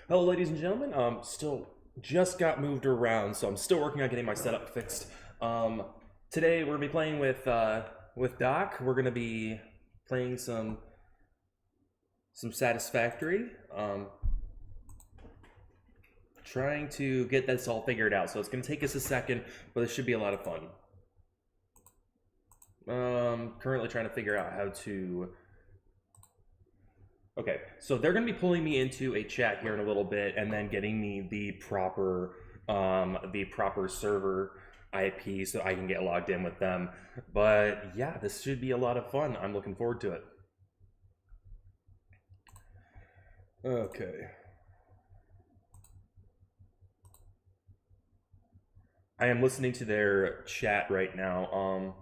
Hello, ladies and gentlemen. Still just got moved around, so I'm still working on getting my setup fixed. Um, Today we're gonna be playing with Doc. We're gonna be playing some Satisfactory. Trying to get this all figured out, so it's gonna take us a second, but it should be a lot of fun. Currently trying to figure out how to. Okay, so they're going to be pulling me into a chat here in a little bit, and then getting me the proper server IP so I can get logged in with them. But yeah, this should be a lot of fun. I'm looking forward to it. Okay. I am listening to their chat right now.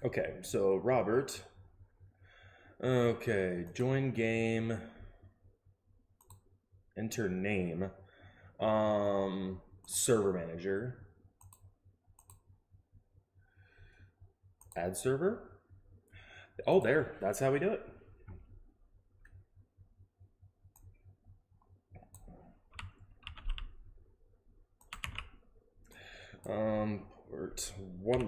Okay, so Robert. Okay, join game. Enter name. Server manager. Add server. Oh, there. That's how we do it. Port 1.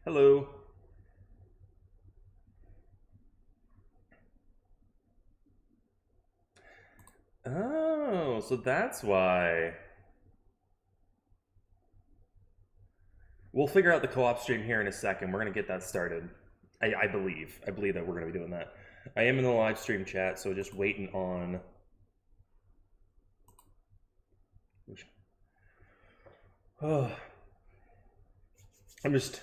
Hello. Oh, so that's why. We'll figure out the co-op stream here in a second. We're gonna get that started. I believe. I believe that we're gonna be doing that. I am in the live stream chat, so just waiting on. Oh, I'm just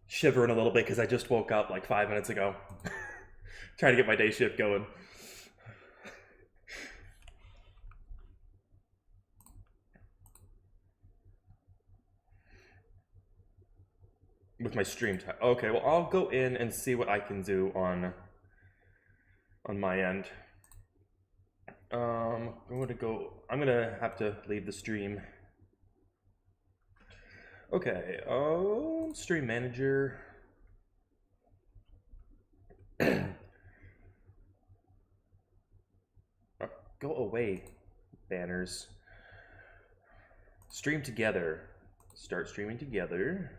shivering a little bit because I just woke up like 5 minutes ago, trying to get my day shift going. With my stream time. Okay, well I'll go in and see what I can do on my end. I'm gonna have to leave the stream. Okay, stream manager. Go away, banners. Stream together. Start streaming together.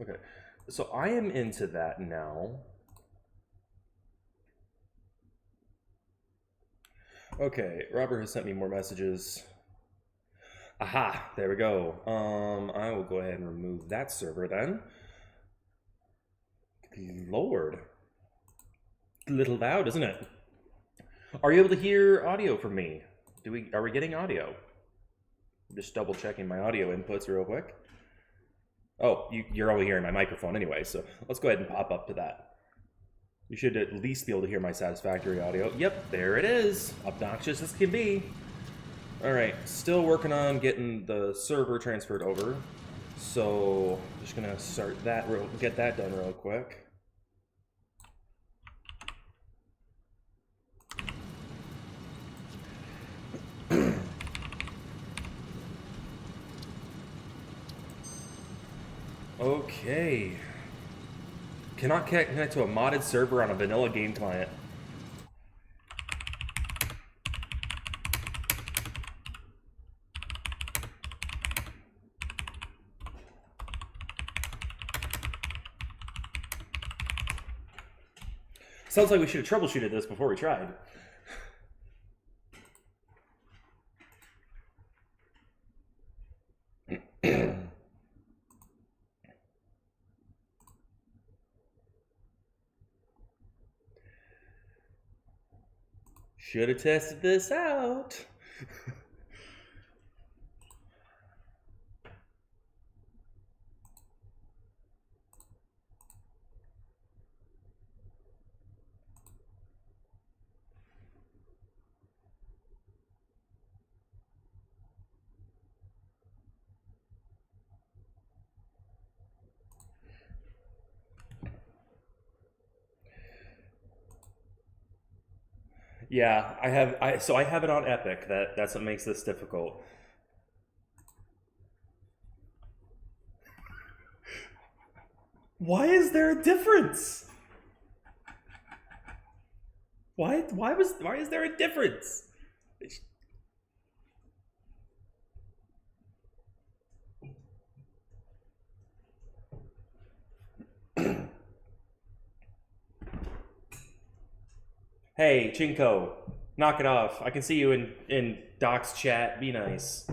Okay, so I am into that now. Okay, Robert has sent me more messages. Aha, there we go. I will go ahead and remove that server then. Lord. A little loud, isn't it? Are you able to hear audio from me? Are we getting audio? I'm just double checking my audio inputs real quick. Oh, you're only hearing my microphone anyway, so let's go ahead and pop up to that. You should at least be able to hear my Satisfactory audio. Yep, there it is. Obnoxious as can be. Alright, still working on getting the server transferred over. So, just gonna start that, get that done real quick. Okay. Cannot connect to a modded server on a vanilla game client. Sounds like we should have troubleshooted this before we tried. Should have tested this out. Yeah, I have it on Epic. That's what makes this difficult. Why is there a difference? Why is there a difference? Hey, Chinko, knock it off. I can see you in Doc's chat. Be nice.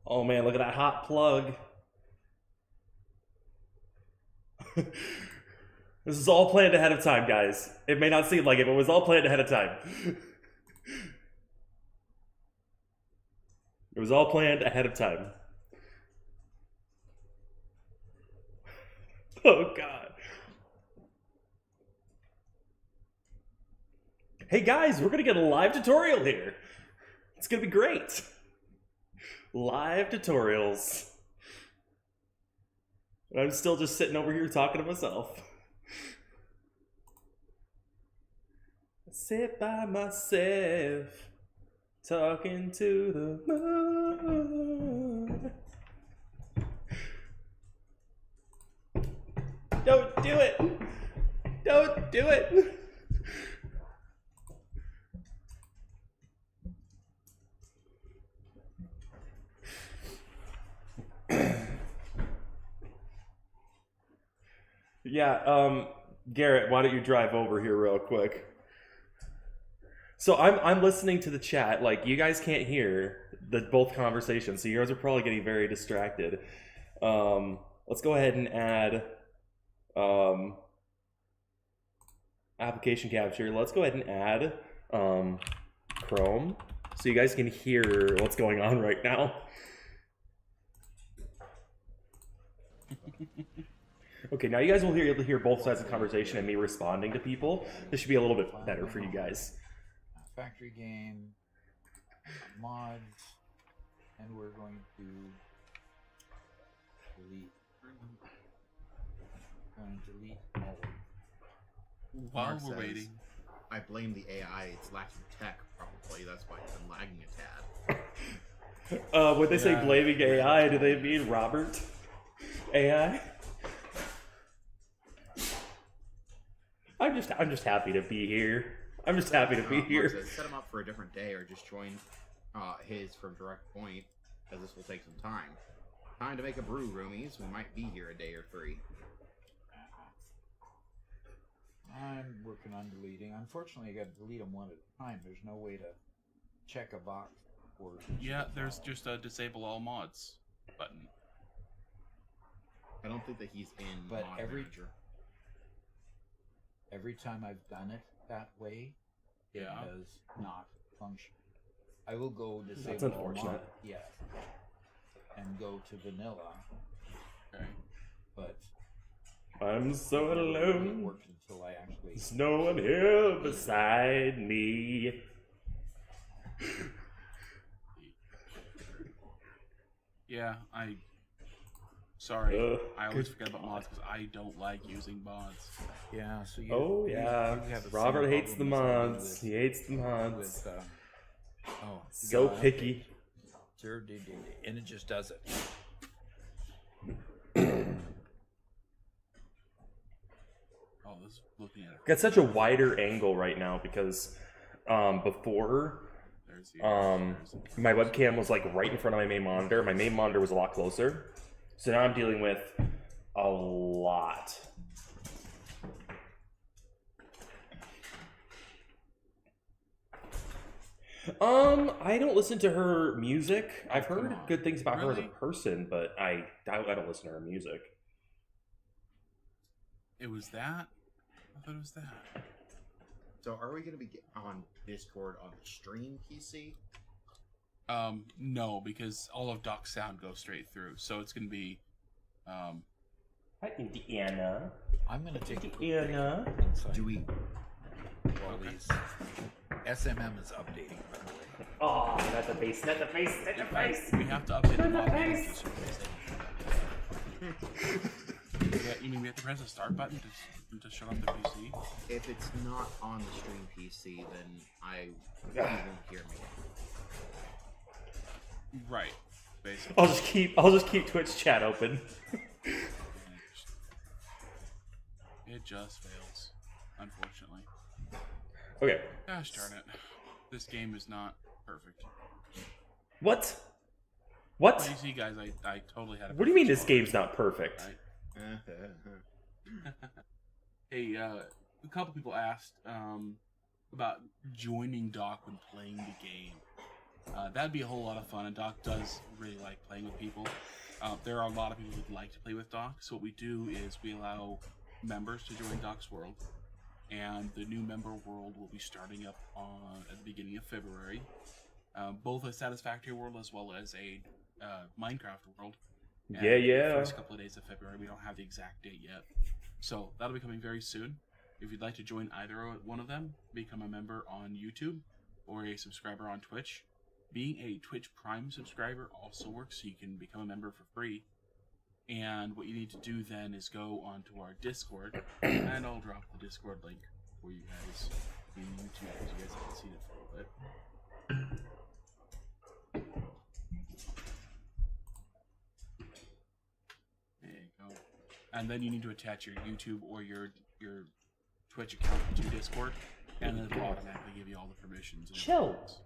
Oh man, look at that hot plug. This is all planned ahead of time, guys. It may not seem like it, but it was all planned ahead of time. It was all planned ahead of time. Oh god. Hey guys, we're gonna get a live tutorial here. It's gonna be great. Live tutorials. And I'm still just sitting over here talking to myself. I sit by myself, talking to the moon. Don't do it! Don't do it! Yeah, Garrett, why don't you drive over here real quick? So I'm listening to the chat. Like, you guys can't hear both conversations, so you guys are probably getting very distracted. Let's go ahead and add application capture. Let's go ahead and add Chrome, so you guys can hear what's going on right now. Okay, now you guys will be able to hear both sides of the conversation and me responding to people. This should be a little bit better for you guys. Factory game, mods, and we're going to delete all. While we're waiting, I blame the AI. It's lacking tech, probably. That's why it's been lagging a tad. When they say blaming AI, do they mean Robert AI? I'm just happy to be here. I'm just happy to be here. Says, set him up for a different day, or just join his from Direct Point, as this will take some time. Time to make a brew, roomies. We might be here a day or three. I'm working on deleting. Unfortunately, I got to delete them one at a time. There's no way to check a box. Yeah, there's just a disable all mods button. I don't think that he's in But Mod Manager. Every time I've done it that way, it does not function. I will go disable That's unfortunate. and go to vanilla. Okay. But I'm so alone. it works until I actually. There's no one here beside me. Yeah, Sorry, I always forget about mods because I don't like using mods. Yeah, so you have the Robert hates the mods. He hates the mods. With, so picky. And it just does it. was looking at it. Got such a wider angle right now because before There's the my webcam was like right in front of my main monitor. My main monitor was a lot closer. So now I'm dealing with a lot. I don't listen to her music. I've heard good things about her as a Really? person, but I don't listen to her music. It was that? I thought it was that. So are we going to be on Discord on the stream PC? No, because all of Doc's sound goes straight through. So it's going to be, Hi, Indiana. I'm going to take a quick break Indiana. inside Do we? while these SMM is updating, by the way. Oh, not the face, not the face, not the face. we have to update the Turn mod the pages face. Yeah, you mean we have to press the start button to shut off the PC? If it's not on the stream PC, then you won't hear me. Right. Basically. I'll just keep Twitch chat open. It just fails, unfortunately. Okay. Gosh darn it. This game is not perfect. What? Well, What? you see, guys, I totally had a What do you mean perfect this score, game's not perfect? right? Hey, a couple people asked about joining Doc when playing the game. That'd be a whole lot of fun, and Doc does really like playing with people. There are a lot of people who'd like to play with Doc, so what we do is we allow members to join Doc's world, and the new member world will be starting up at the beginning of February. Both a Satisfactory world as well as a Minecraft world. And Yeah. The first couple of days of February, we don't have the exact date yet. So that'll be coming very soon. If you'd like to join either one of them, become a member on YouTube or a subscriber on Twitch. Being a Twitch Prime subscriber also works, so you can become a member for free. And what you need to do then is go onto our Discord, and I'll drop the Discord link for you guys in YouTube, because you guys haven't seen it for a bit. There you go. And then you need to attach your YouTube or your Twitch account to Discord, and then it'll automatically give you all the permissions. And Chill. everything else.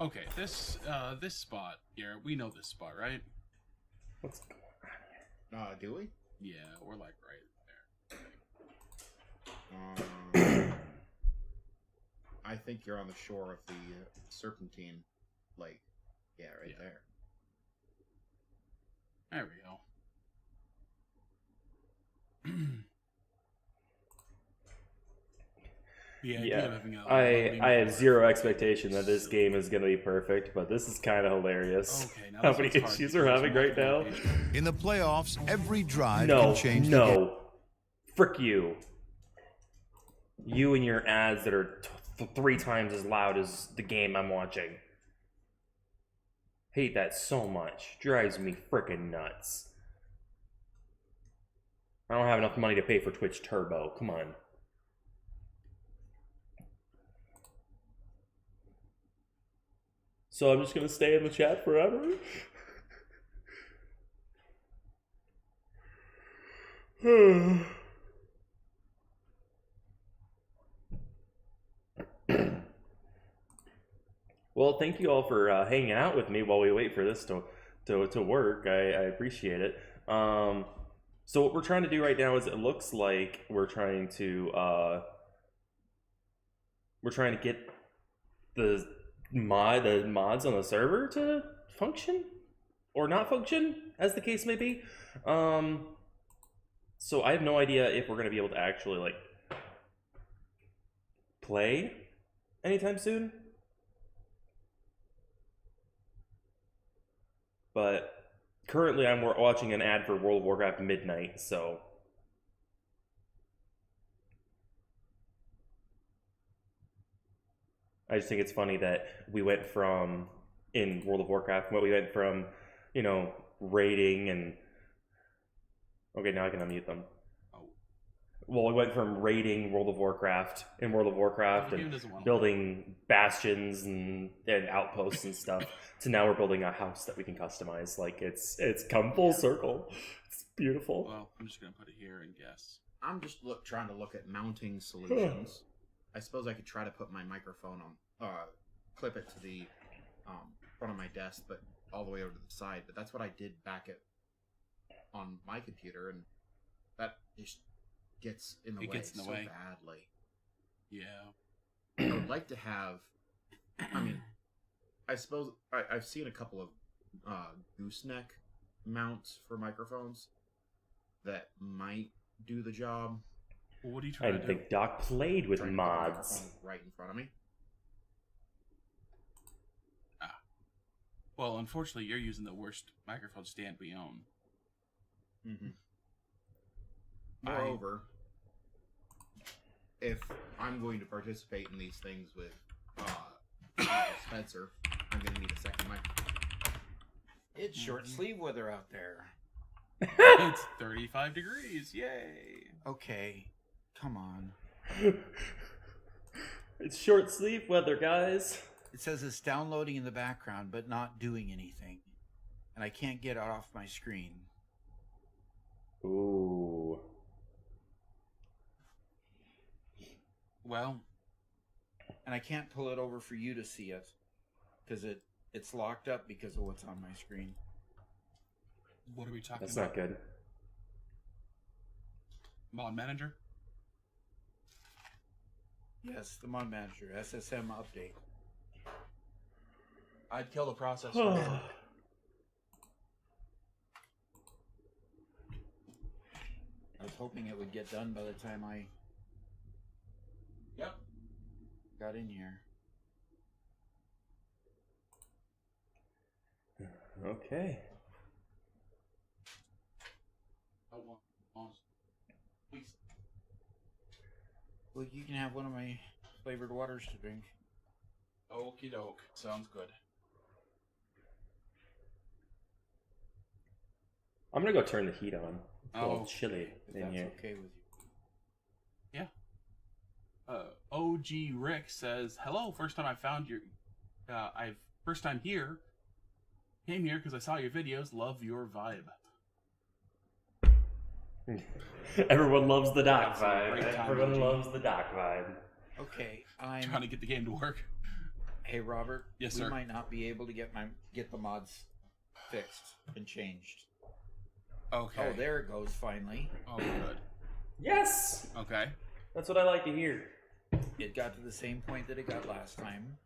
Okay, this spot here, we know this spot, right? What's Do we? Yeah, we're like right I think you're on the shore of the Serpentine Lake. Yeah, right Yeah. there. there we go. The idea of having a I have zero expectation that this game is gonna be perfect, but this is kind of hilarious. Okay, now How this many one's hard issues because we're having there's right now? multiple locations. In the playoffs, every drive No, can change the game. no, frick you. You and your ads that are 3 times as loud as the game I'm watching. Hate that so much. Drives me frickin' nuts. I don't have enough money to pay for Twitch Turbo. Come on. So I'm just gonna stay in the chat forever? Well, thank you all for hanging out with me while we wait for this to work. I appreciate it. So what we're trying to do right now is it looks like we're trying to get the mods on the server to function or not function, as the case may be. So I have no idea if we're going to be able to actually like play anytime soon. But currently I'm watching an ad for World of Warcraft Midnight, so I just think it's funny that we went from, in World of Warcraft, you know, raiding and... Okay, now I can unmute them. Well, we went from raiding World of Warcraft and The game and doesn't want to building bastions and outposts and stuff to now we're building a house that we can customize. Like it's come full circle. It's beautiful. Well, I'm just gonna put it here and guess. I'm just trying to look at mounting solutions. I suppose I could try to put my microphone on, clip it to the front of my desk, but all the way over to the side. But that's what I did back on my computer, and that just gets in the way so badly. Yeah. I would like to have. I mean, I suppose I've seen a couple of gooseneck mounts for microphones that might do the job. Well, what are you I trying to didn't do? think Doc played with Trying to put the mods. microphone right in front of me. Well, unfortunately, you're using the worst microphone stand we own. Mm-hmm. Moreover, if I'm going to participate in these things with Spencer, I'm going to need a second mic. It's short sleeve weather out there. It's 35 degrees. Yay. Okay, come on. It's short sleeve weather, guys. It says it's downloading in the background, but not doing anything. And I can't get it off my screen. Ooh. Well, And I can't pull it over for you to see it. Because it's locked up because of what's on my screen. what are we talking That's about? not good. Mod manager? Yes, the mod manager, SSM update. I'd kill the process Oh. first. I was hoping it would get done by the time I Yep. got in here. Okay. Please. Well, you can have one of my flavored waters to drink. Okie doke. Sounds good. I'm gonna go turn the heat on. It's a little Oh, chilly If in that's here. okay with you. OG Rick says, "Hello. First time I found your, first time here. Came here because I saw your videos. Love your vibe." Everyone loves the Doc That's a vibe. great time, Everyone OG. loves the Doc vibe. Okay, Trying to get the game to work. Hey Robert. Yes, we sir. might not be able to get the mods fixed and changed. Okay. Oh, there it goes finally. Oh, good. Yes! Okay. That's what I like to hear. It got to the same point that it got last time.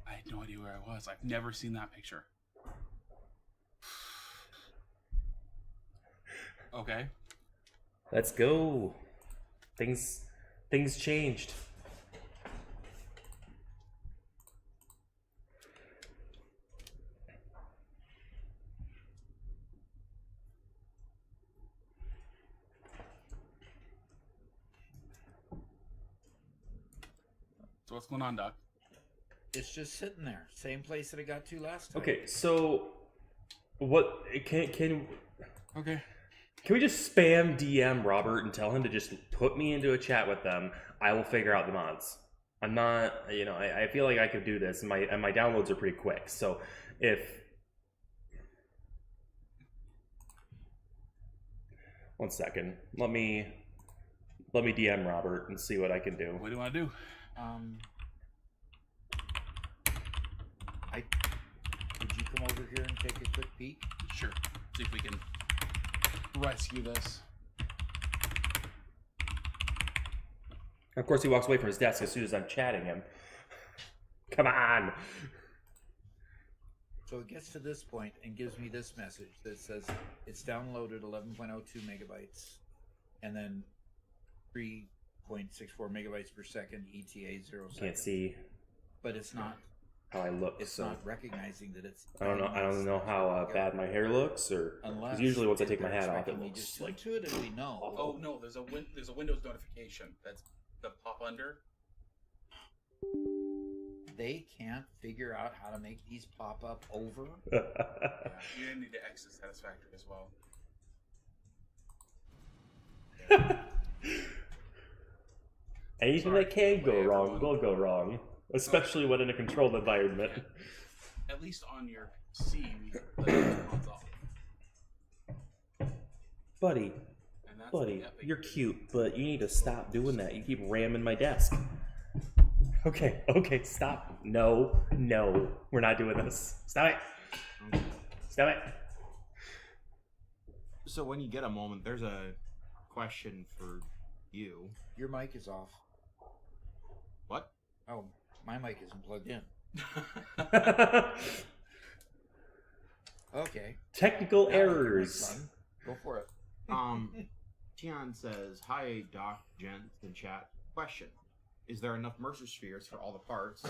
I had no idea where I was. I've never seen that picture. Okay. Let's go. Things changed. So what's going on, Doc? It's just sitting there, same place that it got to last time. Okay, so what can Okay. we just spam DM Robert and tell him to just put me into a chat with them? I will figure out the mods. I'm not, I feel like I could do this, and my downloads are pretty quick. So if one second, let me DM Robert and see what I can do. What do you want to do? Would you come over here and take a quick peek? Sure. See if we can rescue this. Of course, he walks away from his desk as soon as I'm chatting him. Come on. So it gets to this point and gives me this message that says it's downloaded 11.02 megabytes and then 3.64 megabytes per second, ETA 0 seconds. Can't see But it's not. how I look. It's So not recognizing that it's. I don't know how bad my hair looks, or Unless because usually once I if take my they're hat off, it expecting me looks just like intuitively know. Oh no, there's a Windows notification. That's the pop under. They can't figure out how to make these pop up over. Yeah, you need to exit Satisfactory as well. Anything Sorry, that can go play wrong everyone. will go wrong, especially when in a controlled environment. At least on your PC, we let those mods off. Buddy, And that's buddy, the epic you're version. cute, but you need to stop doing that. You keep ramming my desk. Okay, stop. No, we're not doing this. Stop it. Okay. Stop it. So when you get a moment, there's a question for you. Your mic is off. What? Oh, my mic isn't plugged in. Okay. Technical Now I can make errors. fun. Go for it. Tian says, "Hi, Doc, gents in chat. Question: Is there enough Mercer spheres for all the parts?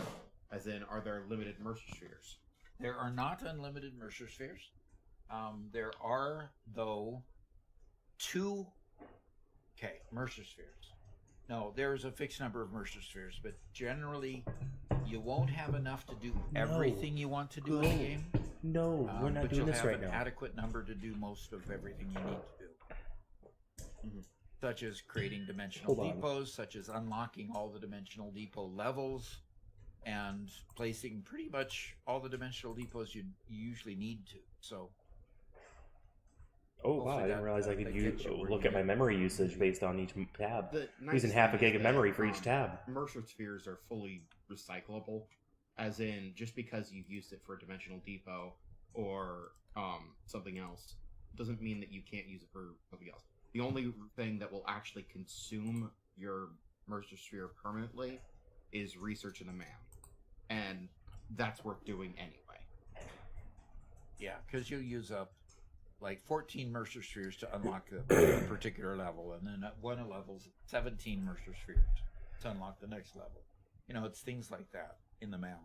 As in, are there limited Mercer spheres?" There are not unlimited Mercer spheres. There are, though, 2 Mercer spheres. No, there's a fixed number of Mercer spheres, but generally you won't have enough to do everything you want to do in the game. No, we're not but doing you'll this have right an now. adequate number to do most of everything you need to do. Mhm. Such as creating dimensional Hold on. depots, such as unlocking all the dimensional depot levels, and placing pretty much all the dimensional depots you usually need to. So, Oh wow, hopefully I didn't that- realize I that could gets you where look you at my need. memory usage based on each tab. The nice Using thing half a is gig of that, memory for each tab. Mercer spheres are fully recyclable, as in just because you've used it for a dimensional depot or something else doesn't mean that you can't use it for something else. The only thing that will actually consume your Mercer sphere permanently is research in the man, and that's worth doing anyway. yeah, because you'll use up like 14 Mercer spheres to unlock a particular level, and then at one level's 17 Mercer spheres to unlock the next level. You know, it's things like that in the MAM.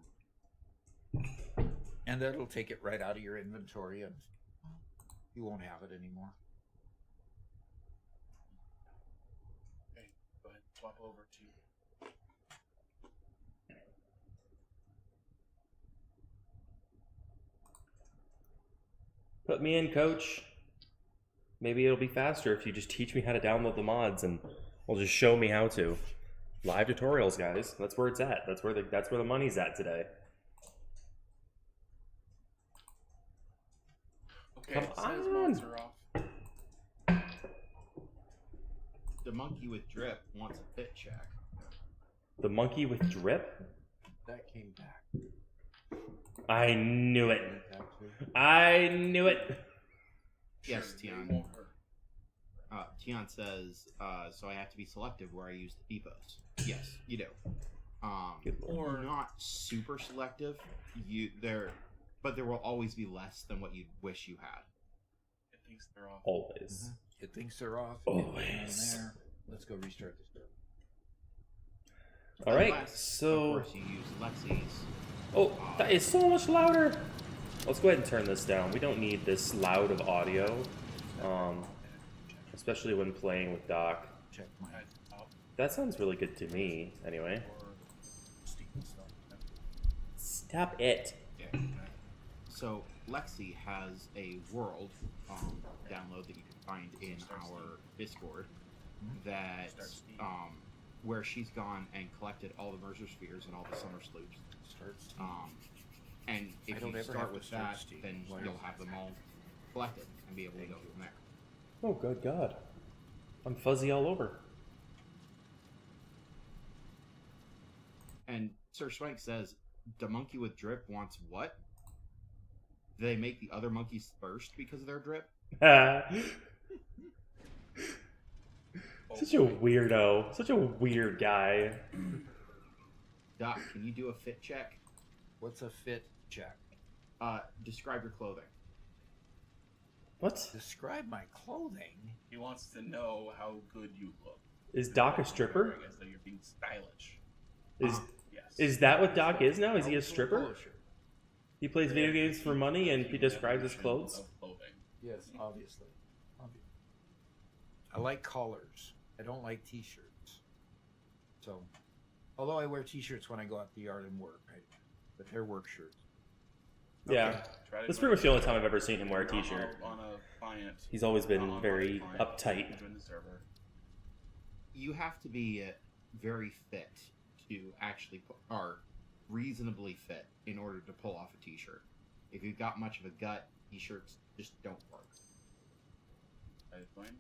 And that'll take it right out of your inventory, and you won't have it anymore. Okay, go ahead, swap over to. Put me in, coach. Maybe it'll be faster if you just teach me how to download the mods and well just show me how to. Live tutorials, guys. That's where it's at. That's where the money's at today. Okay, Come it says on. mods are off. The monkey with drip wants a fit check. The monkey with drip? That came back. I knew it. Back to- I knew it. Yes, Sure, Tian. they won't hurt. Tian says, so I have to be selective where I use the depots. Yes, you do. Good lord. Or not super selective. But there will always be less than what you wish you had. It thinks they're off. Always. It thinks they're off. Always. There. Let's go restart this. All right. Unless, So, of course, you use Lexi's. oh, that is so much louder. Let's go ahead and turn this down. We don't need this loud of audio, especially when playing with Doc. Check my. Up That sounds really good to me. Anyway, or Steam stuff. stop it. Yeah. So Lexi has a world download that you can find in our Discord that where she's gone and collected all the Mercer spheres and all the summer sloops. Start Steam. And I if don't you ever start have with to start that, Steam. then Why you'll is have them all collected and be able to go from there. Oh, good God. I'm fuzzy all over. And Sir Swank says, the monkey with drip wants what? Do they make the other monkeys thirst because of their drip? Such a weirdo. Such a weird guy. Doc, can you do a fit check? What's a fit check? Describe your clothing. What? Describe my clothing. He wants to know how good you look. Is Doc a stripper? I guess that you're being stylish. Yes. Is that what Doc is now? Is he a Polo stripper? shirt. He plays video games for money and he describes his Definition clothes? of clothing. Yes, obviously. I like collars. I don't like t-shirts. So, although I wear t-shirts when I go out to the yard and work, right? But they're work shirts. Yeah. Try to That's go pretty much the only time I've ever seen him wear a on t-shirt. On a client. He's always not been on a very client, uptight. join the server. you have to be very fit to actually or reasonably fit in order to pull off a t-shirt. If you've got much of a gut, t-shirts just don't work. That's fine.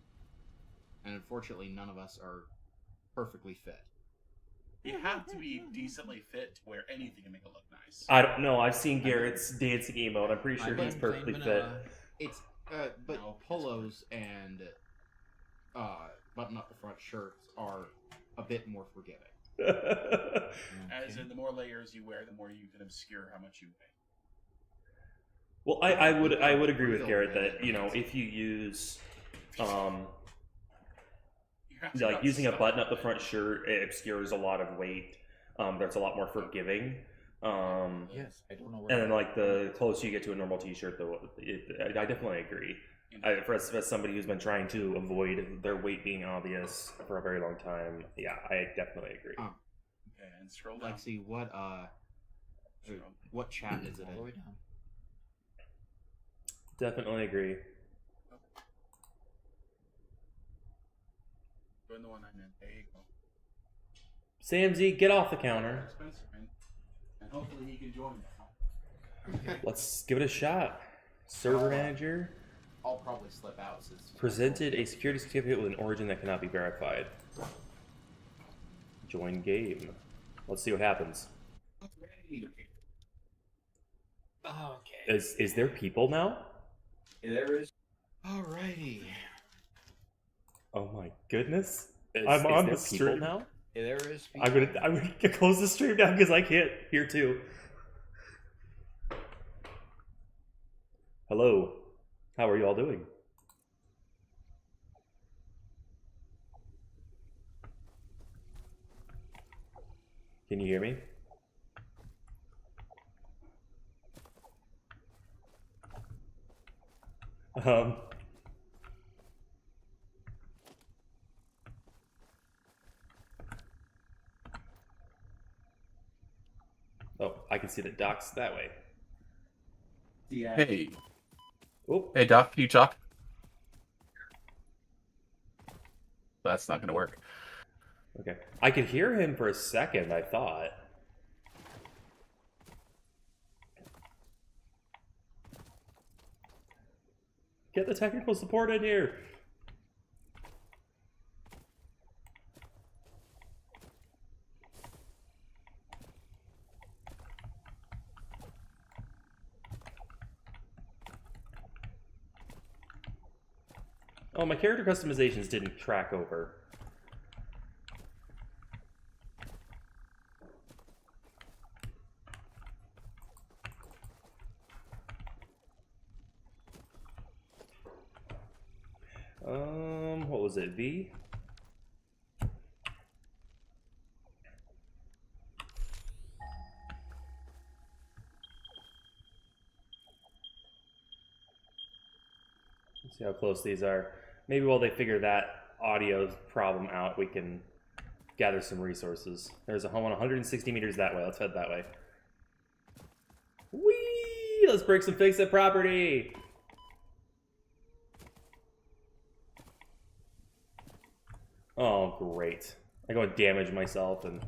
And unfortunately, none of us are perfectly fit. You have to be decently fit to wear anything and make it look nice. I don't know. I've seen Garrett's dancing emote. I'm pretty sure he's perfectly fit. It's but No, polos and button-up the front shirts are a bit more forgiving. As in, the more layers you wear, the more you can obscure how much you weigh. Well, I would agree with Garrett that, you know, if you use like using a button up the front shirt, it obscures a lot of weight. That's a lot more forgiving. Yes, I don't know where. And then like the closer you get to a normal t-shirt, though, I definitely agree. As somebody who's been trying to avoid their weight being obvious for a very long time, yeah, I definitely agree. Okay, and scroll down. Lexi, what chat is it all the way in? down. Definitely agree. Join the one I'm in. There you go. Sam Z, get off the counter. Spencer, man. And hopefully he can join now. Let's give it a shot. Server manager I'll probably slip out since presented a security certificate with an origin that cannot be verified. Join game. Let's see what happens. Okay. Is there people now? There is. Alrighty. Oh my goodness! I'm on there the people stream. now. There is. I'm gonna close the stream down because I can't hear too. Hello, how are you all doing? Can you hear me? Oh, I can see the docks that way. Yeah. Hey. Oh, Hey, Doc, can you talk? That's not going to work. okay. I could hear him for a second, I thought. Get the technical support in here. Oh, my character customizations didn't track over. What was it? V? Let's see how close these are. Maybe while they figure that audio problem out, we can gather some resources. There's a home 160 meters that way. Let's head that way. Whee! Let's break some fix-it property! Oh, great. I go and damage myself and...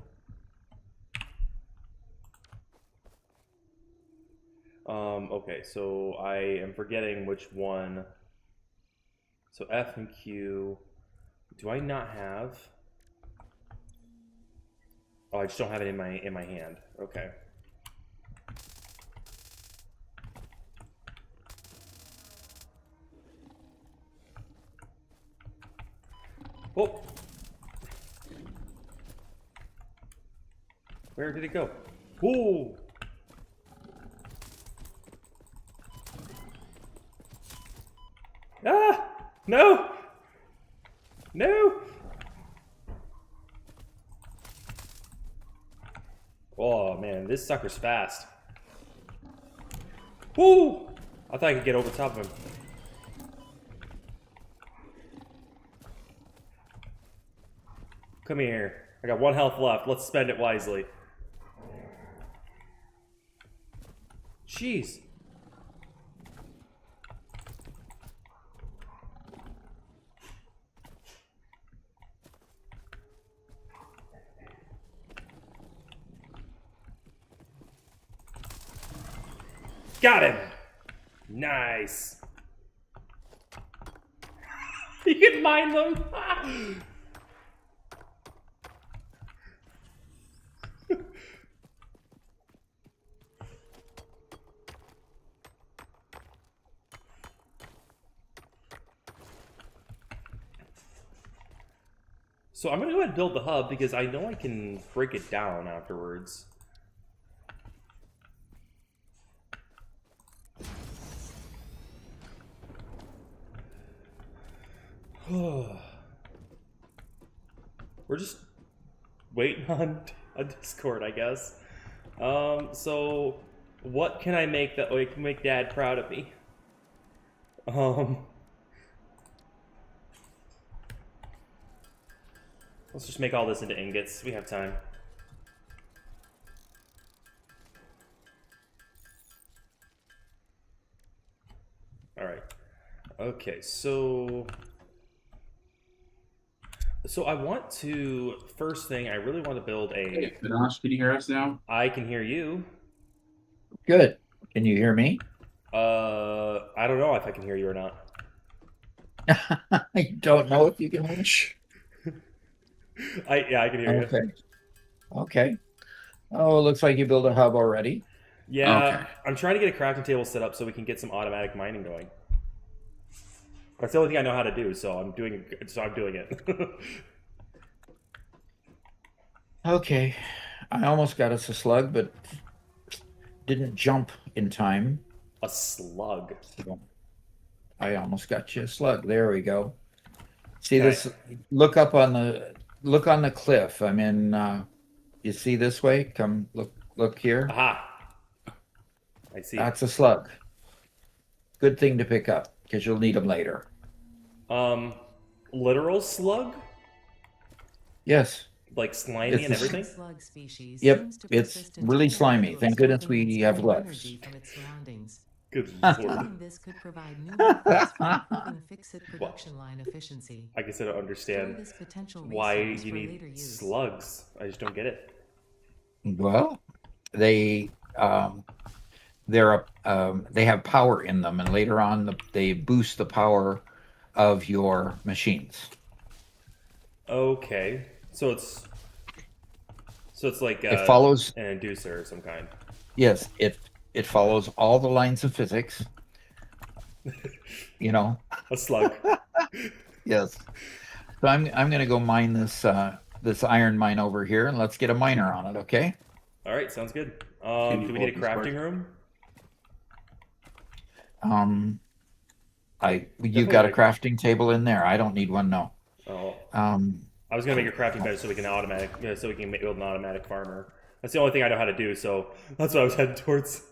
okay, so I am forgetting which one... So F and Q... Do I not have... Oh, I just don't have it in my hand. Okay. Oh! Where did it go? Ooh! Ah! No! No! Oh man, this sucker's fast. Woo! I thought I could get over top of him. Come here. I got 1 health left. Let's spend it wisely. Jeez. Got him. Nice. You can mine them. So I'm gonna go ahead and build the hub because I know I can break it down afterwards. We're just waiting on a Discord, I guess. So what can I make that would make Dad proud of me? Let's just make all this into ingots. We have time. All right. Okay, so I want to first thing I really want to build Hey, a. Vinash, can you hear us now? I can hear you. Good. Can you hear me? I don't know if I can hear you or not. I don't know if you can hear me. Yeah, I can hear you. Okay. Okay. Oh, it looks like you built a hub already. Yeah, Okay. I'm trying to get a crafting table set up so we can get some automatic mining going. That's the only thing I know how to do, so I'm doing it. Okay. I almost got us a slug, but didn't jump in time. A slug. So I almost got you a slug. There we go. See Okay. this? Look on the cliff. I'm in. You see this way? Come look here. Aha! I see. That's a slug. Good thing to pick up because you'll need them later. Literal slug? Yes. Like slimy and It's a- everything? Slug species Yep, seems to it's persist in really different slimy. fields, Thank goodness hoping we to have steal gloves. energy from its surroundings. Good lord. Studying this could provide new methods for improving fixit production line efficiency. I guess I don't Store understand this potential why resource you for later need use. slugs. I just don't get it. Well, they they have power in them, and later on they boost the power of your machines. Okay. So it's like It follows. an inducer of some kind. Yes, it follows all the lines of physics. You know. A slug. Yes. So I'm going to go mine this iron mine over here, and let's get a miner on it. Okay. All right, sounds good. Can you Do we pull need a up Discord? crafting room? You've got a Definitely. crafting table in there. I don't need one. No. Oh, Um, I was gonna make a crafting bench so we can build an automatic farmer. That's the only thing I know how to do, so that's what I was heading towards.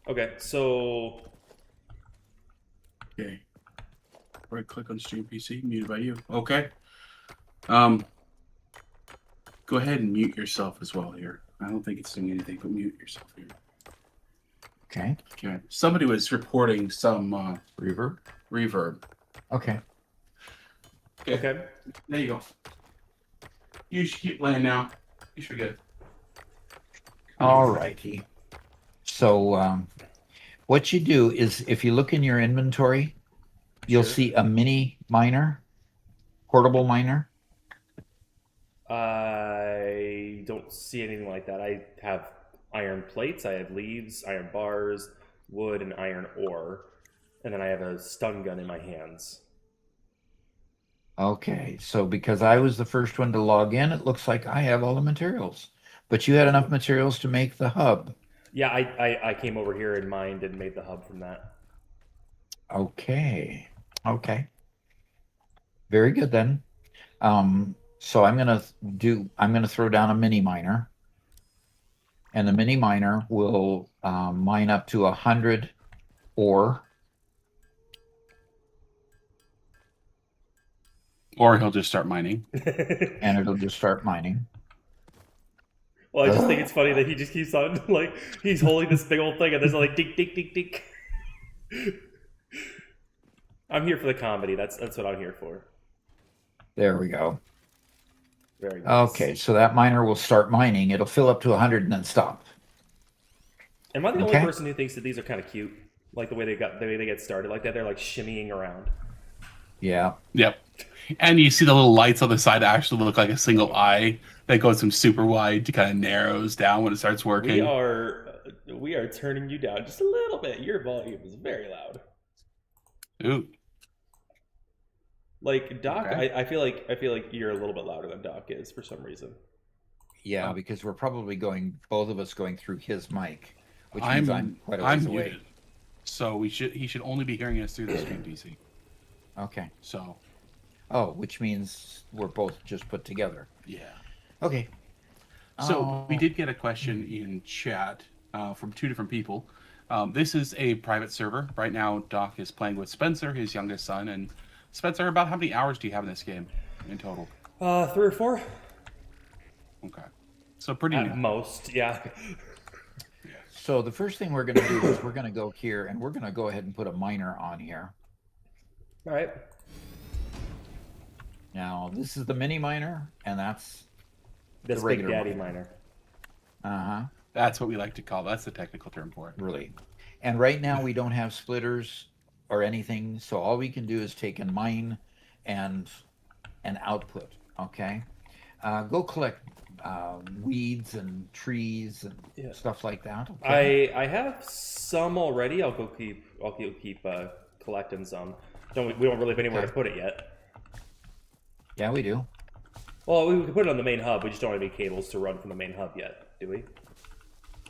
Okay, so Okay. Right click on stream PC, muted by you. Okay. Go ahead and mute yourself as well here. I don't think it's doing anything, but mute yourself here. okay. Okay. Somebody was reporting some Reverb. reverb. Okay. okay. There you go. You should keep playing now. You should be good. All righty. So what you do is if you look in your inventory, you'll Sure. see a mini miner, portable miner. I don't see anything like that. I have iron plates, I have leaves, iron bars, wood, and iron ore, and then I have a stun gun in my hands. Okay, so because I was the first one to log in, it looks like I have all the materials. But you had enough materials to make the hub. Yeah, I came over here and mined and made the hub from that. Okay. Okay. Very good then. So I'm gonna throw down a mini miner, and the mini miner will mine up to 100 ore. Or he'll just start mining. And it'll just start mining. Well, I just think it's funny that he just keeps on, like, he's holding this big old thing and there's like, dink, dink, dink, dink. I'm here for the comedy. That's what I'm here for. There we go. Very nice. Okay, so that miner will start mining. It'll fill up to 100 and then stop. Am I the only Okay. person who thinks that these are kind of cute? Like the way they get started like that. They're like shimmying around. Yeah. Yep. And you see the little lights on the side actually look like a single eye that goes from super wide to kind of narrows down when it starts working. We are turning you down just a little bit. Your volume is very loud. Ooh. Like Doc, Okay. I feel like you're a little bit louder than Doc is for some reason. Yeah, Oh. because we're probably both of us going through his mic, which means I'm quite a ways away. muted. So he should only be hearing us through the stream PC. Okay. So Oh, which means we're both just put together. yeah. Okay. So we Oh. did get a question in chat from two different people. This is a private server. Right now, Doc is playing with Spencer, his youngest son. And Spencer, about how many hours do you have in this game in total? 3 or 4 Okay. So pretty at new. most, yeah. So the first thing we're going to do is we're going to go here and we're going to go ahead and put a miner on here. All right. Now, this is the mini miner, and that's This the big regular daddy miner. miner. That's what we like to call. That's the technical term for it. Really. And right now we don't have splitters or anything, so all we can do is take and mine and output. Okay. Go collect weeds and trees and Yeah. stuff like that. Okay? I have some already. I'll keep collecting some. We don't really have anywhere to put it yet. Yeah, we do. Well, we can put it on the main hub. We just don't have any cables to run from the main hub yet, do we?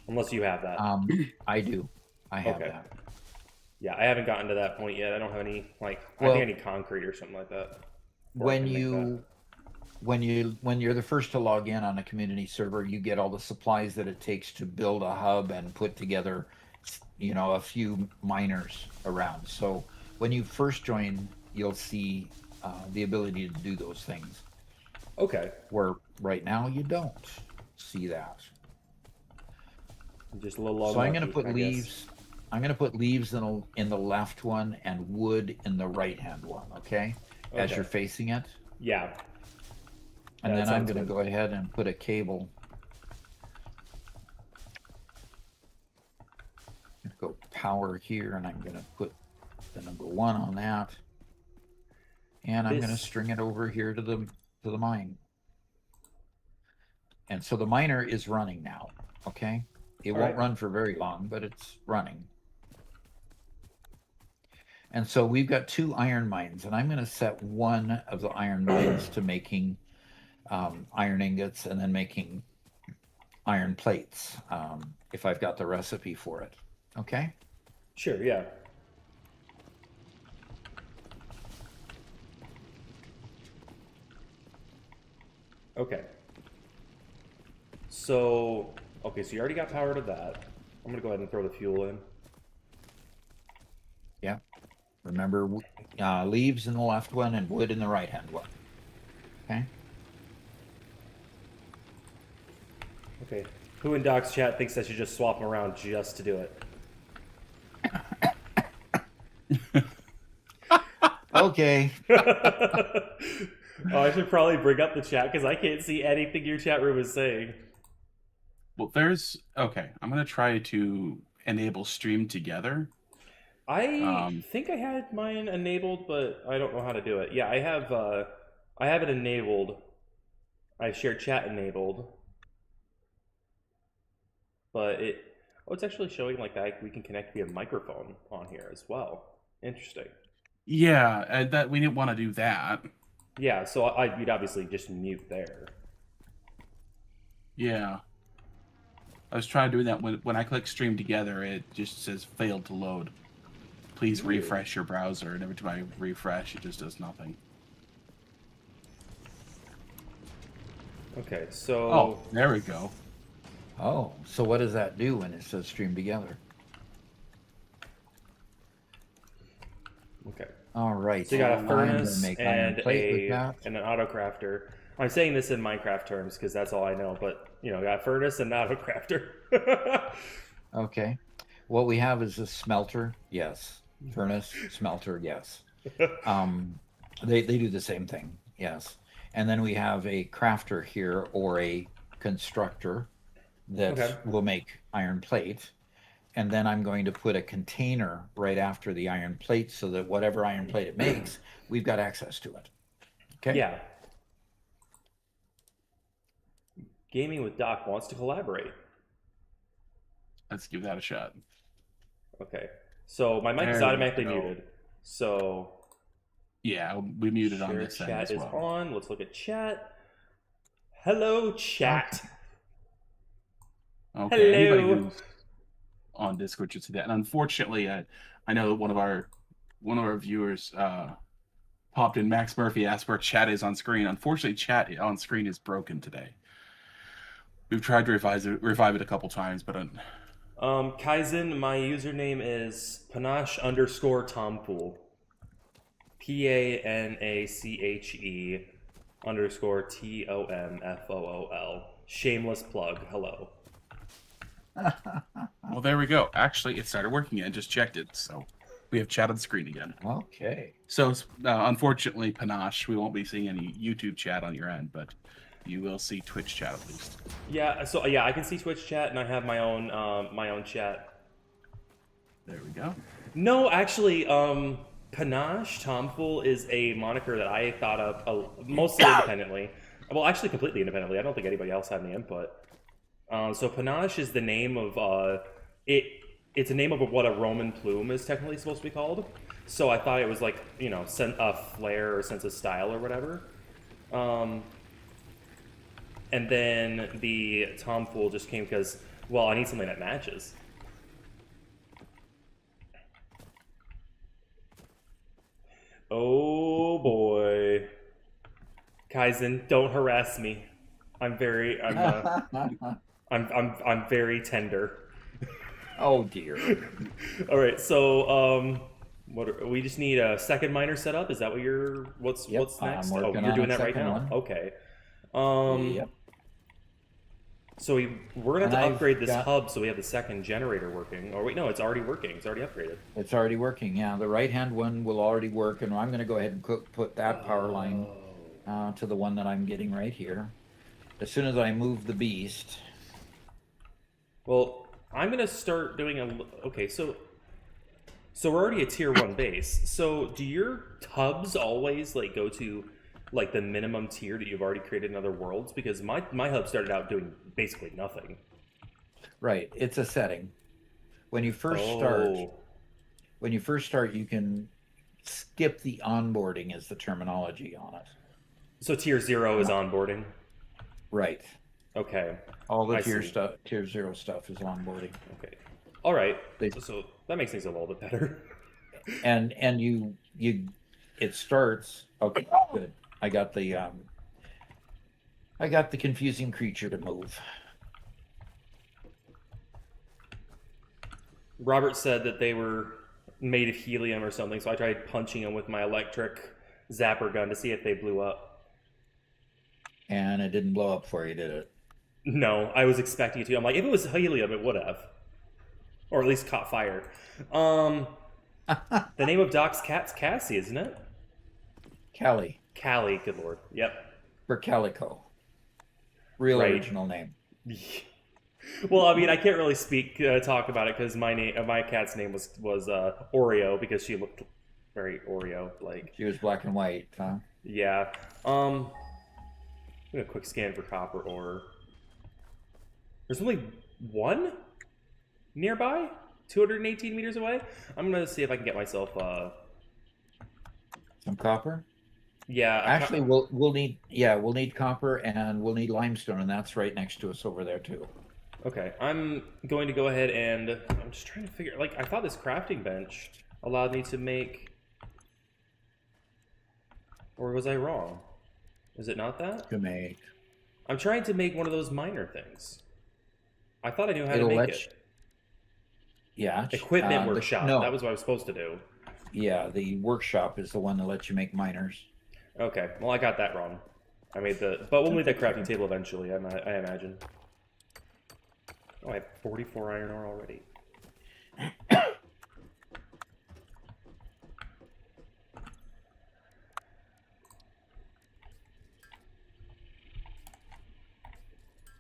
Unless you have that. I do. I have Okay. that. Yeah, I haven't gotten to that point yet. I don't have any I Well, think I need concrete or something like that. Or I When can make that. when you're the first to log in on a community server, you get all the supplies that it takes to build a hub and put together, a few miners around. So when you first join, you'll see the ability to do those things. Okay. Where right now you don't see that. Just a little So I'm going to unlucky, put I guess. leaves. I'm going to put leaves in the left one and wood in the right hand one. Okay, as Okay. you're facing it. Yeah. And Yeah, then that I'm sounds going to good. go ahead and put a cable. Go power here, and I'm going to put the number 1 on that. And I'm going to This- string it over here to the mine. And so the miner is running now. Okay, it All won't right. run for very long, but it's running. And so we've got 2 iron mines, and I'm going to set one of the iron mines to making iron ingots and then making iron plates, if I've got the recipe for it. Okay? Sure, yeah. Okay. So you already got power to that. I'm gonna go ahead and throw the fuel in. Yeah. Remember, leaves in the left one and wood in the right hand one. Okay? Okay. Who in Doc's chat thinks I should just swap them around just to do it? Okay. Oh, I should probably bring up the chat because I can't see anything your chat room is saying. Well, okay. I'm gonna try to enable stream together. I think I had mine enabled, but I don't know how to do it. Yeah, I have it enabled. I have shared chat enabled, but it's actually showing like that we can connect via microphone on here as well. Interesting. Yeah, and that we didn't want to do that. Yeah, so you'd obviously just mute there. Yeah. I was trying doing that when I click stream together, it just says failed to load. Please refresh your browser, and every time I refresh, it just does nothing. Okay, so Oh, there we go. Oh, so what does that do when it says stream together? okay. All right. So you got a I'm gonna furnace make iron and plate with that. an auto crafter. I'm saying this in Minecraft terms because that's all I know, but got a furnace and an auto crafter. Okay. What we have is a smelter, yes. Furnace, smelter, yes. They do the same thing, yes. And then we have a crafter here or a constructor that Okay. will make iron plate. and then I'm going to put a container right after the iron plate so that whatever iron plate it makes, we've got access to it. Okay? Yeah. Gaming with Doc wants to collaborate. Let's give that a shot. Okay. So my mic is There we automatically go. muted. So Yeah, we muted on share this end chat as is well. on. Let's look at chat. Hello, chat. Okay, anybody Hello. who's on Discord should see that. And unfortunately, I know that one of our viewers popped in. Max Murphy asked where chat is on screen. Unfortunately, chat on screen is broken today. We've tried to revive it a couple times, but Kaizen, my username is panache_tomfool. PANACHE_TOMFOOL. Shameless plug. Hello. well, there we go. Actually, it started working again. Just checked it, so we have chat on screen again. Okay. So, unfortunately, Panache, we won't be seeing any YouTube chat on your end, but you will see Twitch chat at least. Yeah, so yeah, I can see Twitch chat, and I have my own chat. There we go. No, actually, Panache Tomfool is a moniker that I thought of mostly independently. Well, actually, completely independently. I don't think anybody else had any input. So Panache is the name of It's a name of what a Roman plume is technically supposed to be called. So I thought it was like, you know, a flair or sense of style or whatever. And then the Tomfool just came because, well, I need something that matches. Oh boy. Kaizen, don't harass me. I'm very tender. Oh dear. All right, so we just need a second miner set up. Is that what what's Yep, what's next? I'm Oh, working you're on doing a that right second now. one. Okay. Yep. So we're gonna have to And I've upgrade this got- hub so we have the second generator working. Or wait, no, it's already working. It's already upgraded. It's already working. Yeah, the right-hand one will already work, and I'm going to go ahead and put that power line to the one that I'm getting right here. As soon as I move the beast. Well, I'm gonna start doing okay. So we're already a tier 1 base. So do your hubs always like go to like the minimum tier that you've already created in other worlds? Because my hub started out doing basically nothing. Right, it's a setting. When you first start, you can skip the onboarding is the terminology on it. So tier 0 is onboarding. Right. Okay. All the I tier see. tier 0 stuff is onboarding. Okay. All right. They- So that makes things a little bit better. And it starts. Okay, good. I got the confusing creature to move. Robert said that they were made of helium or something, so I tried punching them with my electric zapper gun to see if they blew up. And it didn't blow up for you, did it? No, I was expecting it to. I'm like, if it was helium, it would have. Or at least caught fire. The name of Doc's cat's Cassie, isn't it? Callie. Callie, good lord. Yep. For Calico. Real Right. original name. Well, I mean, I can't really talk about it because my cat's name was Oreo because she looked very Oreo-like. She was black and white, huh? Yeah. I'm gonna quick scan for copper ore. There's only one nearby, 218 meters away. I'm gonna see if I can get myself. Some copper. Yeah. Actually, we'll need copper and we'll need limestone, and that's right next to us over there too. Okay, I'm going to go ahead and I'm just trying to figure. Like, I thought this crafting bench allowed me to make, or was I wrong? Is it not that? To make. I'm trying to make one of those miner things. I thought I knew how to It'll make let it. Yeah. Equipment workshop. No. That was what I was supposed to do. Yeah, the workshop is the one that lets you make miners. Okay, well I got that wrong. I made but we'll make that crafting table eventually. I imagine. Oh, I have 44 iron ore already.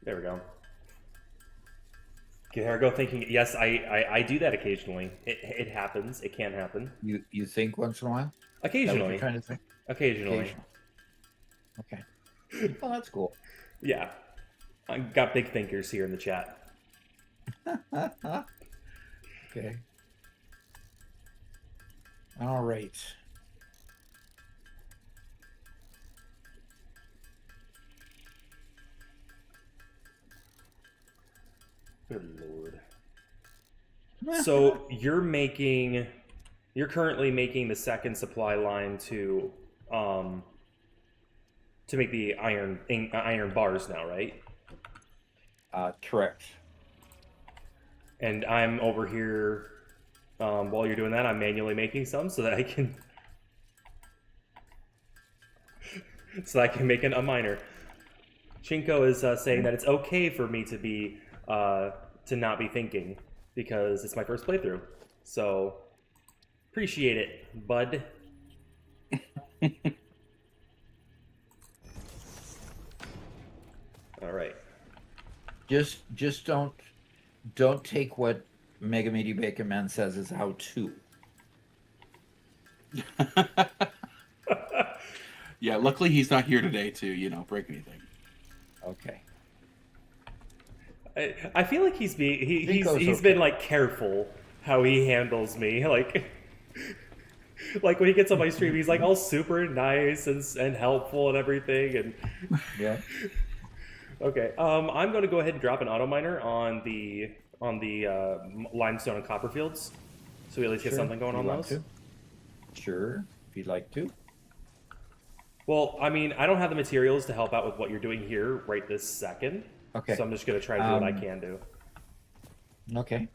There we go. There go thinking. Yes, I do that occasionally. It happens. It can happen. You think once in a while? Is that what Occasionally. you're trying to think? Occasionally. Occasionally. Okay. Well, that's cool. Yeah. I got big thinkers here in the chat. Okay. All right. Good lord. So you're currently making the second supply line to make the iron bars now, right? Correct. And I'm over here while you're doing that. I'm manually making some so that I can make a miner. Chinko is saying that it's okay for me to be to not be thinking because it's my first playthrough. So appreciate it, bud. All right. Just don't take what Mega Meaty Bacon Man says is how to. Yeah, luckily he's not here today to, break anything. Okay. I feel like he's Nico's okay. Been like careful how he handles me. Like when he gets on my stream, he's like all super nice and helpful and everything. And Yeah. okay, I'm going to go ahead and drop an auto miner on the limestone and copper fields, so we at least get something going on those. Sure, if you'd like to. Well, I mean, I don't have the materials to help out with what you're doing here right this second. Okay. So I'm just going to try to do what I can do. Okay.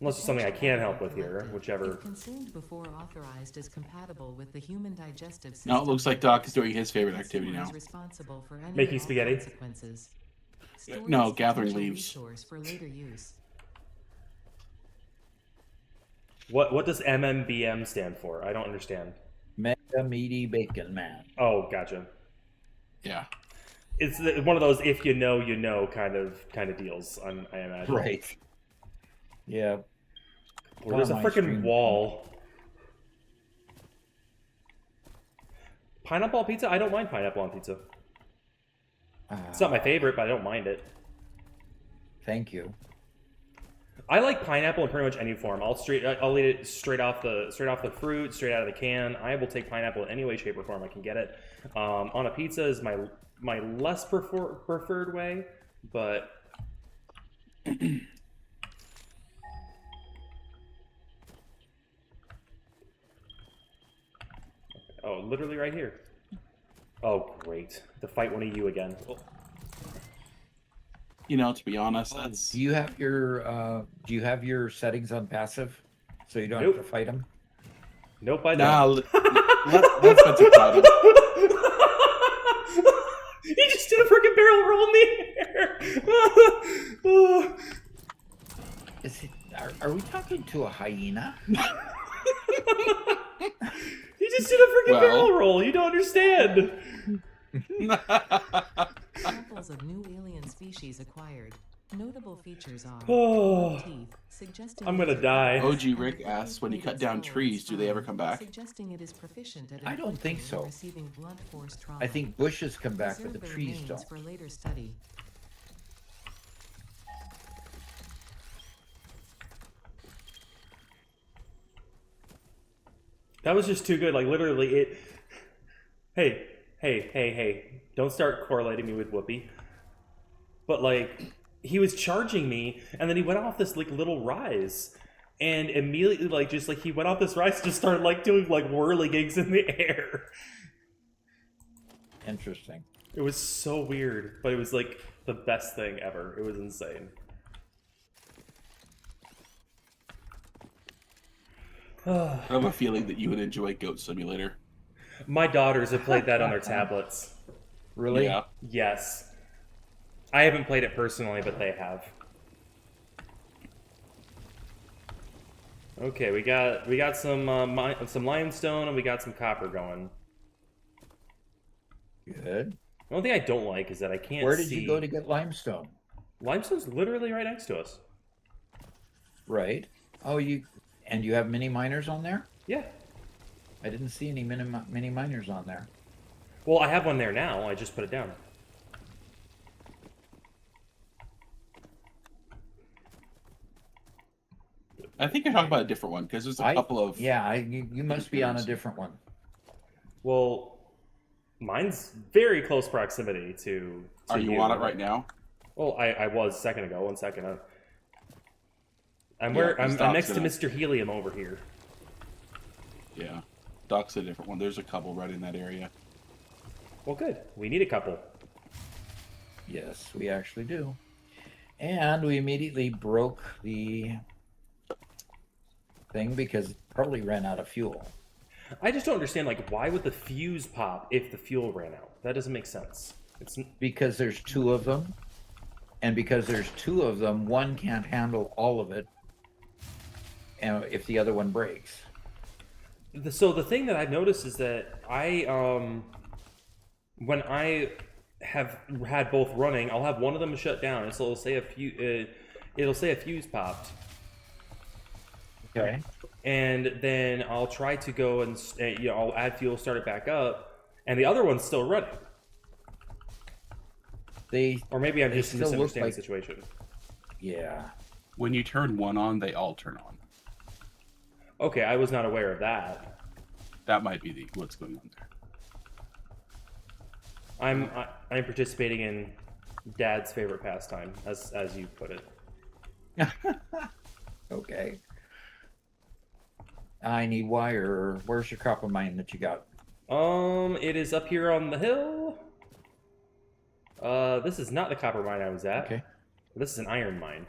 Unless there's something I can help with here, whichever. If consumed before authorized is compatible with the human digestive system. Now it looks like Doc is doing his favorite activity now. Responsible for any Making and all spaghetti? consequences. No, Storage gathering potential leaves. resource for later use. What does MMBM stand for? I don't understand. Mega Meaty Bacon Man. Oh, gotcha. Yeah. It's one of those if you know kind of deals. I imagine. Right. Yeah. Well, there's a freaking wall. Pineapple on pizza? I don't mind pineapple on pizza. It's not my favorite, but I don't mind it. Thank you. I like pineapple in pretty much any form. I'll eat it straight off the fruit, straight out of the can. I will take pineapple in any way, shape, or form I can get it. On a pizza is my less preferred way, but oh, literally right here. Oh, great! To fight one of you again. Oh. To be honest, that's... Do you have your settings on passive, so you don't Nope. have to fight them? Nope, I Nah, don't. let's Spencer try them. He just did a freaking barrel roll in the air. Are we talking to a hyena? He just did a freaking barrel roll. You don't understand. Samples of new alien species acquired. Notable features are Oh. teeth, suggesting I'm gonna die. OG Rick asks, when you cut down trees, do they ever come back? Suggesting it is proficient at I don't think inflicting and so. Receiving blunt force trauma. I think bushes come back, Preserve but the the trees remains don't. for later study. That was just too good. Like literally, it. Hey! Don't start correlating me with Whoopi. But like, he was charging me, and then he went off this like little rise, and immediately he went off this rise and just started like doing like whirly gigs in the air. Interesting. It was so weird, but it was like the best thing ever. It was insane. I have a feeling that you would enjoy Goat Simulator. My daughters have played that on their tablets. Really? Yeah. Yes. I haven't played it personally, but they have. Okay, we got some limestone and we got some copper going. Good. The only thing I don't like is that I can't Where did see... you go to get limestone? Limestone's literally right next to us. Right. Oh, you have mini miners on there? Yeah. I didn't see any mini miners on there. Well, I have one there now. I just put it down. I think you're talking about a different one because there's a couple of. Yeah, you must be on a different one. Well, mine's very close proximity to Are you on it right now? Well, I was a second ago. 1 second. I'm Yeah, I'm next to Mr. Helium over here. Yeah, Doc's a different one. There's a couple right in that area. Well, good. We need a couple. Yes, we actually do. And we immediately broke the thing because it probably ran out of fuel. I just don't understand, like, why would the fuse pop if the fuel ran out? That doesn't make sense. It's because there's two of them, and because there's two of them, one can't handle all of it, and if the other one breaks. So the thing that I've noticed is that when I have had both running, I'll have one of them shut down, and so it'll say a fuse popped. Okay. And then I'll try to go and I'll add fuel, start it back up, and the other one's still running. Or maybe I'm just misunderstanding the situation. Yeah. When you turn one on, they all turn on. Okay, I was not aware of that. That might be what's going on there. I'm participating in Dad's favorite pastime, as you put it. Okay. I need wire. Where's your copper mine that you got? It is up here on the hill. This is not the copper mine I was at. Okay. This is an iron mine.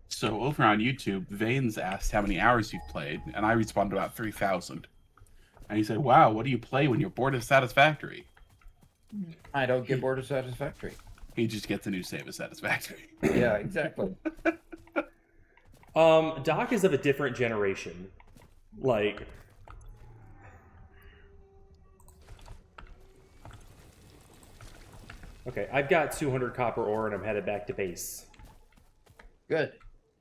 So over on YouTube, Vane's asked how many hours you've played, and I responded about 3,000. And he said, "Wow, what do you play when you're bored of Satisfactory?" I don't get bored of Satisfactory. He just gets a new save of Satisfactory. Yeah, exactly. Doc is of a different generation. Like, okay, I've got 200 copper ore and I'm headed back to base. Good.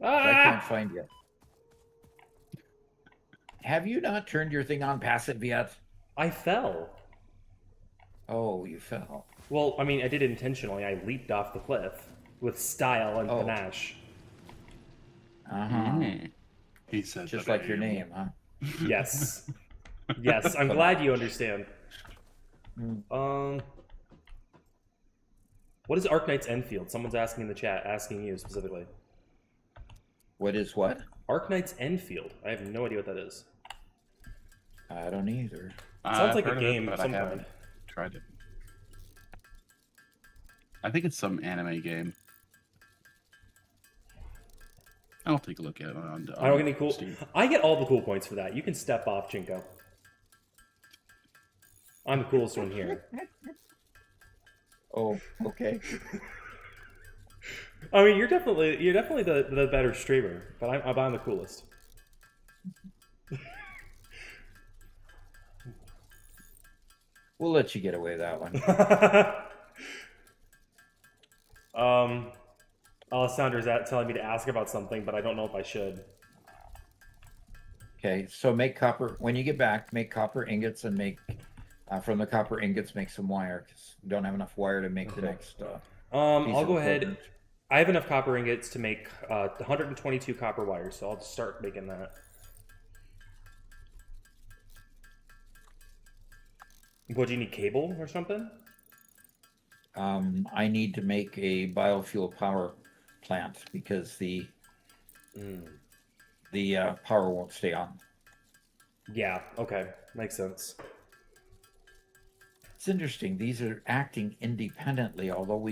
Ah! I can't find you. Have you not turned your thing on passive yet? I fell. Oh, you fell. Well, I mean, I did it intentionally. I leaped off the cliff with style and Oh. panache. Uh-huh. He said Just that like I your am. name, huh? Yes. Yes, I'm glad you understand. Mm. What is Arknight's Enfield? Someone's asking in the chat, asking you specifically. What is what? Arknight's Enfield. I have no idea what that is. I don't either. Sounds like I've a heard of game it, of but some I kind. haven't tried it. I think it's some anime game. I'll take a look at it on I don't get any cool. Steam. I get all the cool points for that. You can step off, Chinko. I'm the coolest one here. Oh, okay. I mean, you're definitely the better streamer, but I'm the coolest. We'll let you get away with that one. Alessandra's telling me to ask about something, but I don't know if I should. Okay, so make copper, when you get back, make copper ingots and make, from the copper ingots, make some wire, because we don't have enough wire to make the next piece I'll of go ahead. equipment. I have enough copper ingots to make 122 copper wires, so I'll just start making that. What, do you need cable or something? I need to make a biofuel power plant because the power won't stay on. Yeah, okay. Makes sense. It's interesting. These are acting independently, although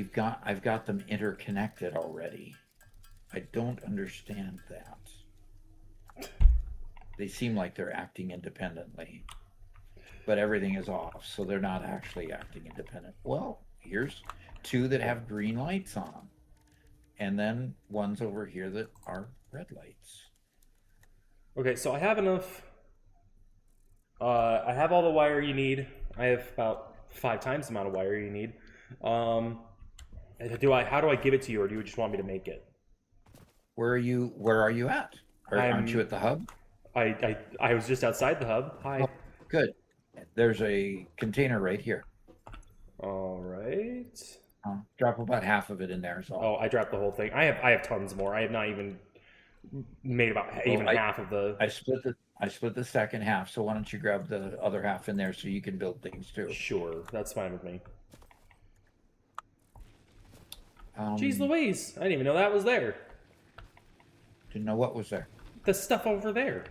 I've got them interconnected already. I don't understand that. They seem like they're acting independently, but everything is off, so they're not actually acting independent. Well, here's two that have green lights on them, and then ones over here that are red lights. Okay, so I have enough. I have all the wire you need. I have about 5 times the amount of wire you need. How do I give it to you, or do you just want me to make it? Where are you at? Aren't you at the hub? I was just outside the hub. Hi. Oh, good. There's a container right here. All right. Drop about half of it in there. So. Oh, I dropped the whole thing. I have tons more. I have not even made about half of the. I split the second half. So why don't you grab the other half in there so you can build things too? Sure, that's fine with me. Um, Jeez Louise, I didn't even know that was there. Didn't know what was there. The stuff over there.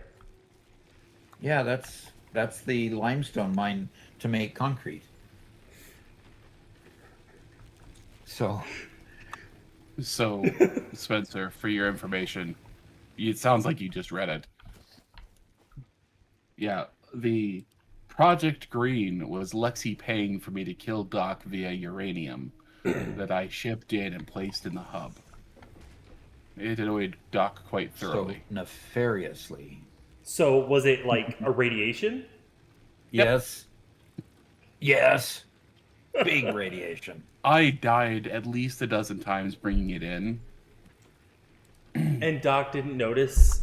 Yeah, that's the limestone mine to make concrete. So, Spencer, for your information, it sounds like you just read it. Yeah, the Project Green was Lexi paying for me to kill Doc via uranium that I shipped in and placed in the hub. It annoyed Doc quite thoroughly. So nefariously. So was it like a radiation? Yes. Yes. Big radiation. I died at least a dozen times bringing it in. And Doc didn't notice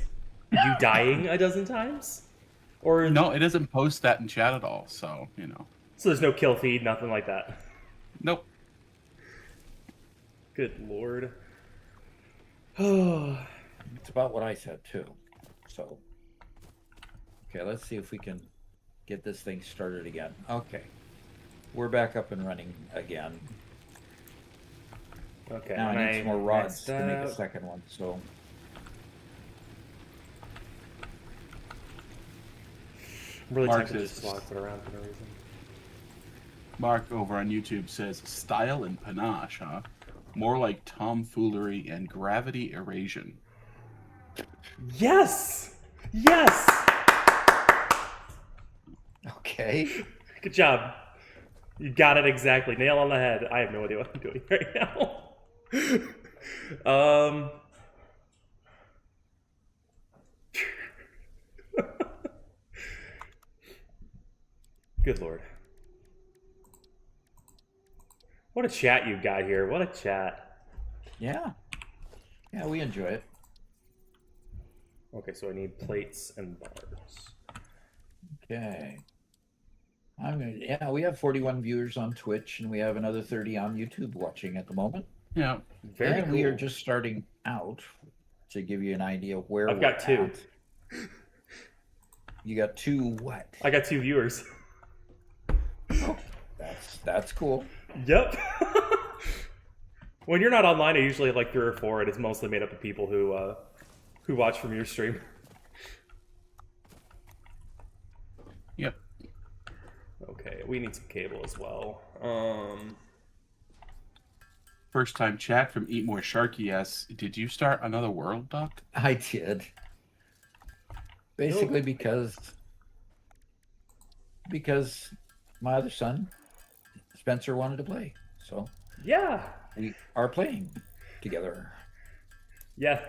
you dying a dozen times? Or No, it doesn't post that in chat at all, so, So there's no kill feed, nothing like that. Nope. Good lord. Oh. It's about what I said too. So, okay, let's see if we can get this thing started again. Okay, we're back up and running again. Okay. Now I need some more rods to make a out. second one. So, I'm really Mark tempted to says- just swap it around for no reason. Mark over on YouTube says, style and panache, huh? More like tomfoolery and gravity evasion. Yes! Yes! okay. Good job. You got it exactly. Nail on the head. I have no idea what I'm doing right now. Good lord. What a chat you got here. What a chat. Yeah. Yeah, we enjoy it. Okay, so I need plates and bars. Okay. Yeah, we have 41 viewers on Twitch, and we have another 30 on YouTube watching at the moment. Yeah. Very and cool. we are just starting out to give you an idea of where I've got two. at. You got 2 what? I got 2 viewers. Oh, that's cool. Yep. When you're not online, I usually have like 3 or 4, and it's mostly made up of people who watch from your stream. Yep. Okay, we need some cable as well. First time chat from Eat More Sharky S. Did you start another world, Doc? I did. Basically because my other son, Spencer, wanted to play. So Yeah. we are playing together. Yeah.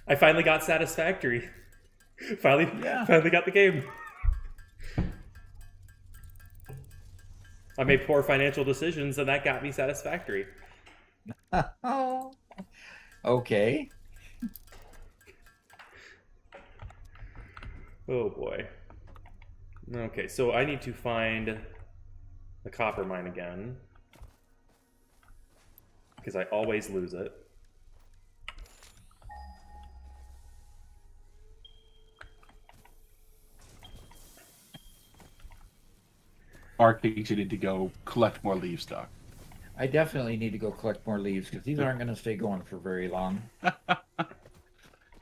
I finally got Satisfactory. Finally got the game. I made poor financial decisions, and that got me Satisfactory. Oh, okay. Oh boy. Okay, so I need to find the copper mine again, because I always lose it. Mark thinks you need to go collect more leaves, Doc. I definitely need to go collect more leaves because these aren't going to stay going for very long.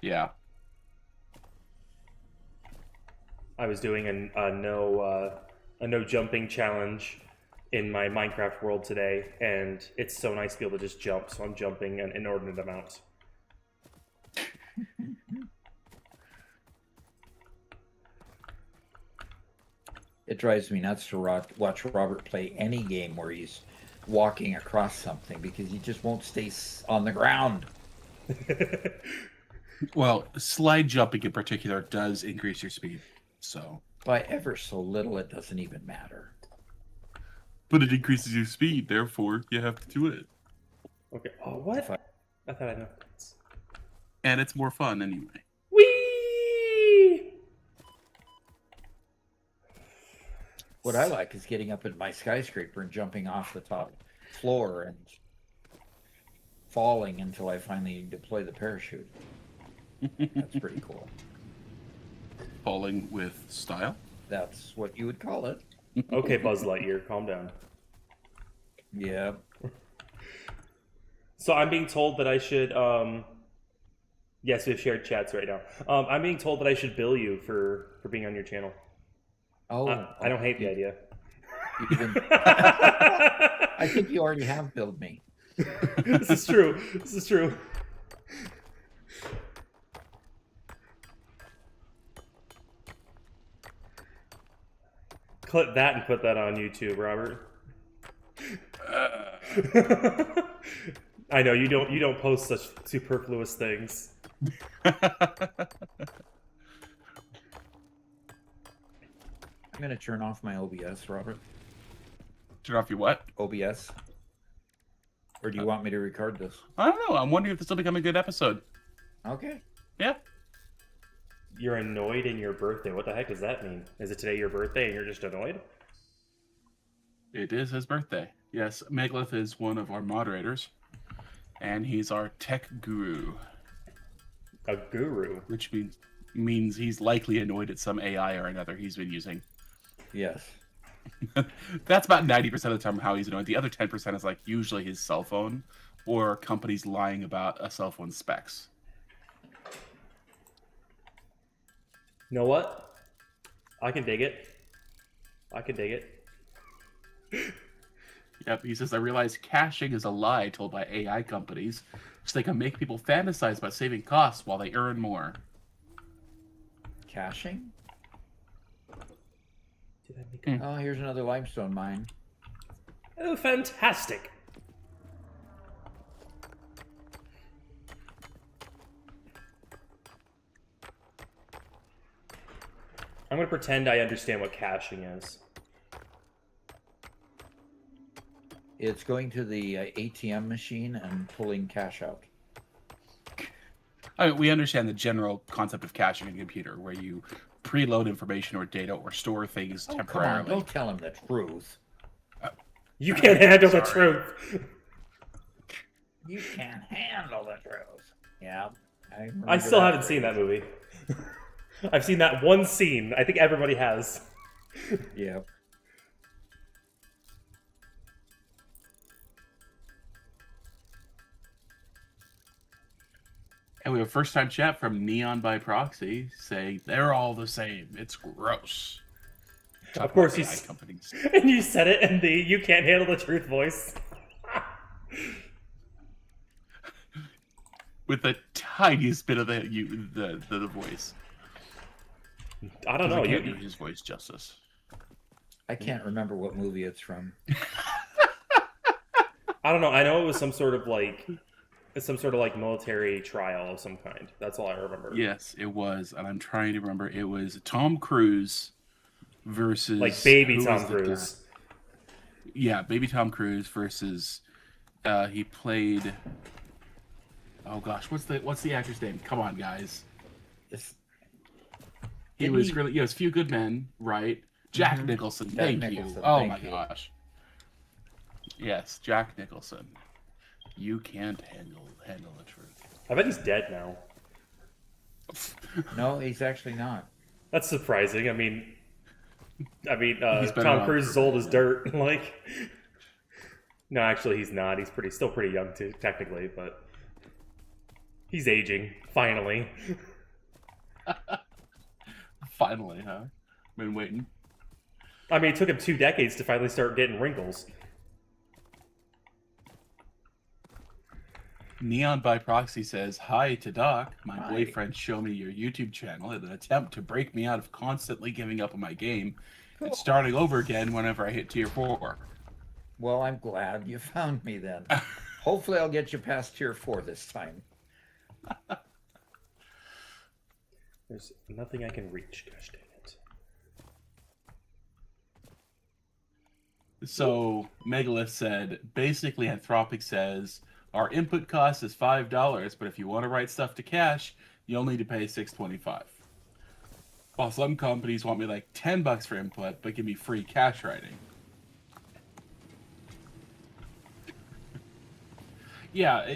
Yeah. I was doing a no jumping challenge in my Minecraft world today, and it's so nice to be able to just jump. So I'm jumping an inordinate amount. It drives me nuts to watch Robert play any game where he's walking across something because he just won't stay on the ground. Well, slide jumping in particular does increase your speed. So By ever so little, it doesn't even matter. But it increases your speed, therefore you have to do it. Okay. Oh, what? I thought I know. And it's more fun anyway. Whee! What I like is getting up in my skyscraper and jumping off the top floor and falling until I finally deploy the parachute. That's pretty cool. Falling with style. That's what you would call it. Okay, Buzz Lightyear, calm down. Yeah. So I'm being told that I should. Yes, we have shared chats right now. I'm being told that I should bill you for being on your channel. Oh, I don't hate the idea. I think you already have billed me. This is true. This is true. Clip that and put that on YouTube, Robert. I know you don't post such superfluous things. I'm going to turn off my OBS, Robert. Turn off your what? OBS. Or do you want me to record this? I don't know. I'm wondering if this will become a good episode. Okay. Yeah. You're annoyed in your birthday. What the heck does that mean? Is it today your birthday and you're just annoyed? It is his birthday. Yes, Megalith is one of our moderators. And he's our tech guru. A guru? Which means he's likely annoyed at some AI or another he's been using. Yes. That's about 90% of the time how he's annoyed. The other 10% is like usually his cell phone or companies lying about a cell phone specs. You know what? I can dig it. I can dig it. Yep, he says, I realize caching is a lie told by AI companies so they can make people fantasize about saving costs while they earn more. Caching? Did I make Oh, here's another limestone mine. Oh, fantastic. I'm going to pretend I understand what caching is. It's going to the ATM machine and pulling cash out. I mean, we understand the general concept of caching in a computer, where you preload information or data or store things Oh, come on, temporarily. don't tell him the truth. You can't handle the truth. You can't handle the truth. Yeah. I still haven't seen that movie. I've seen that one scene. I think everybody has. Yeah. And we have a first-time chat from Neon by Proxy saying they're all the same. It's gross. Of course, AI companies. And you said it in the "you can't handle the truth" voice. With the tiniest bit of the voice. I don't know. I can't You, do his voice justice. I can't remember what movie it's from. I don't know. I know it was some sort of like military trial of some kind. That's all I remember. Yes, it was, and I'm trying to remember. It was Tom Cruise versus Like baby who Tom was the guy? Cruise. Yeah, baby Tom Cruise versus he played. Oh gosh, what's the actor's name? Come on, guys. It's, He Didn't was he- really yes, Few Good Men, right? Jack Mhm. Nicholson. Jack Thank Nicholson, you. Oh thank my you. gosh. Yes, Jack Nicholson. You can't handle the truth. I bet he's dead now. no, he's actually not. That's surprising. I mean, He's been Tom around Cruise is for a old bit, as yeah. dirt. Like, no, actually, he's not. He's still pretty young too, technically, but he's aging finally. Finally, huh? Been waiting. I mean, it took him 2 decades to finally start getting wrinkles. Neon by Proxy says, "Hi to Doc. My Hi. boyfriend showed me your YouTube channel in an attempt to break me out of constantly giving up on my game and starting over again whenever I hit tier 4. Well, I'm glad you found me then. Hopefully I'll get you past tier 4 this time. There's nothing I can reach. Gosh dang it. So Megalith said, basically Anthropic says our input cost is $5, but if you want to write stuff to cache, you only need to pay $6.25. While some companies want me like $10 for input, but give me free cache writing. Yeah,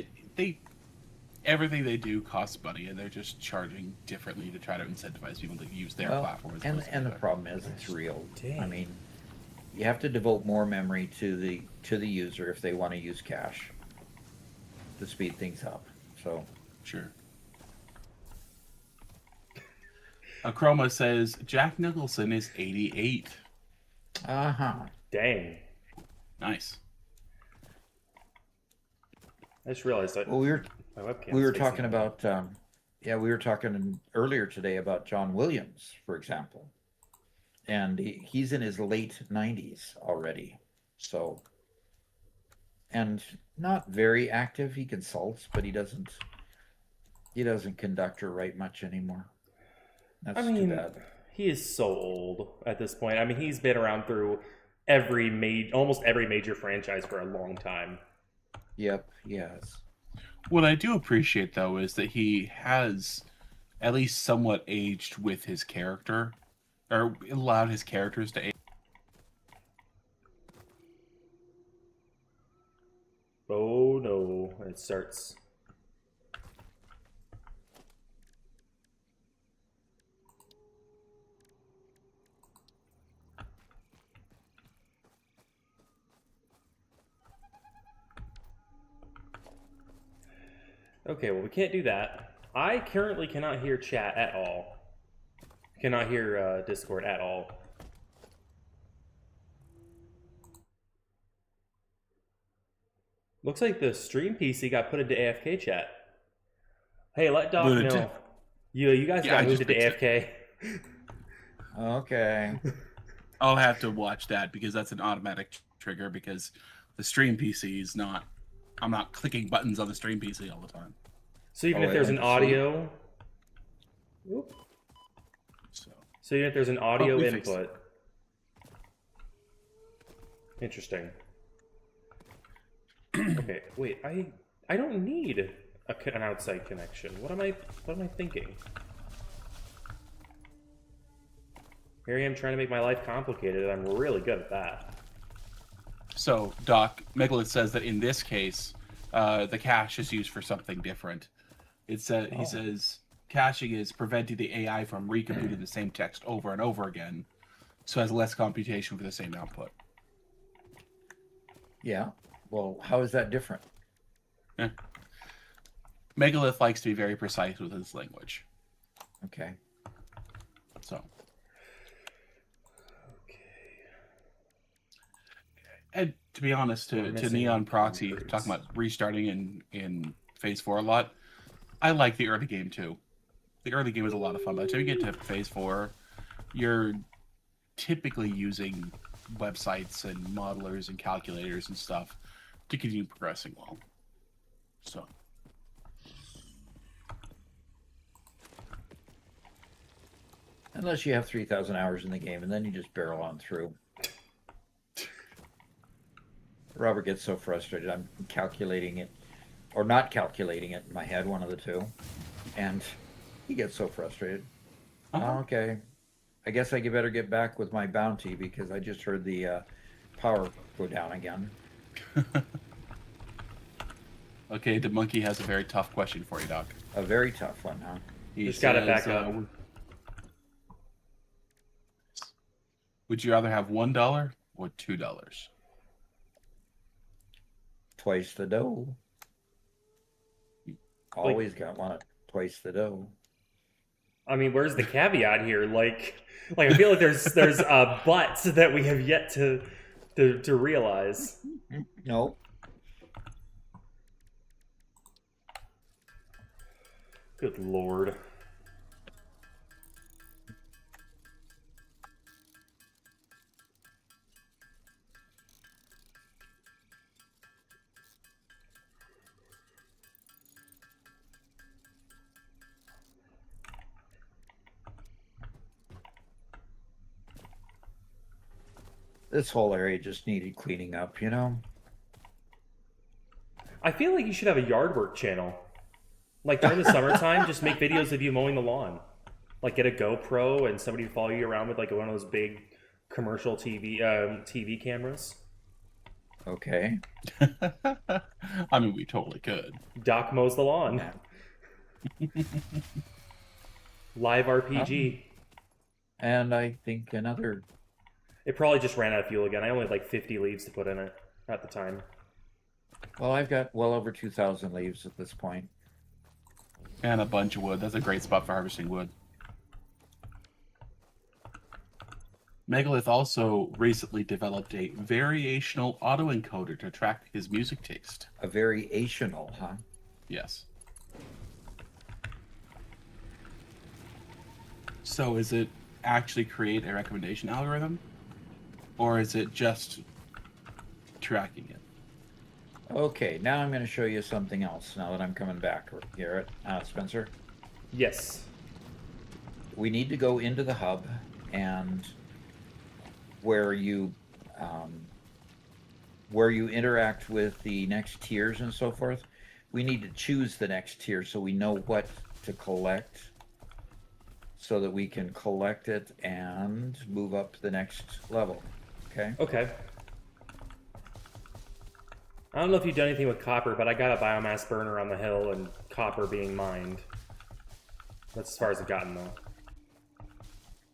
everything they do costs money, and they're just charging differently to try to incentivize people to use their platform. As opposed to And the other. problem is it's real. Dang. I mean, you have to devote more memory to the user if they want to use cache to speed things up. So Sure. Chroma says Jack Nicholson is 88. Dang. Nice. I just realized that Well, my webcam. we were talking about we were talking earlier today about John Williams, for example, and he's in his late 90s already. So, and not very active. He consults, but he doesn't conduct or write much anymore. That's too bad. He is so old at this point. I mean, he's been around through almost every major franchise for a long time. Yep, he has. What I do appreciate, though, is that he has at least somewhat aged with his character, or allowed his characters to age. Oh no, it starts. Okay, well, we can't do that. I currently cannot hear chat at all. Cannot hear Discord at all. Looks like the stream PC got put into AFK chat. Hey, let Doc know. You guys got moved into AFK. Okay. I'll have to watch that because that's an automatic trigger because the stream PC is not. I'm not clicking buttons on the stream PC all the time. So even if there's an audio, so even if there's an audio input, interesting. Okay, wait. I don't need an outside connection. What am I thinking? Here I am trying to make my life complicated, and I'm really good at that. So, Doc, Megalith says that in this case, the cache is used for something different. He says caching is preventing the AI from recomputing the same text over and over again, so it has less computation for the same output. Yeah. Well, how is that different? Yeah. Megalith likes to be very precise with his language. Okay. So. And to be honest, to Neon Proxy, talking about restarting in Phase 4 a lot, I like the early game too. The early game is a lot of fun. By the time you get to Phase 4, you're typically using websites and modelers and calculators and stuff to continue progressing well. So. Unless you have 3,000 hours in the game, and then you just barrel on through. Robert gets so frustrated. I'm calculating it, or not calculating it in my head, one of the two. And he gets so frustrated. Oh, okay. I guess I better get back with my bounty because I just heard the power go down again. Okay, the monkey has a very tough question for you, Doc. A very tough one, huh? He just got it back up. Would you rather have $1 or $2? Twice the dough. Always got one at twice the dough. I mean, where's the caveat here? Like I feel like there's a but that we have yet to realize. No. Good Lord. This whole area just needed cleaning up, you know? I feel like you should have a yard work channel. Like during the summertime, just make videos of you mowing the lawn. Like get a GoPro and somebody follow you around with like one of those big commercial TV cameras. Okay. I mean, we totally could. Doc mows the lawn. Live RPG. And I think another... It probably just ran out of fuel again. I only had like 50 leaves to put in it at the time. Well, I've got well over 2,000 leaves at this point. And a bunch of wood. That's a great spot for harvesting wood. Megalith also recently developed a variational autoencoder to track his music taste. A variational, huh? Yes. So is it actually create a recommendation algorithm? Or is it just tracking it? Okay, now I'm going to show you something else now that I'm coming back, Garrett. Spencer? Yes. We need to go into the hub and where you interact with the next tiers and so forth, we need to choose the next tier so we know what to collect so that we can collect it and move up to the next level. Okay? Okay. I don't know if you've done anything with copper, but I got a biomass burner on the hill and copper being mined. That's as far as I've gotten, though.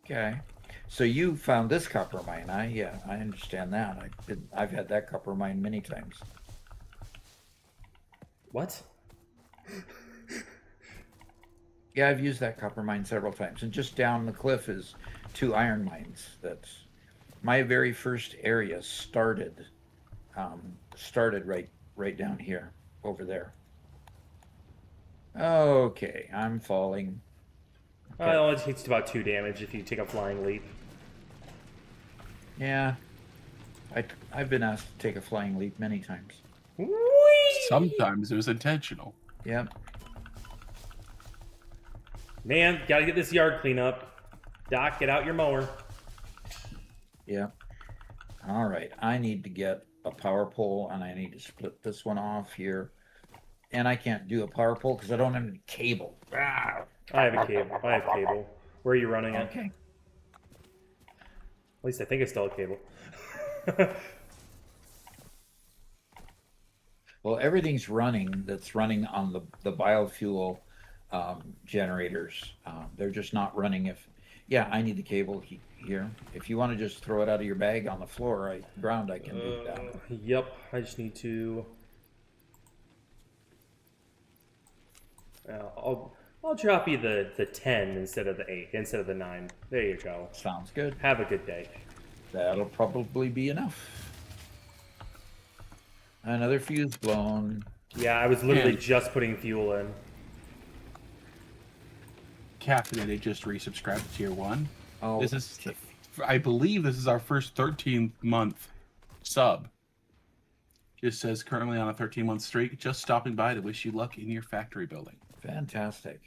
Okay. So you found this copper mine, yeah, I understand that. I've had that copper mine many times. What? Yeah, I've used that copper mine several times. And just down the cliff is 2 iron mines. That's my very first area started right down here, over there. Okay, I'm falling. It only takes about 2 damage if you take a flying leap. Yeah, I've been asked to take a flying leap many times. Whee! Sometimes it was intentional. Yep. Man, gotta get this yard clean up. Doc, get out your mower. Yeah. All right, I need to get a power pole, and I need to split this one off here. And I can't do a power pole because I don't have any cable. I have a cable. I have cable. Where are you running it? Okay. At least I think it's still a cable. Well, everything's running that's running on the biofuel generators. They're just not running if... Yeah, I need the cable here. If you want to just throw it out of your bag on the floor, ground, I can do that. Yep, I just need to... I'll drop you the 10 instead of the 8, instead of the 9. There you go. Sounds good. Have a good day. That'll probably be enough. Another fuse blown. Yeah, I was literally just putting fuel in. Caffeinated just resubscribed to tier 1. Oh, This is, I believe this is our first 13-month sub. Just says currently on a 13-month streak, just stopping by to wish you luck in your factory building. fantastic.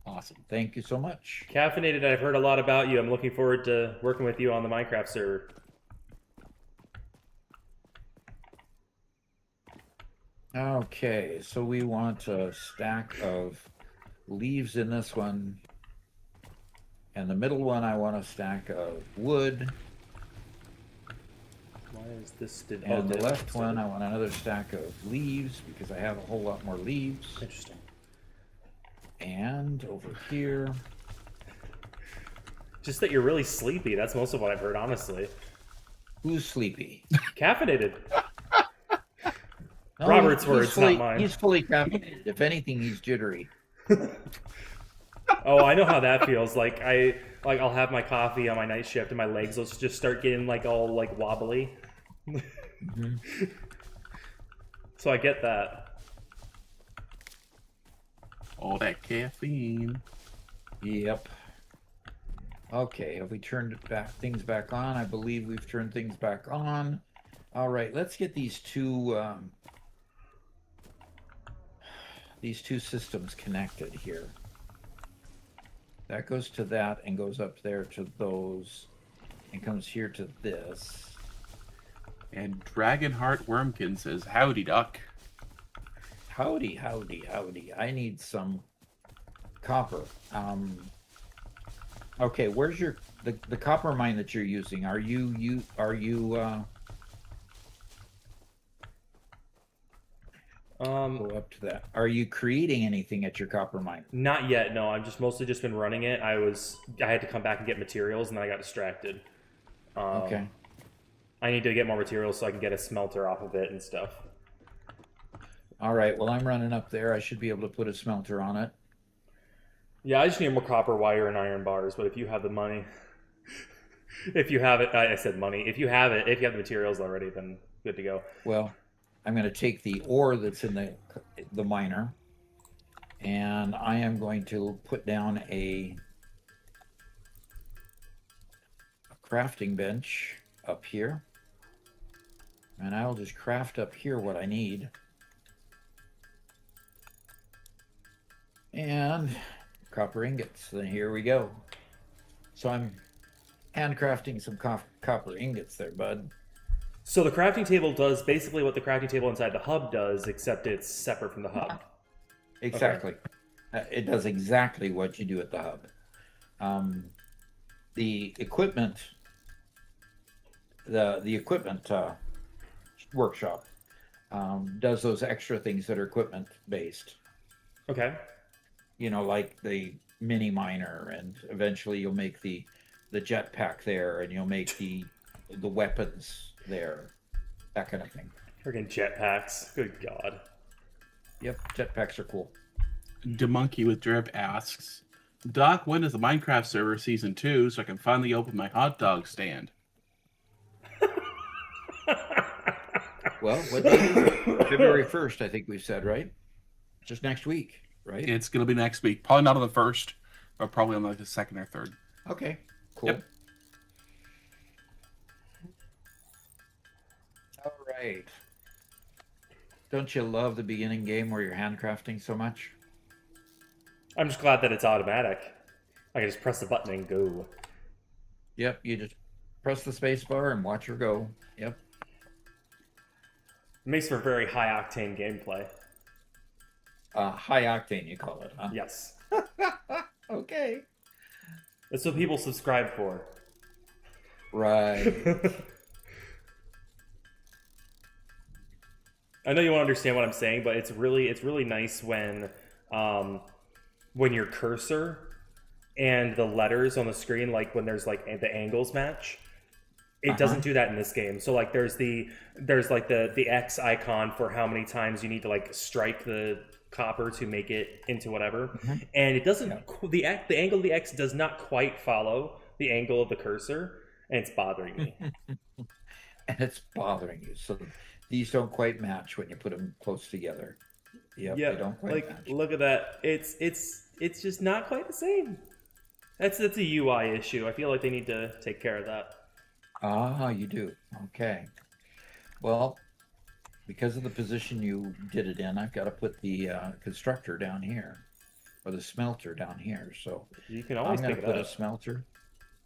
Awesome. Thank you so much. Caffeinated, I've heard a lot about you. I'm looking forward to working with you on the Minecraft server. Okay, so we want a stack of leaves in this one. And the middle one, I want a stack of wood. Why is this... And the left one, I want another stack of leaves because I have a whole lot more leaves. Interesting. And over here... Just that you're really sleepy. That's most of what I've heard, honestly. Who's sleepy? Caffeinated. No, Robert's he's words, fully, not mine. He's fully caffeinated. If anything, he's jittery. Oh, I know how that feels. Like I'll have my coffee on my night shift and my legs will just start getting like all like wobbly. Mm-hmm. So I get that. All that caffeine. Yep. Okay, have we turned things back on? I believe we've turned things back on. All right, let's get these two systems connected here. That goes to that and goes up there to those and comes here to this. And Dragonheart Wormkin says, "Howdy, Doc." Howdy, howdy, howdy. I need some copper. Okay, where's the copper mine that you're using? Are you go up to that? Are you creating anything at your copper mine? Not yet. No, I've just mostly just been running it. I had to come back and get materials, and then I got distracted. Okay. I need to get more materials so I can get a smelter off of it and stuff. All right. Well, I'm running up there. I should be able to put a smelter on it. Yeah, I just need more copper wire and iron bars. But if you have the money, if you have it, I said money. If you have it, if you have the materials already, then good to go. Well, I'm going to take the ore that's in the miner, and I am going to put down a crafting bench up here, and I'll just craft up here what I need. And copper ingots. Then here we go. So I'm handcrafting some copper ingots there, bud. So the crafting table does basically what the crafting table inside the hub does, except it's separate from the hub. Exactly. Okay. It does exactly what you do at the hub. The equipment, the equipment workshop does those extra things that are equipment based. Okay. You know, like the mini miner, and eventually you'll make the jetpack there, and you'll make the weapons there, that kind of thing. Freaking jetpacks. Good God. Yep, jetpacks are cool. DeMonkey with Drip asks, "Doc, when is the Minecraft server season 2 so I can finally open my hot dog stand?" Well, what day is it? February 1st, I think we said, right? Just next week, right? It's going to be next week. Probably not on the 1st, but probably on like the 2nd or 3rd. Okay, cool. Yep. All right. Don't you love the beginning game where you're handcrafting so much? I'm just glad that it's automatic. I can just press the button and go. Yep, you just press the space bar and watch her go. Yep. It makes for very high octane gameplay. High octane, you call it, huh? Yes. Okay. That's what people subscribe for. Right. I know you won't understand what I'm saying, but it's really nice when your cursor and the letters on the screen, like when there's like the angles match. It doesn't do that in this game. So like there's like the X icon for how many times you need to like strike the copper to make it into whatever, and it doesn't. Yeah. The angle of the X does not quite follow the angle of the cursor, and it's bothering me. And it's bothering you. So these don't quite match when you put them close together. Yep, Yeah, they don't quite match. Look at that. It's just not quite the same. That's a UI issue. I feel like they need to take care of that. Ah, you do. Okay. Well, because of the position you did it in, I've got to put the constructor down here, or the smelter down here. So You can always I'm going pick to it put up. a smelter.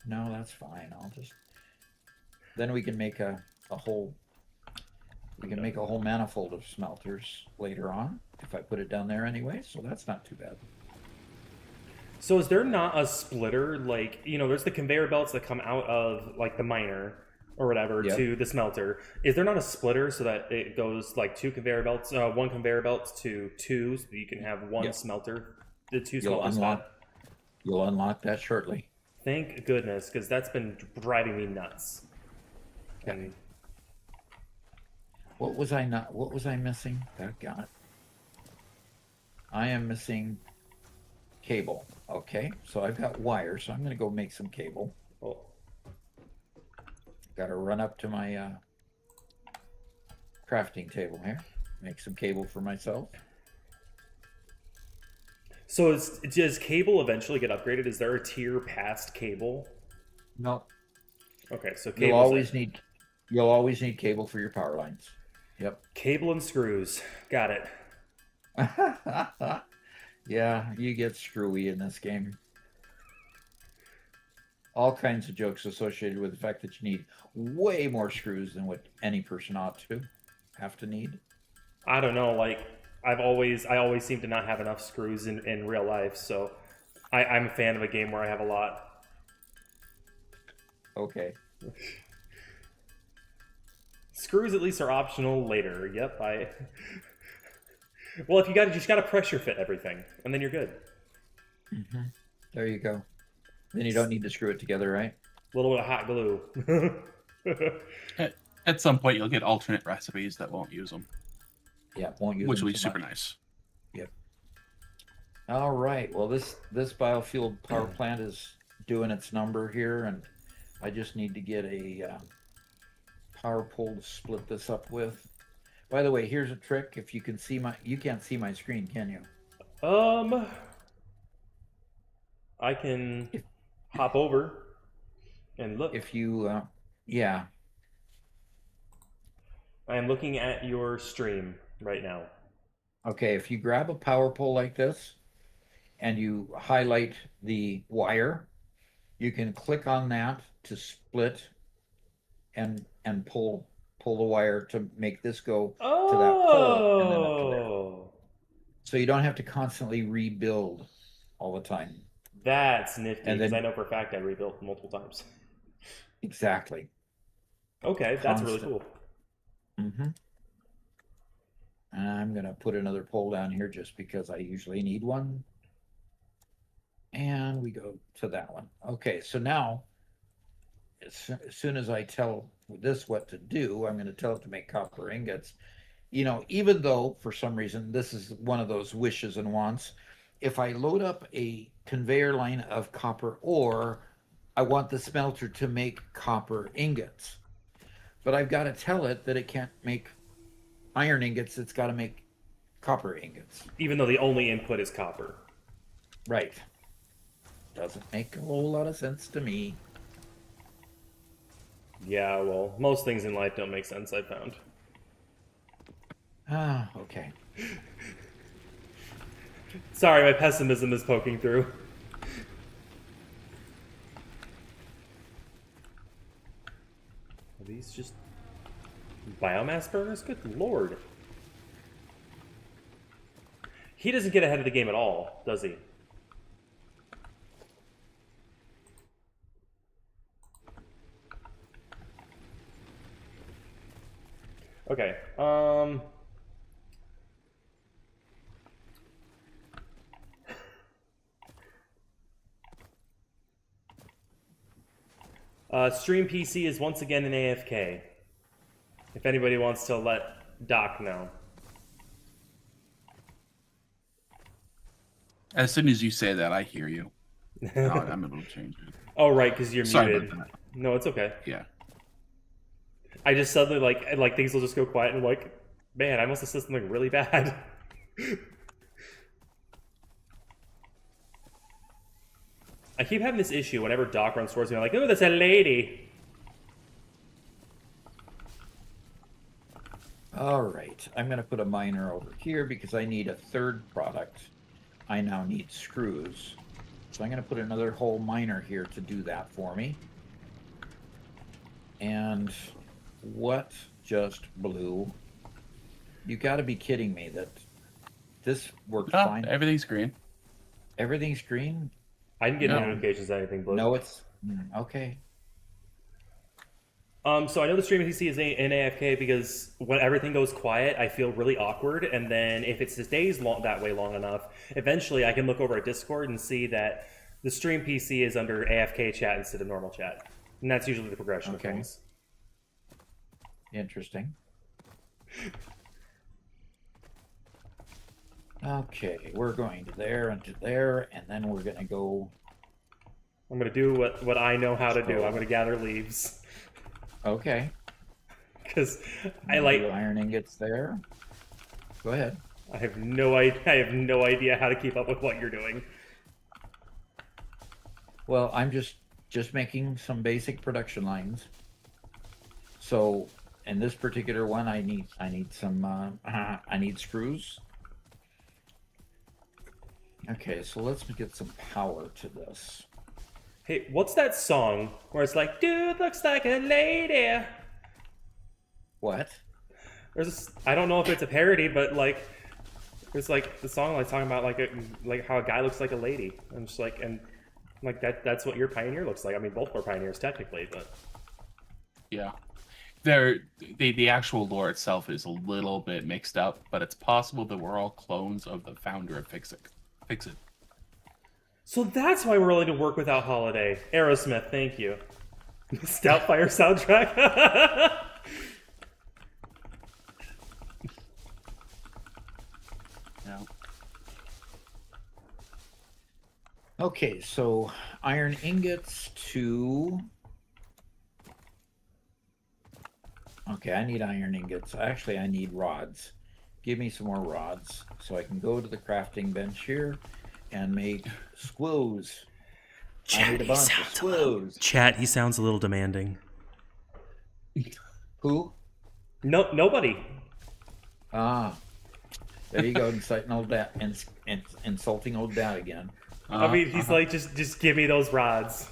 No, that's fine. I'll just. Then we can make a whole. We can make a whole manifold of smelters later on if I put it down there anyway. So that's not too bad. So is there not a splitter, like, there's the conveyor belts that come out of like the miner or whatever Yep. to the smelter. Is there not a splitter so that it goes like one conveyor belt to two, so that you can have one Yep. smelter, the two You'll smelters? You'll unlock that shortly. Thank goodness, because that's been driving me nuts. And What was I missing? Got it. I am missing cable. Okay, so I've got wire, so I'm going to go make some cable. well, Got to run up to my crafting table here, make some cable for myself. so does cable eventually get upgraded? Is there a tier past cable? No, Okay, so you'll always need cable for your power lines. Yep. cable and screws. Got it. Yeah, you get screwy in this game. all kinds of jokes associated with the fact that you need way more screws than what any person ought to have to need. I don't know. Like I always seem to not have enough screws in real life. So I'm a fan of a game where I have a lot. Okay. Screws at least are optional later. Yep. Well, if you just gotta pressure fit everything, and then you're good. Mm-hmm. There you go. Then you don't need to screw it together, right? A little bit of hot glue. At some point, you'll get alternate recipes that won't use them, Yeah, won't use which them will be too super much. nice. Yep. All right. Well, this biofuel power plant is doing its number here, and I just need to get a power pole to split this up with. By the way, here's a trick. If you can see you can't see my screen, can you? I can hop over and look. If you, yeah. I am looking at your stream right now. Okay, if you grab a power pole like this and you highlight the wire, you can click on that to split and pull the wire to make this go to that pole and then up to there. So you don't have to constantly rebuild all the time. That's nifty, And because then- I know for a fact I rebuilt multiple times. Exactly. Okay, that's really Constant. cool. Mm-hmm. And I'm gonna put another pole down here just because I usually need one. And we go to that one. Okay, so now as soon as I tell this what to do, I'm going to tell it to make copper ingots. You know, even though for some reason this is one of those wishes and wants, if I load up a conveyor line of copper ore, I want the smelter to make copper ingots. But I've got to tell it that it can't make iron ingots, it's got to make copper ingots. Even though the only input is copper. Right. Doesn't make a whole lot of sense to me. Yeah, well, most things in life don't make sense, I've found. Ah, okay. Sorry, my pessimism is poking through. Are these just biomass burners? Good lord. He doesn't get ahead of the game at all, does he? Okay, Stream PC is once again in AFK. If anybody wants to let Doc know. As soon as you say that, I hear you. Oh, I'm able to change it. Oh, right, because you're Sorry muted. about that. No, it's okay. Yeah. I just suddenly, like things will just go quiet and I'm like, man, I must have said something really bad. I keep having this issue whenever Doc runs towards me. I'm like, oh, that's a lady. All right, I'm going to put a miner over here because I need a third product. I now need screws. So I'm going to put another whole miner here to do that for me. And what just blew? You got to be kidding me that this worked Oh, fine. everything's green. Everything's green? I didn't get No. notifications or anything, but No, it's... okay. So I know the streaming PC is in AFK because when everything goes quiet, I feel really awkward. And then if it stays that way long enough, eventually I can look over at Discord and see that the stream PC is under AFK chat instead of normal chat. And that's usually the progression of Okay. things. Interesting. Okay, we're going to there and to there, and then we're going to go... I'm going to do what I know how to do. I'm going to gather leaves. Okay. Because I Do like... iron ingots there. Go ahead. I have no idea how to keep up with what you're doing. Well, I'm just making some basic production lines. So in this particular one, I need some I need screws. Okay, so let's get some power to this. Hey, what's that song where it's like, dude looks like a lady? What? I don't know if it's a parody, but like, it's like the song like talking about like how a guy looks like a lady. I'm just like, and like that's what your pioneer looks like. I mean, both are pioneers technically, but Yeah. The actual lore itself is a little bit mixed up, but it's possible that we're all clones of the founder of Fix It. so that's why we're willing to work without Holiday. Aerosmith, thank you. Stoutfire soundtrack. Yeah. Okay, so iron ingots to. Okay, I need iron ingots. Actually, I need rods. Give me some more rods so I can go to the crafting bench here and make squows. I need a bunch of squows. Chat, he sounds a little demanding. Who? No, nobody. Ah, there you go, inciting old dad, insulting old dad again. I mean, he's like, just give me those rods.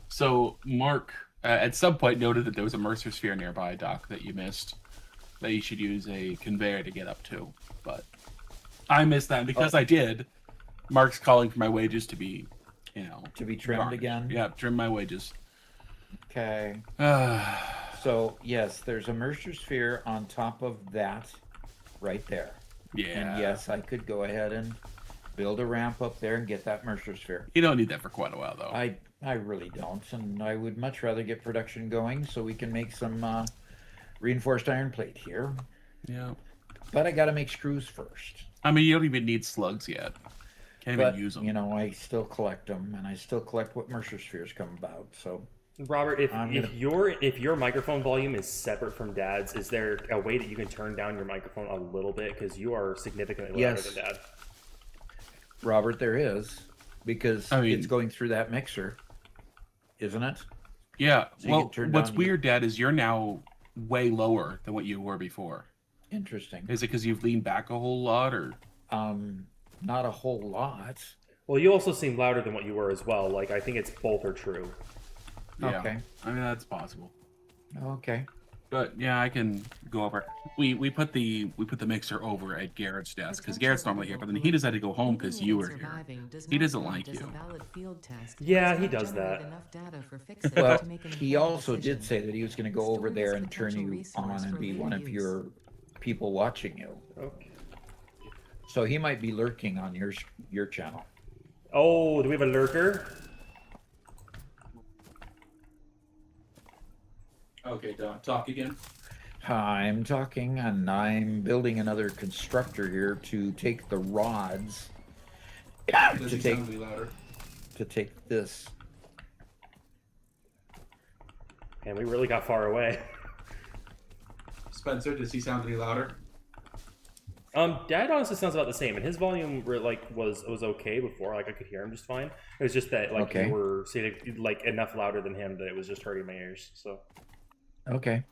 So Mark at some point noted that there was a Mercer sphere nearby, Doc, that you missed. That you should use a conveyor to get up to, but I missed that. And because I did, Mark's calling for my wages to be, To be trimmed garnished. again. Yeah, trim my wages. Okay. Yeah. So yes, there's a Mercer sphere on top of that, right there. And yes, I could go ahead and build a ramp up there and get that Mercer sphere. You don't need that for quite a while, though. I really don't, and I would much rather get production going so we can make some reinforced iron plate here. Yeah. But I got to make screws first. I mean, you don't even need slugs yet. Can't But even use them. I still collect them, and I still collect what Mercer spheres come about. So Robert, if your microphone volume is separate from Dad's, is there a way that you can turn down your microphone a little bit because you are significantly louder than Dad? Robert, there is, because it's going through that mixer, isn't it? Yeah. So you well, can turn what's down weird, Dad, is you're now way lower than what you were before. Interesting. Is it because you've leaned back a whole lot, or? Not a whole lot. Well, you also seem louder than what you were as well. Like, I think it's both are true. Yeah. Okay. I mean, that's possible. Okay. But yeah, I can go over. We put the mixer over at Garrett's desk because Garrett's normally here, but then he decided to go home because you were here. He doesn't like you. Yeah, he does that. Well, he also did say that he was going to go over there and turn you on and be one of your people watching you. Okay. So he might be lurking on your channel. Oh, do we have a lurker? Okay, Don, talk again. I'm talking, and I'm building another constructor here to take the rods to take this. And we really got far away. Spencer, does he sound any louder? Dad honestly sounds about the same, and his volume was okay before. Like I could hear him just fine. It was just that you were saying like enough louder than him that it was just hurting my ears. So. Okay.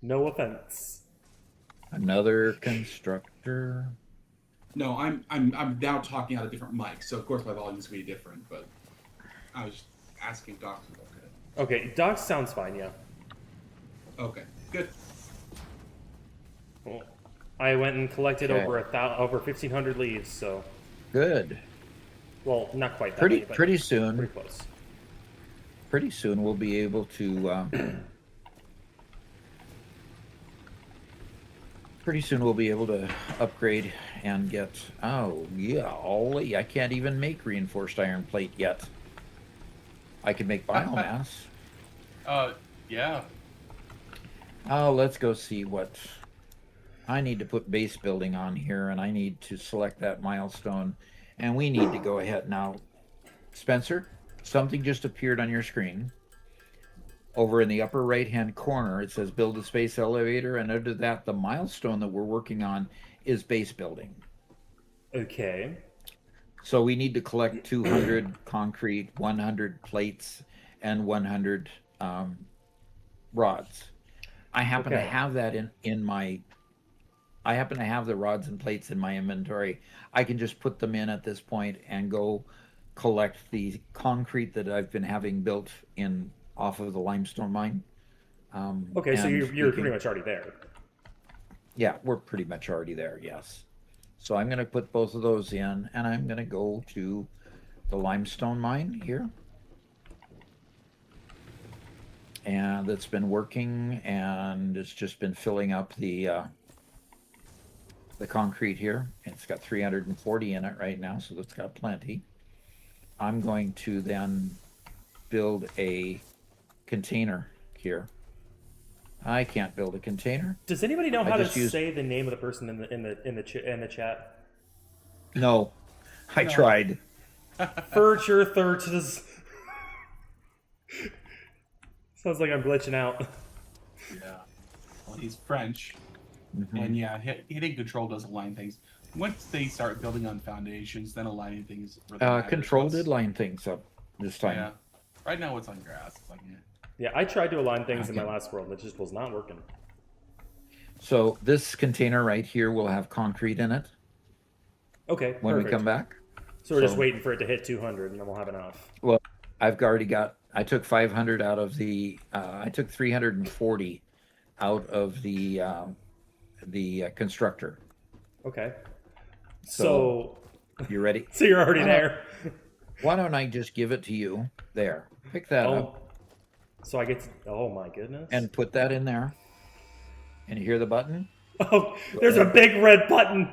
No offense. Another constructor. No, I'm now talking out a different mic, so of course my volume's gonna be different. But I was asking Doc. Okay, Doc sounds fine. Yeah. Okay, good. Cool. I went and collected over 1,500 leaves. So. Good. Well, not quite that pretty many, but pretty soon. Pretty close. Pretty soon we'll be able to. Pretty soon we'll be able to upgrade and get. Oh yeah, Ollie! I can't even make reinforced iron plate yet. I can make biomass. Yeah. Oh, let's go see what. I need to put base building on here, and I need to select that milestone, and we need to go ahead now. Spencer, something just appeared on your screen. Over in the upper right-hand corner, it says build a space elevator, and under that, the milestone that we're working on is base building. Okay. So we need to collect 200 concrete, 100 plates, and 100 rods. I happen to have that in my I happen to have the rods and plates in my inventory. I can just put them in at this point and go collect the concrete that I've been having built in off of the limestone mine. Okay, so And you're we pretty can, much already there. yeah, we're pretty much already there. Yes. So I'm going to put both of those in, and I'm going to go to the limestone mine here. And it's been working, and it's just been filling up the concrete here. It's got 340 in it right now, so that's got plenty. I'm going to then build a container here. I can't build a container. Does anybody know I how to just used- say the name of the person in the chat? No, I No. tried. Furture Thurches. Sounds like I'm glitching out. Yeah. Well, he's French, Mhm. and yeah, hitting control does align things. Once they start building on foundations, then aligning things. Really matters. Control What's- did line things up this time. Yeah. Right now, it's on grass. It's like, Yeah, I tried to align things in my Okay. last world, and it just was not working. So this container right here will have concrete in it Okay, when perfect. we come back. So we're just So- waiting for it to hit 200, and then we'll have enough. Well, I've already got. I took 500 out of the. I took 340 out of the constructor. Okay. So- You ready? So you're already Why there. Why don't I just give it to you? There, pick that up Oh, so I get to, oh my goodness. and put that in there. And you hear the button? oh, there's a big red button.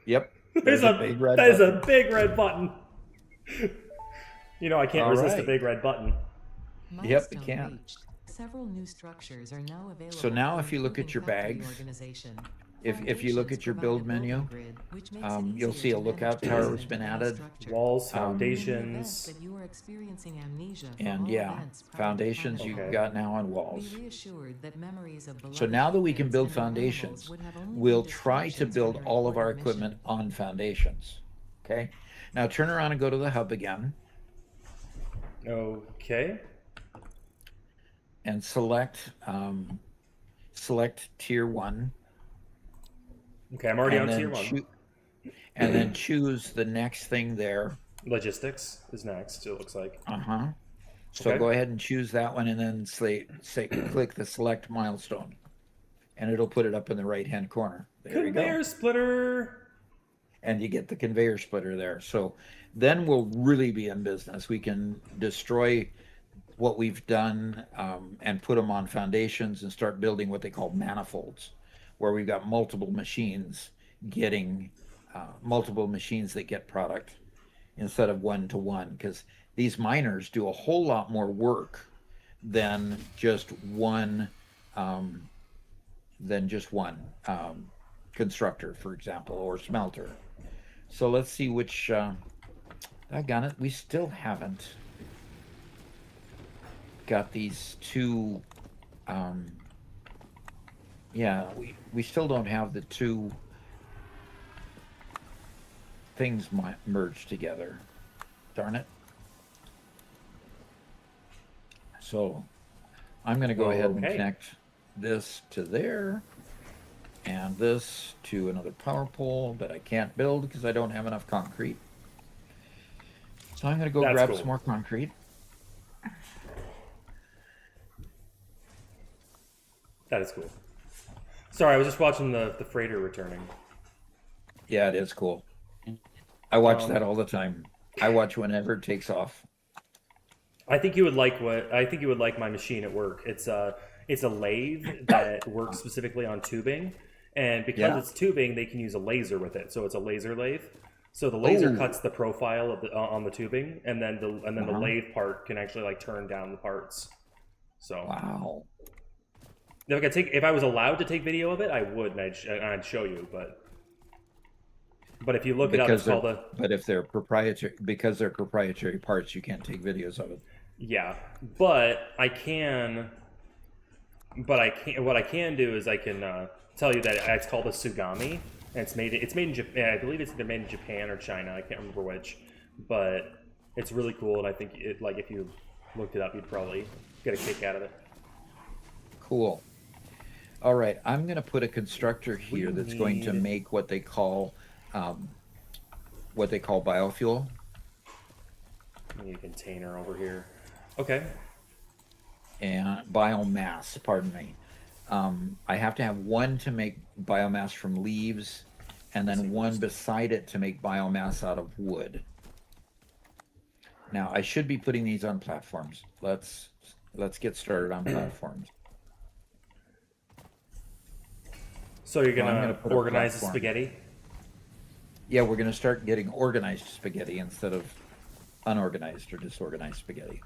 Yep. There's a big red there's button. a big red button. You know I can't All resist a right. big red button. Yep, you Milestone can. reached. Several new structures are now available. So now for if you look at improving your factory bags, organization. if you look Foundations at your provide build a menu, building grid, which makes it you'll easier see a to lookout manage tower placement has been of added. structure. Walls, Um, In the event foundations. that you are experiencing amnesia from and all yeah, events prior to foundations planet you've Okay. got now on Be walls. reassured that memories of So beloved now that we can kids build and animals foundations, would have only we'll been try to distractions build from your all of our reported mission. equipment on foundations. Okay. Now turn around and go to the hub again Okay. and select tier 1. Okay, I'm already on and tier then 1. and then choose the next thing there. Logistics is next, it looks like. So Okay. go ahead and choose that one and then click the select milestone. And it'll put it up in the right hand corner. There you go. Conveyor splitter. And you get the conveyor splitter there. So then we'll really be in business. We can destroy what we've done and put them on foundations and start building what they call manifolds, where we've got multiple machines getting multiple machines that get product instead of one-to-one, because these miners do a whole lot more work than just one constructor, for example, or smelter. So let's see which. Doggone it, we still haven't got these two. Yeah, we still don't have the two things merged together. Darn it. So I'm going to go ahead and Okay. connect this to there and this to another power pole that I can't build because I don't have enough concrete. So I'm going to go That's grab cool. some more concrete. That is cool. Sorry, I was just watching the freighter returning. Yeah, it is cool. I watch Um, that all the time. I watch whenever it takes off. I think you would like my machine at work. It's a lathe that works specifically on tubing, and because Yeah. it's tubing, they can use a laser with it. So it's a laser lathe. So the laser Ooh. cuts the profile of on the tubing, and then the Uh-huh. lathe part can actually like turn down the parts. So Wow. if I was allowed to take video of it, I would, and I'd show you. But if you look it up, it's called a But if they're proprietary, because they're proprietary parts, you can't take videos of it. yeah. But I can. But I can. What I can do is I can tell you that it's called a Sugami, and it's made in Japan. I believe it's either made in Japan or China. I can't remember which, but it's really cool, and I think if you looked it up, you'd probably get a kick out of it. Cool. All right, I'm going to put a constructor here We that's going to need- make what they call biofuel. I need a container over here. Okay. And biomass, pardon me. I have to have one to make biomass from leaves, and then one beside it to make biomass out of wood. Now, I should be putting these on platforms. Let's get started on platforms. So you're Well, I'm gonna gonna put a organize the platform. spaghetti? Yeah, we're going to start getting organized spaghetti instead of unorganized or disorganized spaghetti.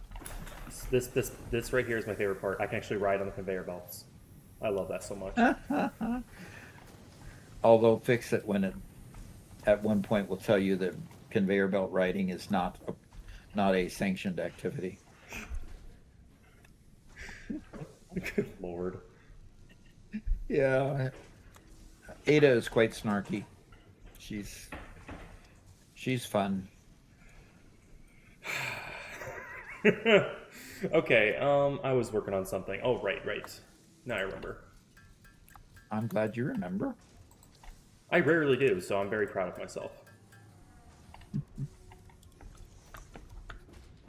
This right here is my favorite part. I can actually ride on the conveyor belts. I love that so much. Although fix it when it at one point will tell you that conveyor belt riding is not a sanctioned activity. Good lord. Yeah. Ada is quite snarky. She's fun. Okay, I was working on something. Oh, right. Now I remember. I'm glad you remember. I rarely do, so I'm very proud of myself.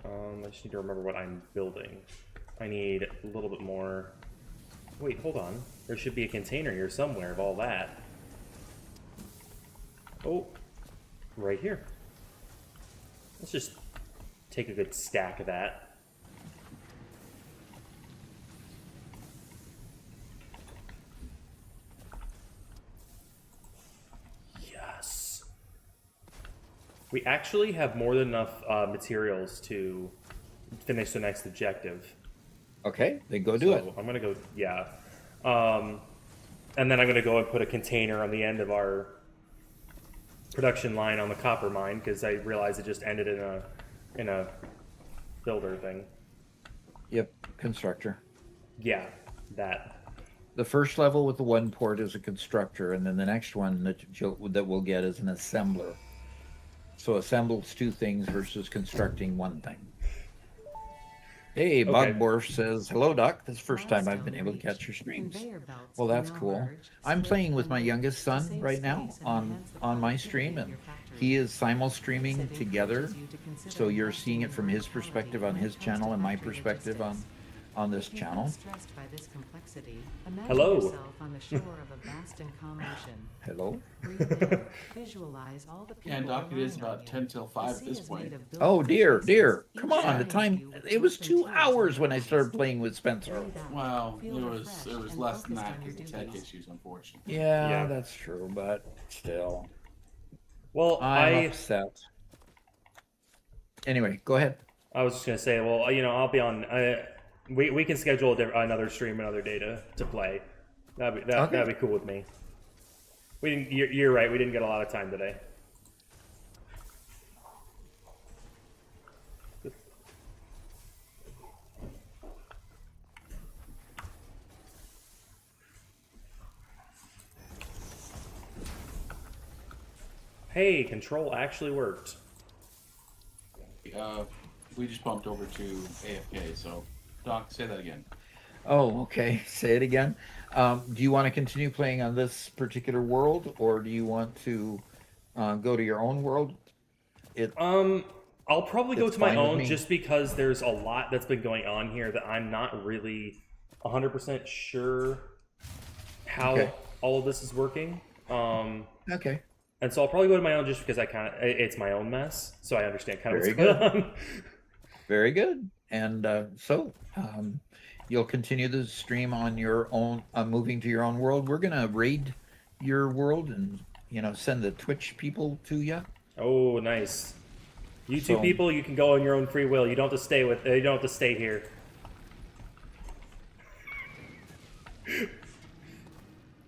I just need to remember what I'm building. I need a little bit more... Wait, hold on. There should be a container here somewhere of all that. Oh, right here. Let's just take a good stack of that. Yes. We actually have more than enough materials to finish the next objective. Okay, then go do it. I'm gonna go, yeah. And then I'm gonna go and put a container on the end of our production line on the copper mine because I realized it just ended in a builder thing. Yep, constructor. Yeah, that. The first level with the one port is a constructor, and then the next one that we'll get is an assembler. So assembles two things versus constructing one thing. Hey, Okay. Bogborf says, hello, Doc. This is the first time I've been able to catch your streams. Well, that's cool. I'm playing with my youngest son right now on my stream, and he is simul-streaming together. So you're seeing it from his perspective on his channel and my perspective on this channel. Hello. Hello. Yeah, and Doc, it is about 10 till 5 at this point. Oh, dear. Come on, the time. It was 2 hours when I started playing with Spencer. Well, it was less than that because of tech issues, unfortunately. Yeah, that's true, but still. Well, I'm upset. Anyway, go ahead. I was just gonna say, well, you know, I'll be on. We can schedule another stream another day to play. That'd be cool with me. We didn't. You're right. We didn't get a lot of time today. Hey, control actually worked. We just bumped over to AFK, so Doc, say that again. Oh, okay. Say it again. Do you want to continue playing on this particular world, or do you want to go to your own world? I'll probably go It's to my fine with own me. just because there's a lot that's been going on here that I'm not really 100% sure how all of this is working. Okay. And so I'll probably go to my own just because it's my own mess, so I understand kind of what's Very going on. Very good. And so you'll continue the stream on your own, moving to your own world. We're gonna raid your world and send the Twitch people to you. Oh, nice. You two people, you can go on your own free will. You don't have to stay with. You don't have to stay here.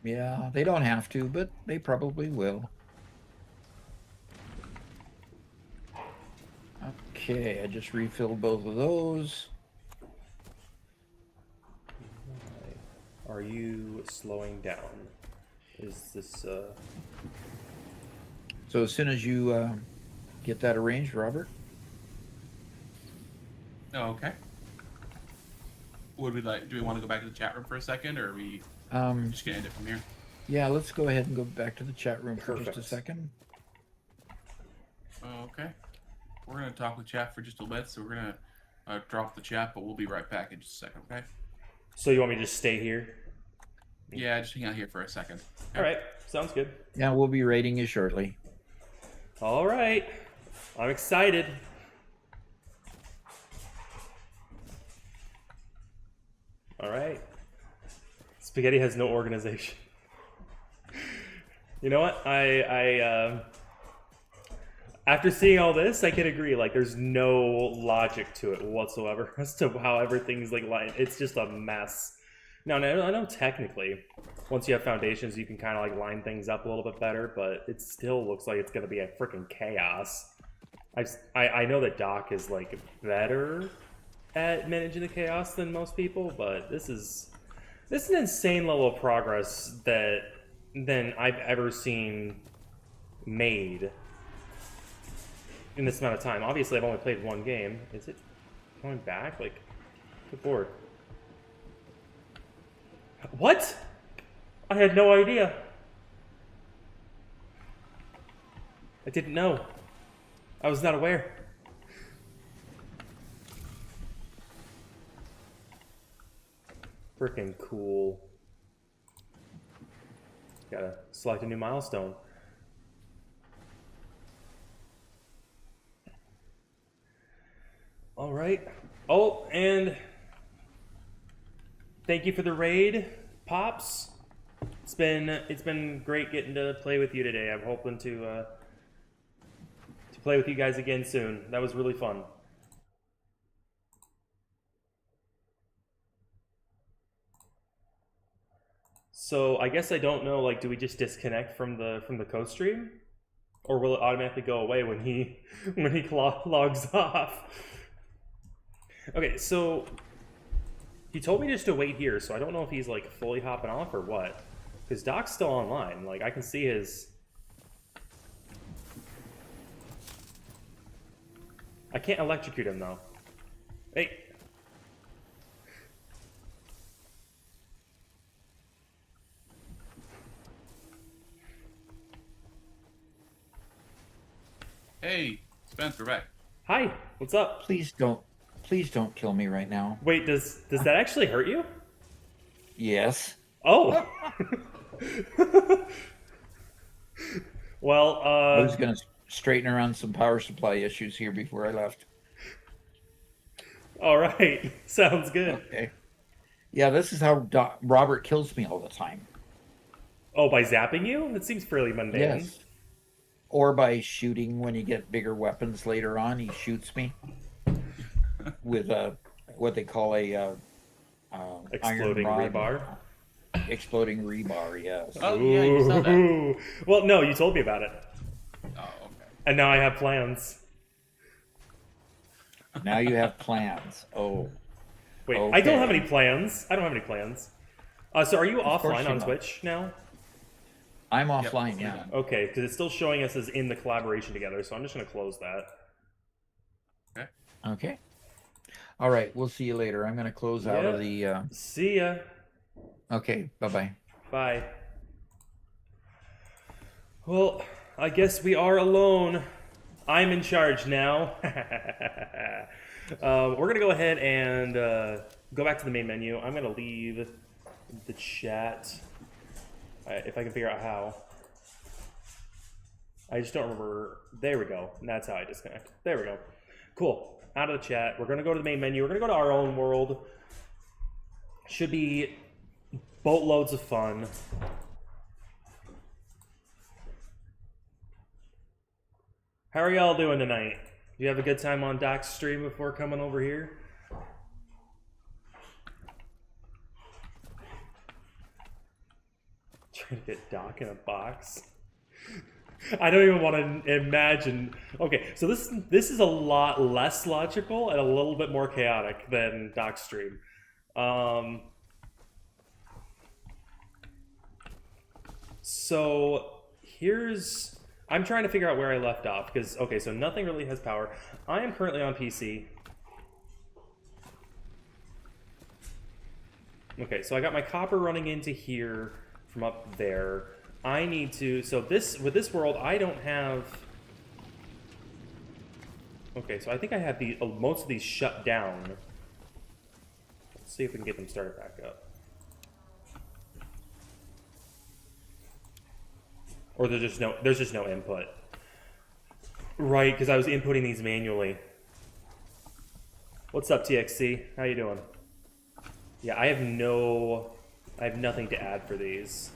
Yeah, they don't have to, but they probably will. Okay, I just refilled both of those. Are you slowing down? Is this So as soon as you get that arranged, Robert. Oh, okay. Would we like? Do we want to go back to the chat room for a second, or are we I'm just gonna end it from here. Yeah, let's go ahead and go back to the chat room for just a Perfect. second. Okay. We're gonna talk with chat for just a bit, so we're gonna drop the chat, but we'll be right back in just a second. Okay? So you want me to just stay here? Yeah, just hang out here for a second. All right, sounds good. Yeah, we'll be rating you shortly. All right, I'm excited. All right. Spaghetti has no organization. You know what? After seeing all this, I can agree. Like, there's no logic to it whatsoever as to how everything's like line. It's just a mess. Now, I know technically, once you have foundations, you can kind of like line things up a little bit better, but it still looks like it's gonna be a freaking chaos. I know that Doc is like better at managing the chaos than most people, but this is an insane level of progress than I've ever seen made in this amount of time. Obviously, I've only played one game. Is it going back? Like, good lord. What? I had no idea. I didn't know. I was not aware. Freaking cool. Gotta select a new milestone. All right. Oh, and thank you for the raid, Pops. It's been great getting to play with you today. I'm hoping to play with you guys again soon. That was really fun. So I guess I don't know. Like, do we just disconnect from the co-stream, or will it automatically go away when he logs off? Okay, so he told me just to wait here, so I don't know if he's like fully hopping off or what. Because Doc's still online. Like, I can see his. I can't electrocute him though. Hey. Hey, Spence, we're back. Hi. What's up? Please don't kill me right now. Wait, does that actually hurt you? Yes. Oh. Well, I was gonna straighten around some power supply issues here before I left. all right. Sounds good. Okay. Yeah, this is how Robert kills me all the time. Oh, by zapping you? That seems fairly mundane. Yes. Or by shooting when you get bigger weapons later on, he shoots me with what they call a Exploding iron rod. rebar. Exploding rebar, yes. Oh, yeah, you saw that. Ooh. Well, no, you told me about it. Oh, okay. And now I have plans. Now you have plans. Oh. Wait, I Okay. don't have any plans. I don't have any plans. So are you Of course offline you on don't. Twitch now? I'm offline, yeah. Okay, because it's still showing us as in the collaboration together, so I'm just going to close that. Okay. All right, we'll see you later. I'm going to close out of the... See ya. Okay, bye-bye. Bye. Well, I guess we are alone. I'm in charge now. We're going to go ahead and go back to the main menu. I'm going to leave the chat. If I can figure out how. I just don't remember. There we go. And that's how I disconnect. There we go. Cool. Out of the chat. We're going to go to the main menu. We're going to go to our own world. Should be boatloads of fun. How are y'all doing tonight? You have a good time on Doc's stream before coming over here? Trying to get Doc in a box. I don't even want to imagine. Okay, so this is a lot less logical and a little bit more chaotic than Doc's stream. So here's. I'm trying to figure out where I left off because okay, so nothing really has power. I am currently on PC. Okay, so I got my copper running into here from up there. I need to... So with this world, I don't have... Okay, so I think I have most of these shut down. Let's see if we can get them started back up. Or there's just no input. Right, because I was inputting these manually. What's up, TXC? How you doing? Yeah, I have nothing to add for these.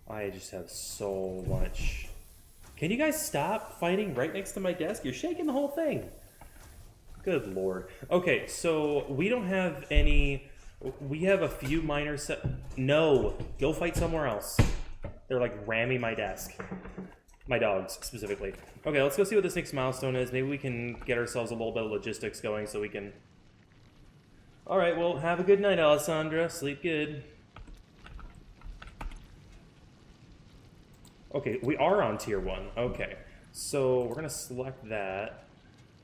I just have so much. Can you guys stop fighting right next to my desk? You're shaking the whole thing. Good lord. Okay, so we don't have any... We have a few minor set... No, go fight somewhere else. They're like ramming my desk. My dogs, specifically. Okay, let's go see what this next milestone is. Maybe we can get ourselves a little bit of logistics going so we can... Alright, well, have a good night, Alessandra. Sleep good. Okay, we are on tier 1. Okay, so we're going to select that.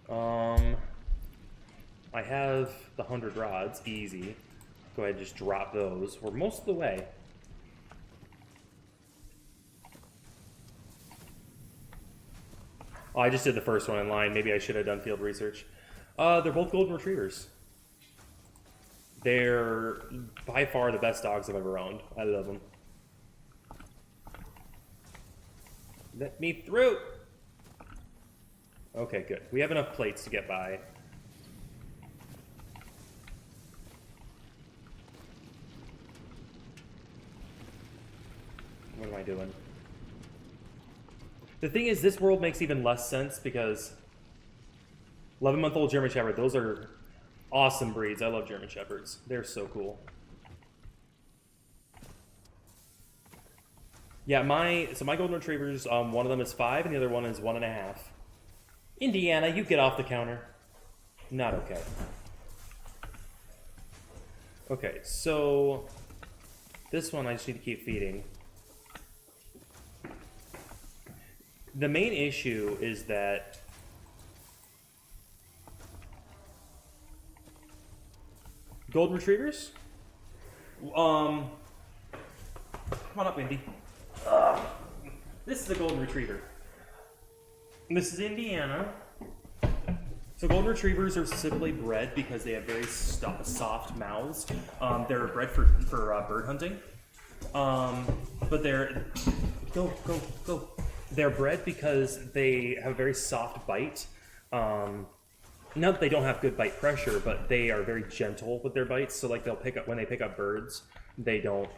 I have the 100 rods, easy. Go ahead and just drop those. We're most of the way. Oh, I just did the first one in line. Maybe I should have done field research. They're both golden retrievers. They're by far the best dogs I've ever owned. I love them. Let me through! Okay, good. We have enough plates to get by. What am I doing? The thing is, this world makes even less sense because 11-month-old German Shepherd, those are awesome breeds. I love German Shepherds. They're so cool. Yeah, my golden retrievers, one of them is 5 and the other one is 1.5. Indiana, you get off the counter. Not okay. Okay, so this one I just need to keep feeding. The main issue is that golden retrievers. Come on up, Indy. This is a golden retriever. This is Indiana. So golden retrievers are specifically bred because they have very soft mouths. They're bred for bird hunting. But they're go. They're bred because they have a very soft bite. Not that they don't have good bite pressure, but they are very gentle with their bites. So like when they pick up birds, they don't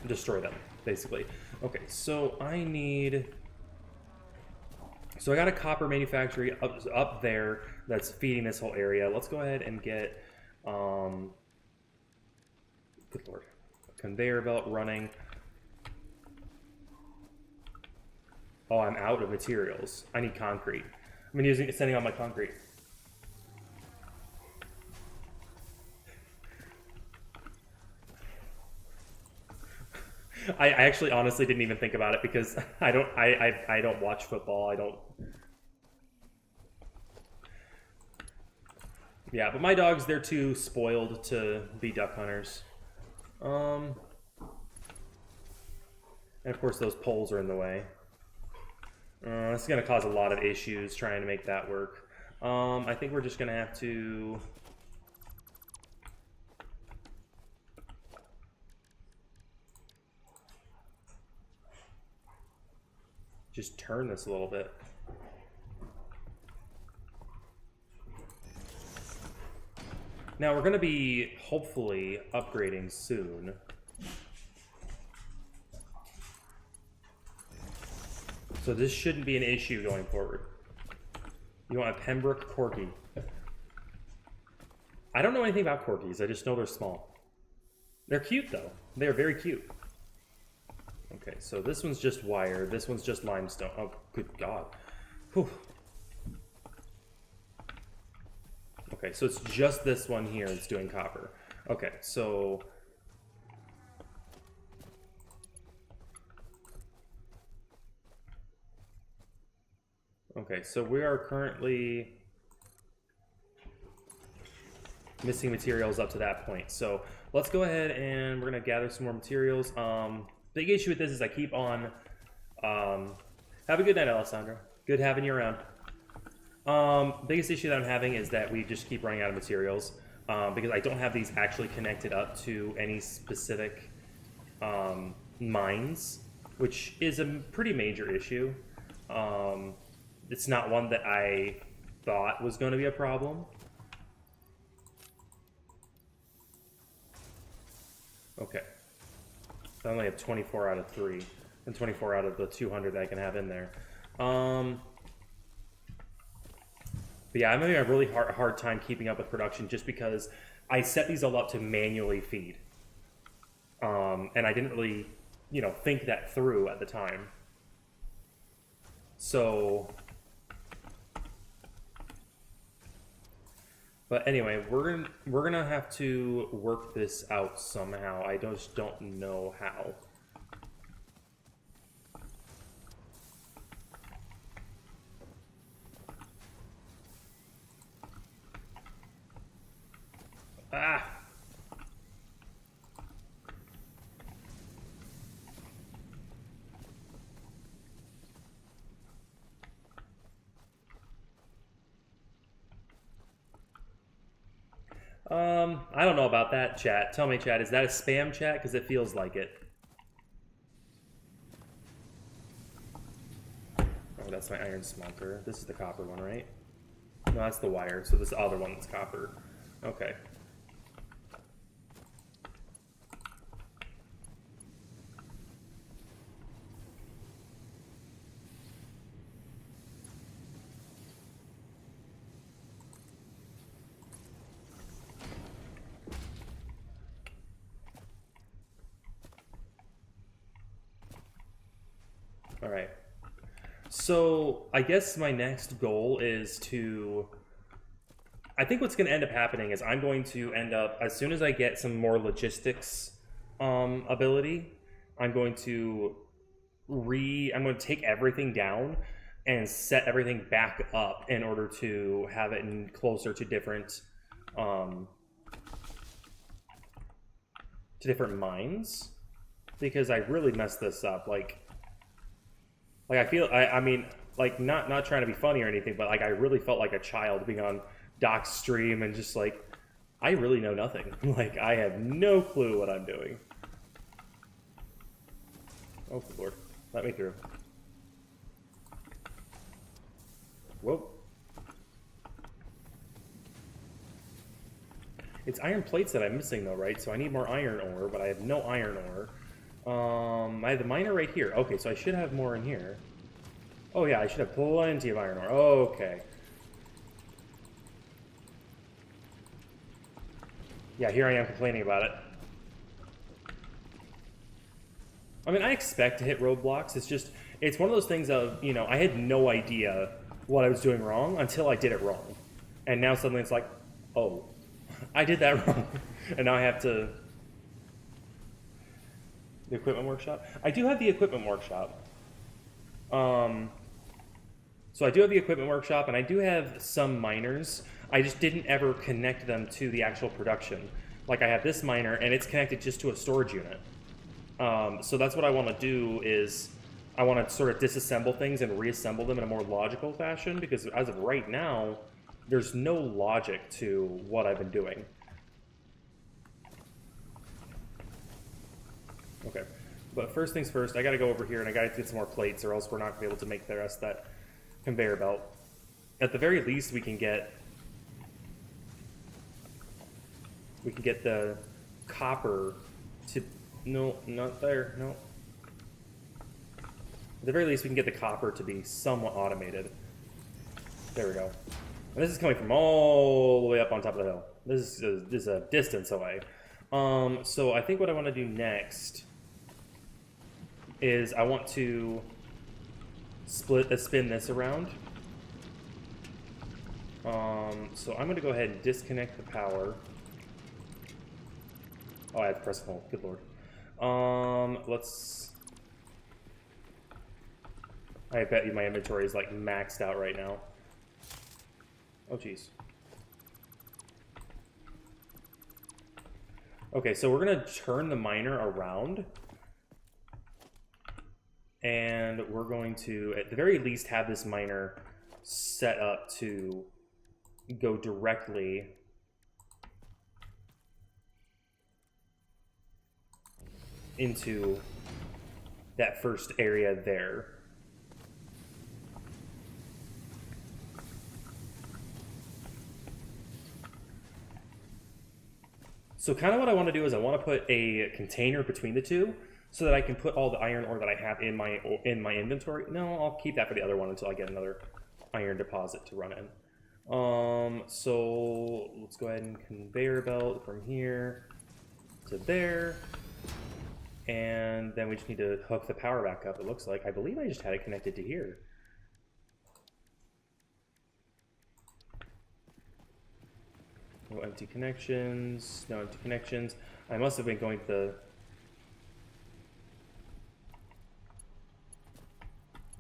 destroy them, basically. Okay, so I got a copper manufactory up there that's feeding this whole area. Let's go ahead and get, good lord, conveyor belt running. Oh, I'm out of materials. I need concrete. I'm sending out my concrete. I actually honestly didn't even think about it because I don't watch football. Yeah, but my dogs, they're too spoiled to be duck hunters. And of course those poles are in the way. This is going to cause a lot of issues trying to make that work. I think we're just going to have to... just turn this a little bit. Now we're going to be hopefully upgrading soon. So this shouldn't be an issue going forward. You want a Pembroke Corgi. I don't know anything about Corgis, I just know they're small. They're cute though. They're very cute. Okay, so this one's just wire, this one's just limestone. Oh, good God. Whew. Okay, so it's just this one here that's doing copper. Okay, so... Okay, so we are currently missing materials up to that point. So let's go ahead and we're gonna gather some more materials. Big issue with this is I keep on. Have a good night, Alessandra. Good having you around. Biggest issue that I'm having is that we just keep running out of materials because I don't have these actually connected up to any specific mines, which is a pretty major issue. It's not one that I thought was going to be a problem. Okay. I only have 24 out of 3, and 24 out of the 200 that I can have in there. But yeah, I'm having a really hard time keeping up with production just because I set these all up to manually feed. And I didn't really, think that through at the time. So, but anyway, we're gonna have to work this out somehow. I just don't know how. Ah. I don't know about that, chat. Tell me, chat, is that a spam chat? Because it feels like it. Oh, that's my iron smelter. This is the copper one, right? No, that's the wire. So this other one is copper. Okay. All right. So I guess my next goal is to... I think what's going to end up happening is I'm going to end up, as soon as I get some more logistics ability, I'm going to take everything down and set everything back up in order to have it closer to different mines, because I really messed this up. Like I feel, I mean, like not trying to be funny or anything, but like I really felt like a child being on Doc's stream and just like, I really know nothing. Like I have no clue what I'm doing. Oh, good Lord. Let me through. Whoa. It's iron plates that I'm missing though, right? So I need more iron ore, but I have no iron ore. I have the miner right here. Okay, so I should have more in here. Oh yeah, I should have plenty of iron ore. Okay. Yeah, here I am complaining about it. I mean, I expect to hit roadblocks. It's just, it's one of those things of, I had no idea what I was doing wrong until I did it wrong. And now suddenly it's like, oh, I did that wrong. And now I have to... The equipment workshop? I do have the equipment workshop. So I do have the equipment workshop, and I do have some miners. I just didn't ever connect them to the actual production. Like I have this miner, and it's connected just to a storage unit. So that's what I want to do is I want to sort of disassemble things and reassemble them in a more logical fashion, because as of right now, there's no logic to what I've been doing. Okay, but first things first, I gotta go over here and I gotta get some more plates, or else we're not gonna be able to make the rest of that conveyor belt. At the very least, we can get the copper to... No, not there, no. At the very least, we can get the copper to be somewhat automated. There we go. And this is coming from all the way up on top of the hill. This is a distance away. So I think what I want to do next is I want to spin this around. So I'm going to go ahead and disconnect the power. Oh, I have to press hold. Good Lord. Let's... I bet you my inventory is like maxed out right now. Oh, jeez. Okay, so we're gonna turn the miner around. And we're going to, at the very least, have this miner set up to go directly into that first area there. So kind of what I want to do is I want to put a container between the two so that I can put all the iron ore that I have in my inventory. No, I'll keep that for the other one until I get another iron deposit to run in. So let's go ahead and conveyor belt from here to there. And then we just need to hook the power back up, it looks like. I believe I just had it connected to here. No empty connections, no empty connections. I must have been going to the...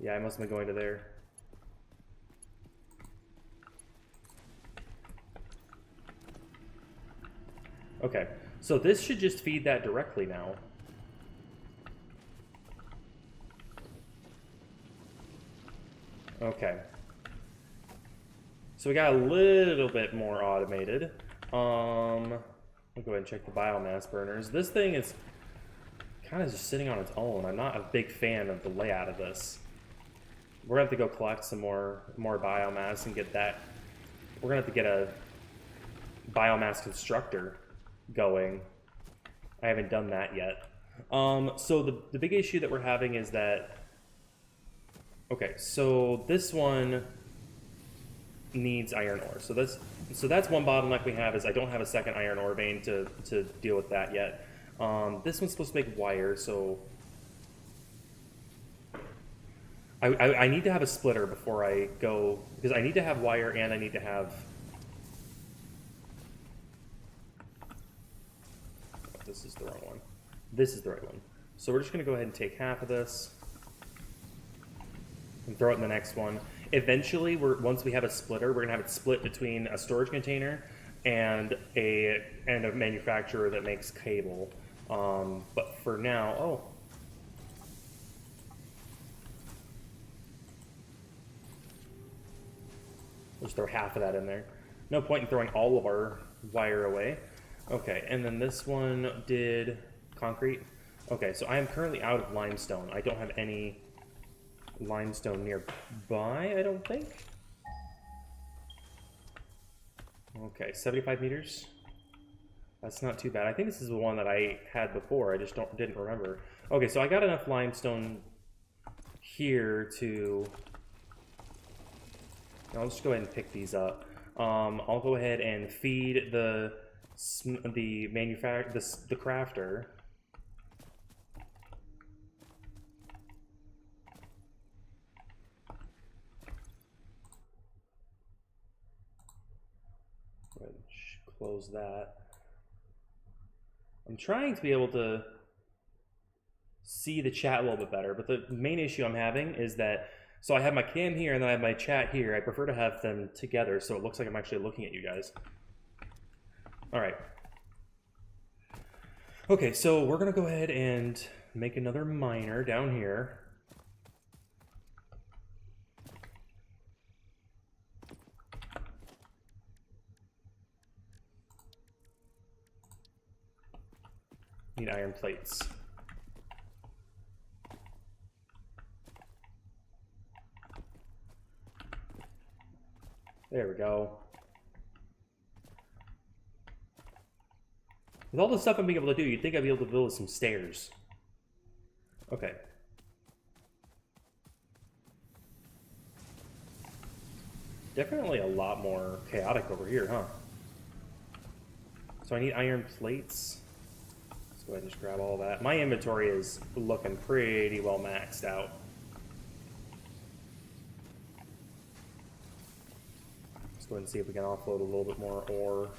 Yeah, I must have been going to there. Okay, so this should just feed that directly now. Okay. So we got a little bit more automated. I'll go ahead and check the biomass burners. This thing is kind of just sitting on its own. I'm not a big fan of the layout of this. We're gonna have to go collect some more biomass and get that. We're gonna have to get a biomass constructor going. I haven't done that yet. So the big issue that we're having is that, okay, so this one needs iron ore. So that's one bottleneck we have, is I don't have a second iron ore vein to deal with that yet. This one's supposed to make wire, so I need to have a splitter before I go, because I need to have wire and I need to have... This is the wrong one. This is the right one. So we're just going to go ahead and take half of this and throw it in the next one. Eventually, once we have a splitter, we're going to have it split between a storage container and a manufacturer that makes cable. But for now, oh. We'll just throw half of that in there. No point in throwing all of our wire away. Okay, and then this one did concrete. Okay, so I am currently out of limestone. I don't have any limestone nearby, I don't think. Okay, 75 meters. That's not too bad. I think this is the one that I had before. I just didn't remember. Okay, so I got enough limestone here to... I'll just go ahead and pick these up. I'll go ahead and feed the crafter. Go ahead and close that. I'm trying to be able to see the chat a little bit better, but the main issue I'm having is that, so I have my cam here and then I have my chat here. I prefer to have them together so it looks like I'm actually looking at you guys. All right. Okay, so we're gonna go ahead and make another miner down here. Need iron plates. There we go. With all the stuff I'm being able to do, you'd think I'd be able to build some stairs. Okay. Definitely a lot more chaotic over here, huh? So I need iron plates. Let's go ahead and just grab all that. My inventory is looking pretty well maxed out. Let's go ahead and see if we can offload a little bit more ore.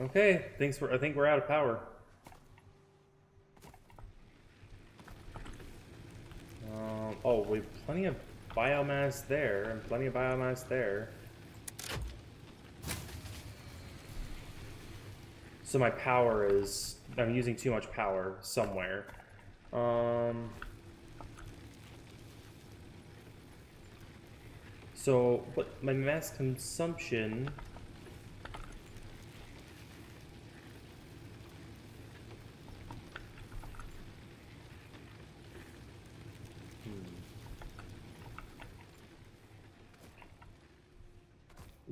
Okay, I think we're out of power. Oh, we've plenty of biomass there, and plenty of biomass there. So my power is... I'm using too much power somewhere. So, but my mass consumption...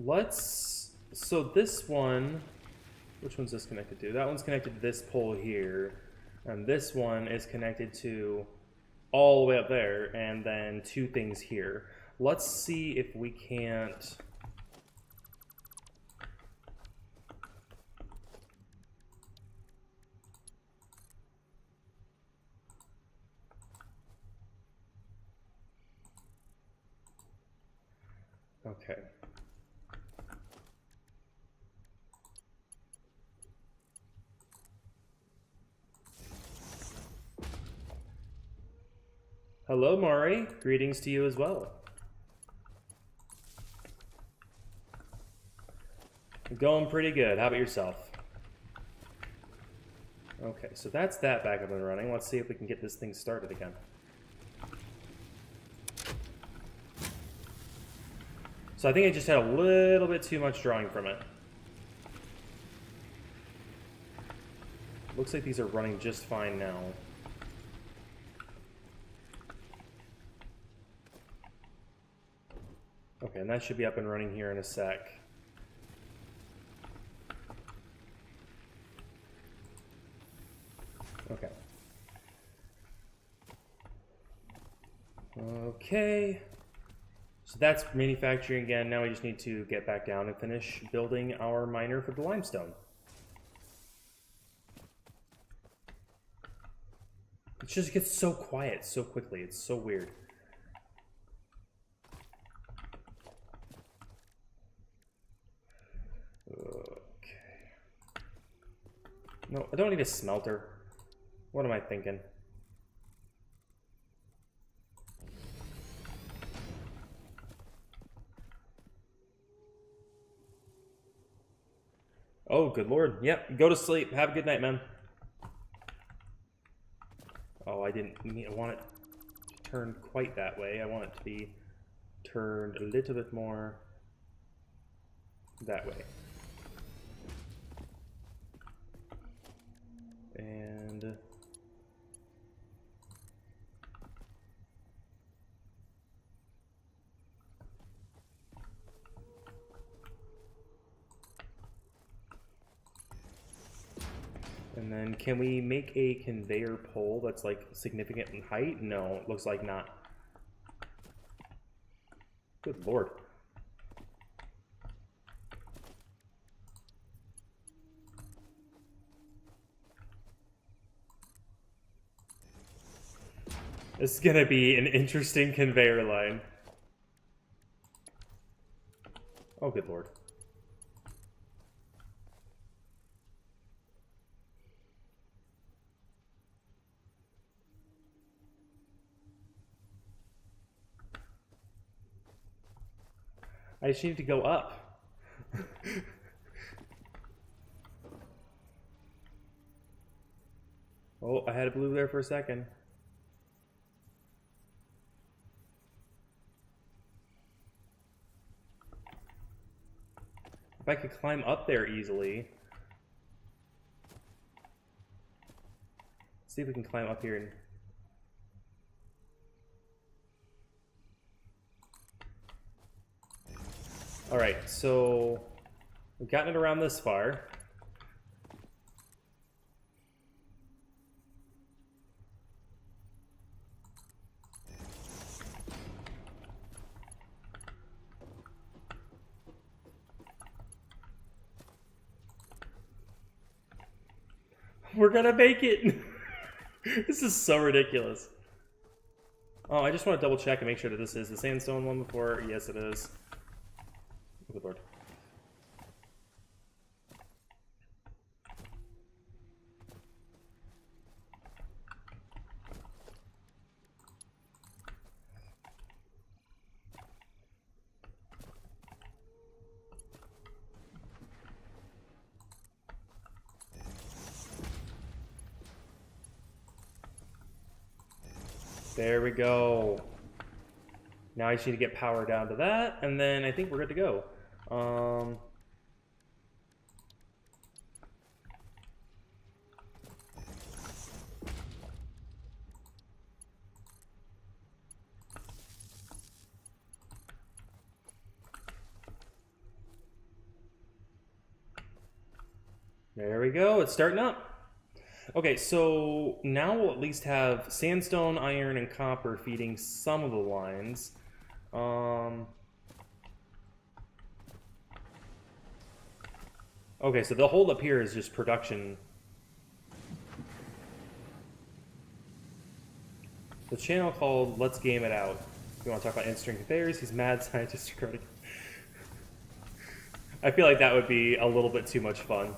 Let's... So this one... Which one's this connected to? That one's connected to this pole here. And this one is connected to all the way up there, and then two things here. Let's see if we can't... Okay. Hello, Mari. Greetings to you as well. Going pretty good. How about yourself? Okay, so that's that back up and running. Let's see if we can get this thing started again. So I think I just had a little bit too much drawing from it. Looks like these are running just fine now. Okay, and that should be up and running here in a sec. Okay. Okay. So that's manufacturing again. Now we just need to get back down and finish building our miner for the limestone. It just gets so quiet so quickly. It's so weird. Okay. No, I don't need a smelter. What am I thinking? Oh, good lord. Yep, go to sleep. Have a good night, man. Oh, I didn't want it to turn quite that way. I want it to be turned a little bit more that way. And... And then can we make a conveyor pole that's like significant in height? No, it looks like not. Good lord. This is gonna be an interesting conveyor line. Oh, good lord. I just need to go up. Oh, I had a blue there for a second. If I could climb up there easily. See if we can climb up here and... Alright, so we've gotten it around this far. We're gonna make it! This is so ridiculous. Oh, I just want to double check and make sure that this is the sandstone one before. Yes, it is. Good lord. There we go. Now I just need to get power down to that, and then I think we're good to go. There we go, it's starting up. Okay, so now we'll at least have sandstone, iron, and copper feeding some of the lines. Okay, so the hold up here is just production. The channel called Let's Game It Out. If you want to talk about in-string conveyors, he's mad scientist recording. I feel like that would be a little bit too much fun.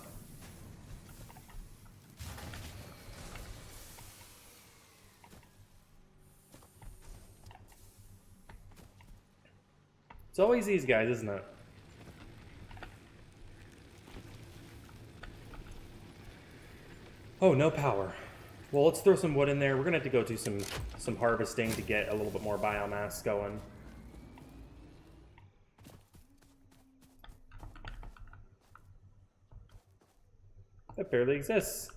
It's always these guys, isn't it? Oh, no power. Well, let's throw some wood in there. We're gonna have to go do some harvesting to get a little bit more biomass going. That barely exists.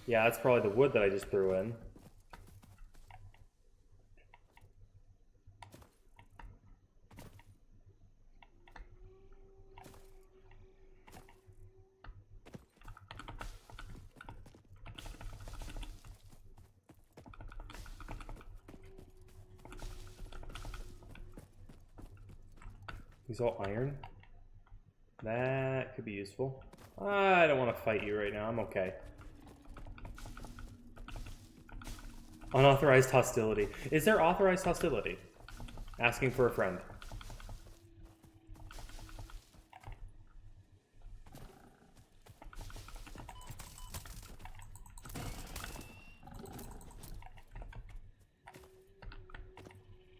Yeah, that's probably the wood that I just threw in. He's all iron. That could be useful. I don't want to fight you right now. I'm okay. Unauthorized hostility. Is there authorized hostility? Asking for a friend.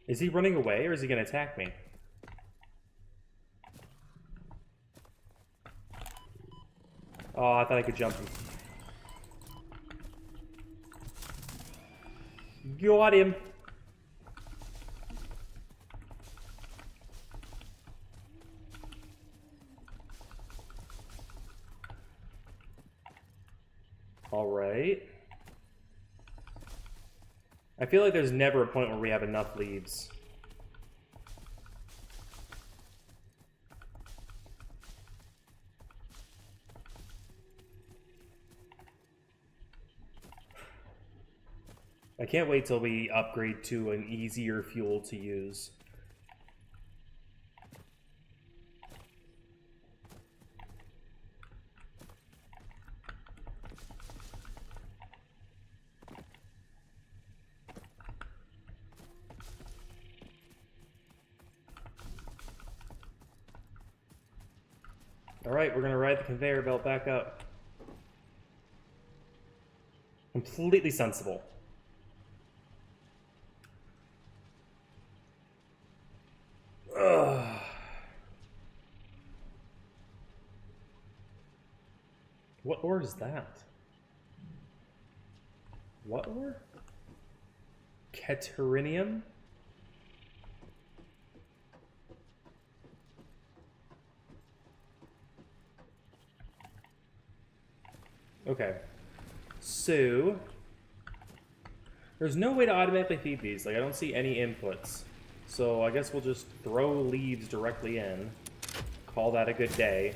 Is he running away or is he going to attack me? Oh, I thought I could jump him. Got him. All right. I feel like there's never a point where we have enough leaves. I can't wait till we upgrade to an easier fuel to use. Alright, we're gonna ride the conveyor belt back up. Completely sensible. Ugh. What ore is that? What ore? Keterinium? Okay. So there's no way to automatically feed these. Like, I don't see any inputs. So I guess we'll just throw leaves directly in. Call that a good day.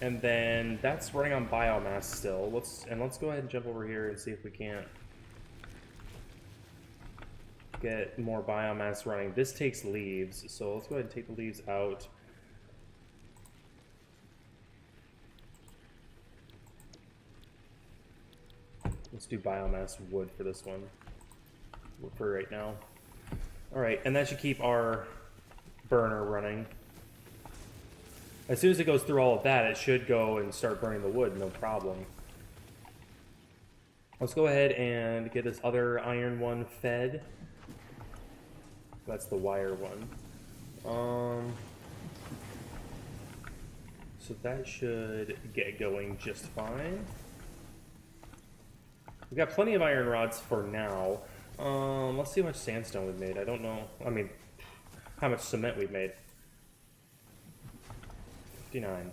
And then that's running on biomass still. Let's go ahead and jump over here and see if we can't get more biomass running. This takes leaves, so let's go ahead and take the leaves out. Let's do biomass wood for this one, for right now. All right, and that should keep our burner running. As soon as it goes through all of that, it should go and start burning the wood, no problem. Let's go ahead and get this other iron one fed. That's the wire one. So that should get going just fine. We got plenty of iron rods for now. Let's see how much sandstone we've made. I don't know. I mean, how much cement we've made. 59.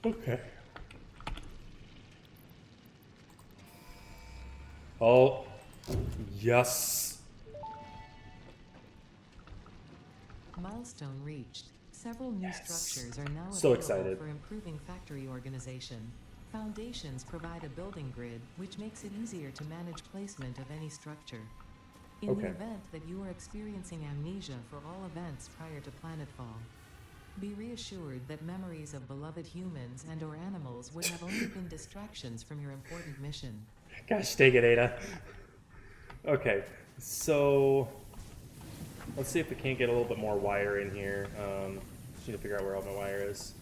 Okay. Oh, yes. Milestone reached. Several new structures are now So available excited. for improving factory organization. Foundations provide a building grid, which makes it easier to manage placement of any structure. In Okay. the event that you are experiencing amnesia for all events prior to planetfall, be reassured that memories of beloved humans and or animals would have only been distractions from your important mission. Gosh, take it, Ada. Okay, so let's see if we can't get a little bit more wire in here. Just need to figure out where all my wire is.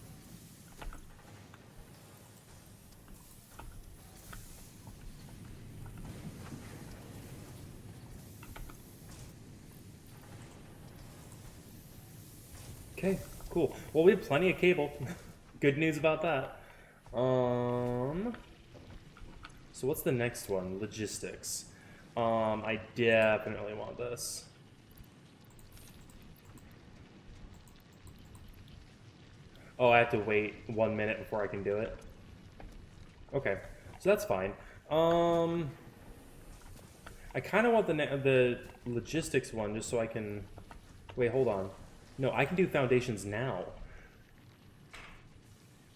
Okay, cool. Well, we have plenty of cable. Good news about that. So what's the next one? Logistics. I definitely want this. Oh, I have to wait 1 minute before I can do it. Okay, so that's fine. I kind of want the logistics one just so I can. Wait, hold on. No, I can do foundations now.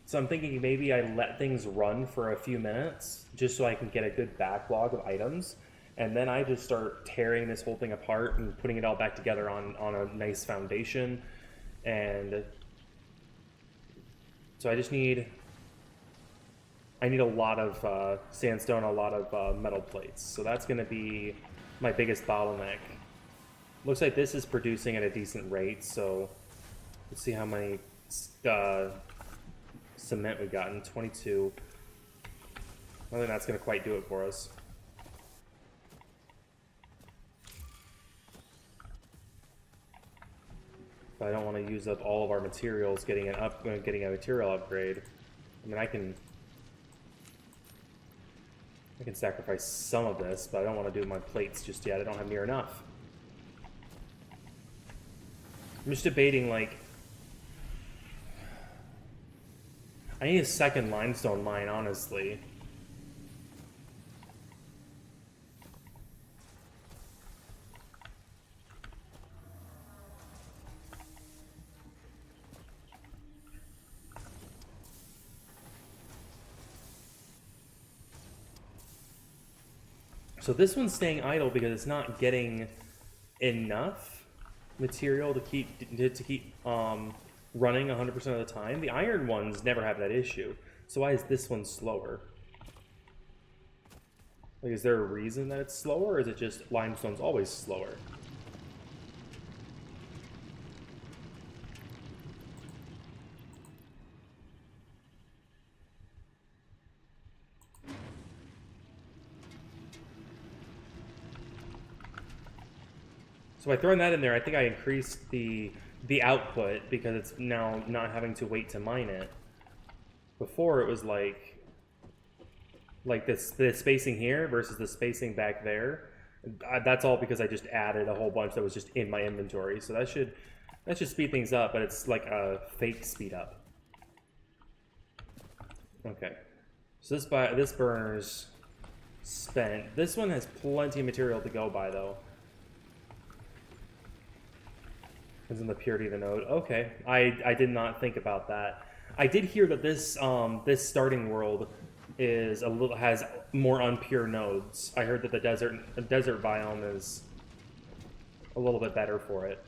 So I'm thinking maybe I let things run for a few minutes just so I can get a good backlog of items, and then I just start tearing this whole thing apart and putting it all back together on a nice foundation. And so I need a lot of sandstone, a lot of metal plates. So that's going to be my biggest bottleneck. Looks like this is producing at a decent rate, so let's see how many cement we've gotten. 22. I don't think that's going to quite do it for us. But I don't want to use up all of our materials getting a material upgrade. I mean, I can sacrifice some of this, but I don't want to do my plates just yet. I don't have near enough. I'm just debating, like, I need a second limestone mine, honestly. So this one's staying idle because it's not getting enough material to keep running 100% of the time. The iron ones never have that issue. So why is this one slower? Like, is there a reason that it's slower, or is it just limestone's always slower? So by throwing that in there, I think I increased the output because it's now not having to wait to mine it. Before it was like this, the spacing here versus the spacing back there. That's all because I just added a whole bunch that was just in my inventory. So that should speed things up, but it's like a fake speed up. Okay, so this burner's spent. This one has plenty of material to go by though. Is in the purity of the node. Okay, I did not think about that. I did hear that this this starting world has more unpure nodes. I heard that the desert biome is a little bit better for it.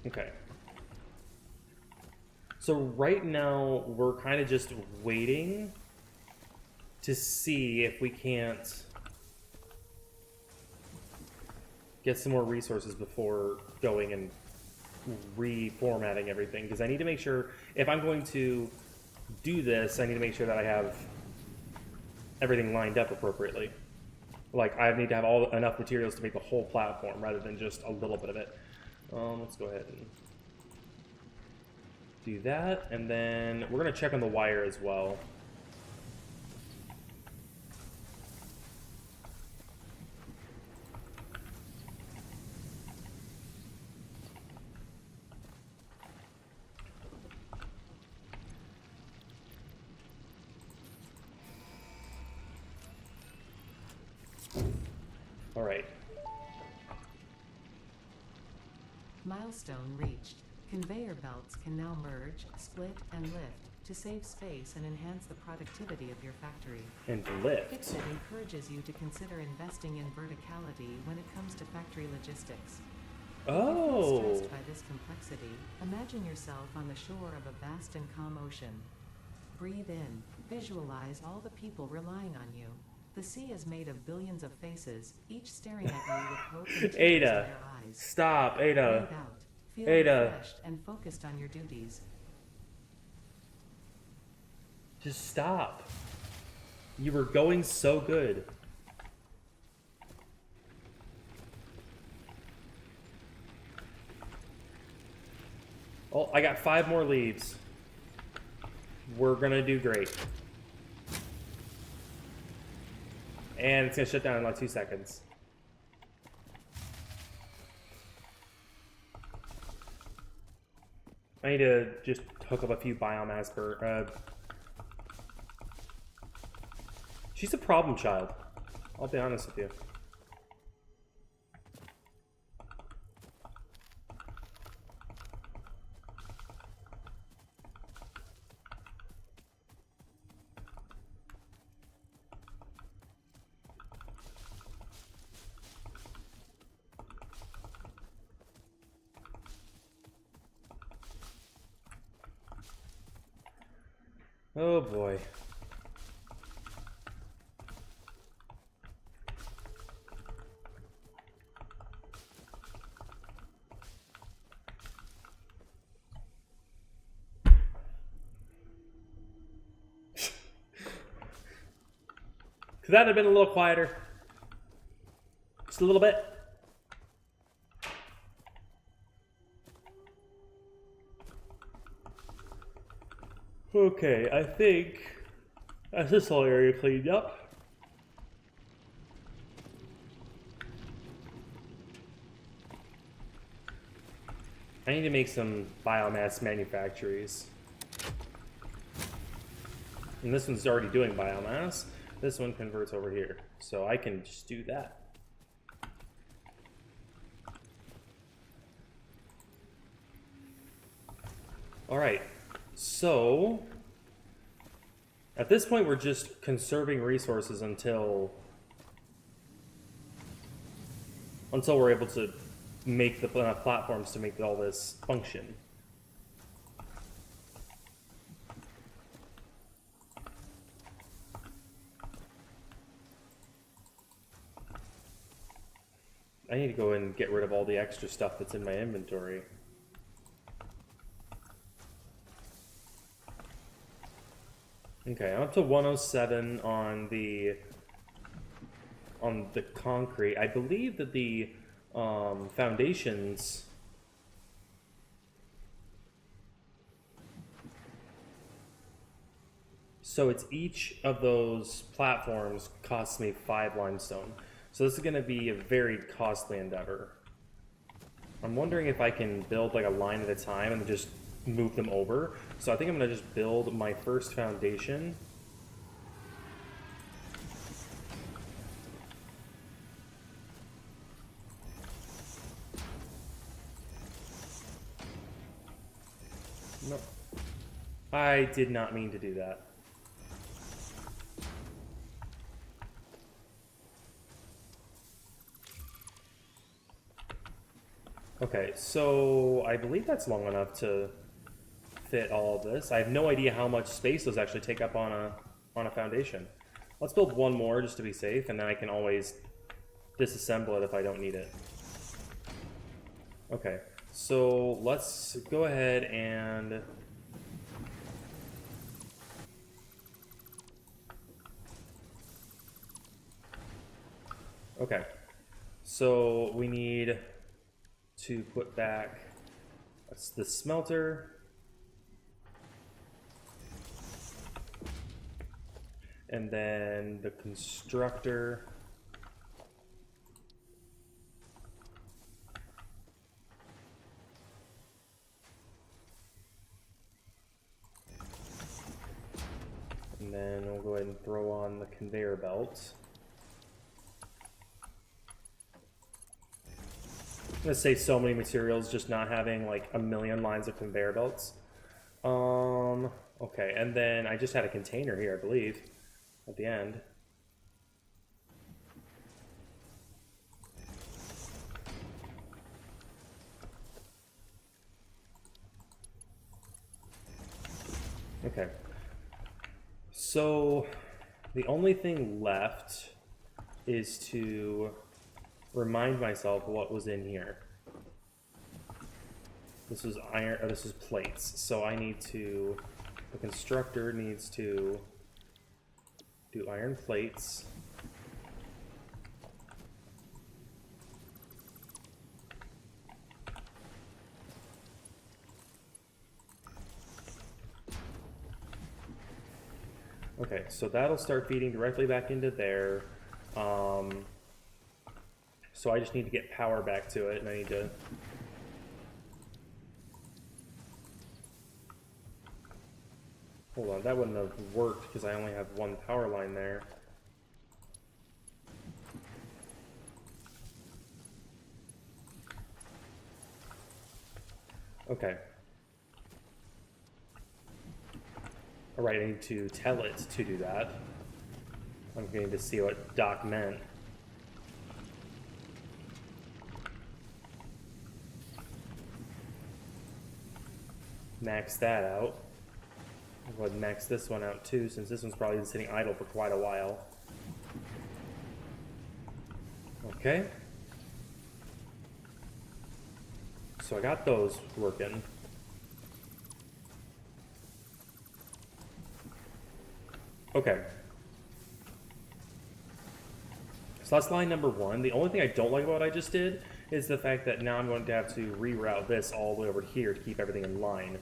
Okay. So right now we're kind of just waiting to see if we can't get some more resources before going and reformatting everything, because I need to make sure if I'm going to do this, I need to make sure that I have everything lined up appropriately. Like, I need to have enough materials to make the whole platform rather than just a little bit of it. Let's go ahead and do that, and then we're gonna check on the wire as well. All right. Milestone reached. Conveyor belts can now merge, split, and lift to save space and enhance the productivity of your factory. And lift. Fixit encourages you to consider investing in verticality when it comes to factory logistics. If you Oh. feel stressed by this complexity, imagine yourself on the shore of a vast and calm ocean. Breathe in, visualize all the people relying on you. The sea is made of billions of faces, each staring at you with hope and tears in Ada. their eyes. Stop, Breathe Ada. out, feel Ada. refreshed and focused on your duties. Just stop. You were going so good. Oh, I got 5 more leaves. We're gonna do great. And it's gonna shut down in like 2 seconds. I need to just hook up a few biomass she's a problem child. I'll be honest with you. Oh boy. Could that have been a little quieter? Just a little bit? Okay, I think that's this whole area cleaned up. I need to make some biomass manufactories. And this one's already doing biomass. This one converts over here. So I can just do that. All right. So at this point, we're just conserving resources until we're able to make the platforms to make all this function. I need to go and get rid of all the extra stuff that's in my inventory. Okay, I'm up to 107 on the concrete. I believe that the foundations. So it's each of those platforms costs me 5 limestone. So this is going to be a very costly endeavor. I'm wondering if I can build like a line at a time and just move them over. So I think I'm going to just build my first foundation. No, I did not mean to do that. Okay, so I believe that's long enough to fit all of this. I have no idea how much space those actually take up on a foundation. Let's build one more just to be safe, and then I can always disassemble it if I don't need it. Okay, so let's go ahead and okay, so we need to put back the smelter. And then the constructor. And then we'll go ahead and throw on the conveyor belt. I'm gonna save so many materials just not having like a million lines of conveyor belts. Okay, and then I just had a container here, I believe, at the end. Okay. So the only thing left is to remind myself what was in here. This was iron, or this is plates. So I need to, the constructor needs to do iron plates. Okay, so that'll start feeding directly back into there. So I just need to get power back to it, and I need to... Hold on, that wouldn't have worked because I only have one power line there. Okay. Alright, I need to tell it to do that. I'm going to see what Doc meant. Max that out. I'll go ahead and max this one out too, since this one's probably been sitting idle for quite a while. Okay. So I got those working. Okay. So that's line number one. The only thing I don't like about what I just did is the fact that now I'm going to have to reroute this all the way over here to keep everything in line.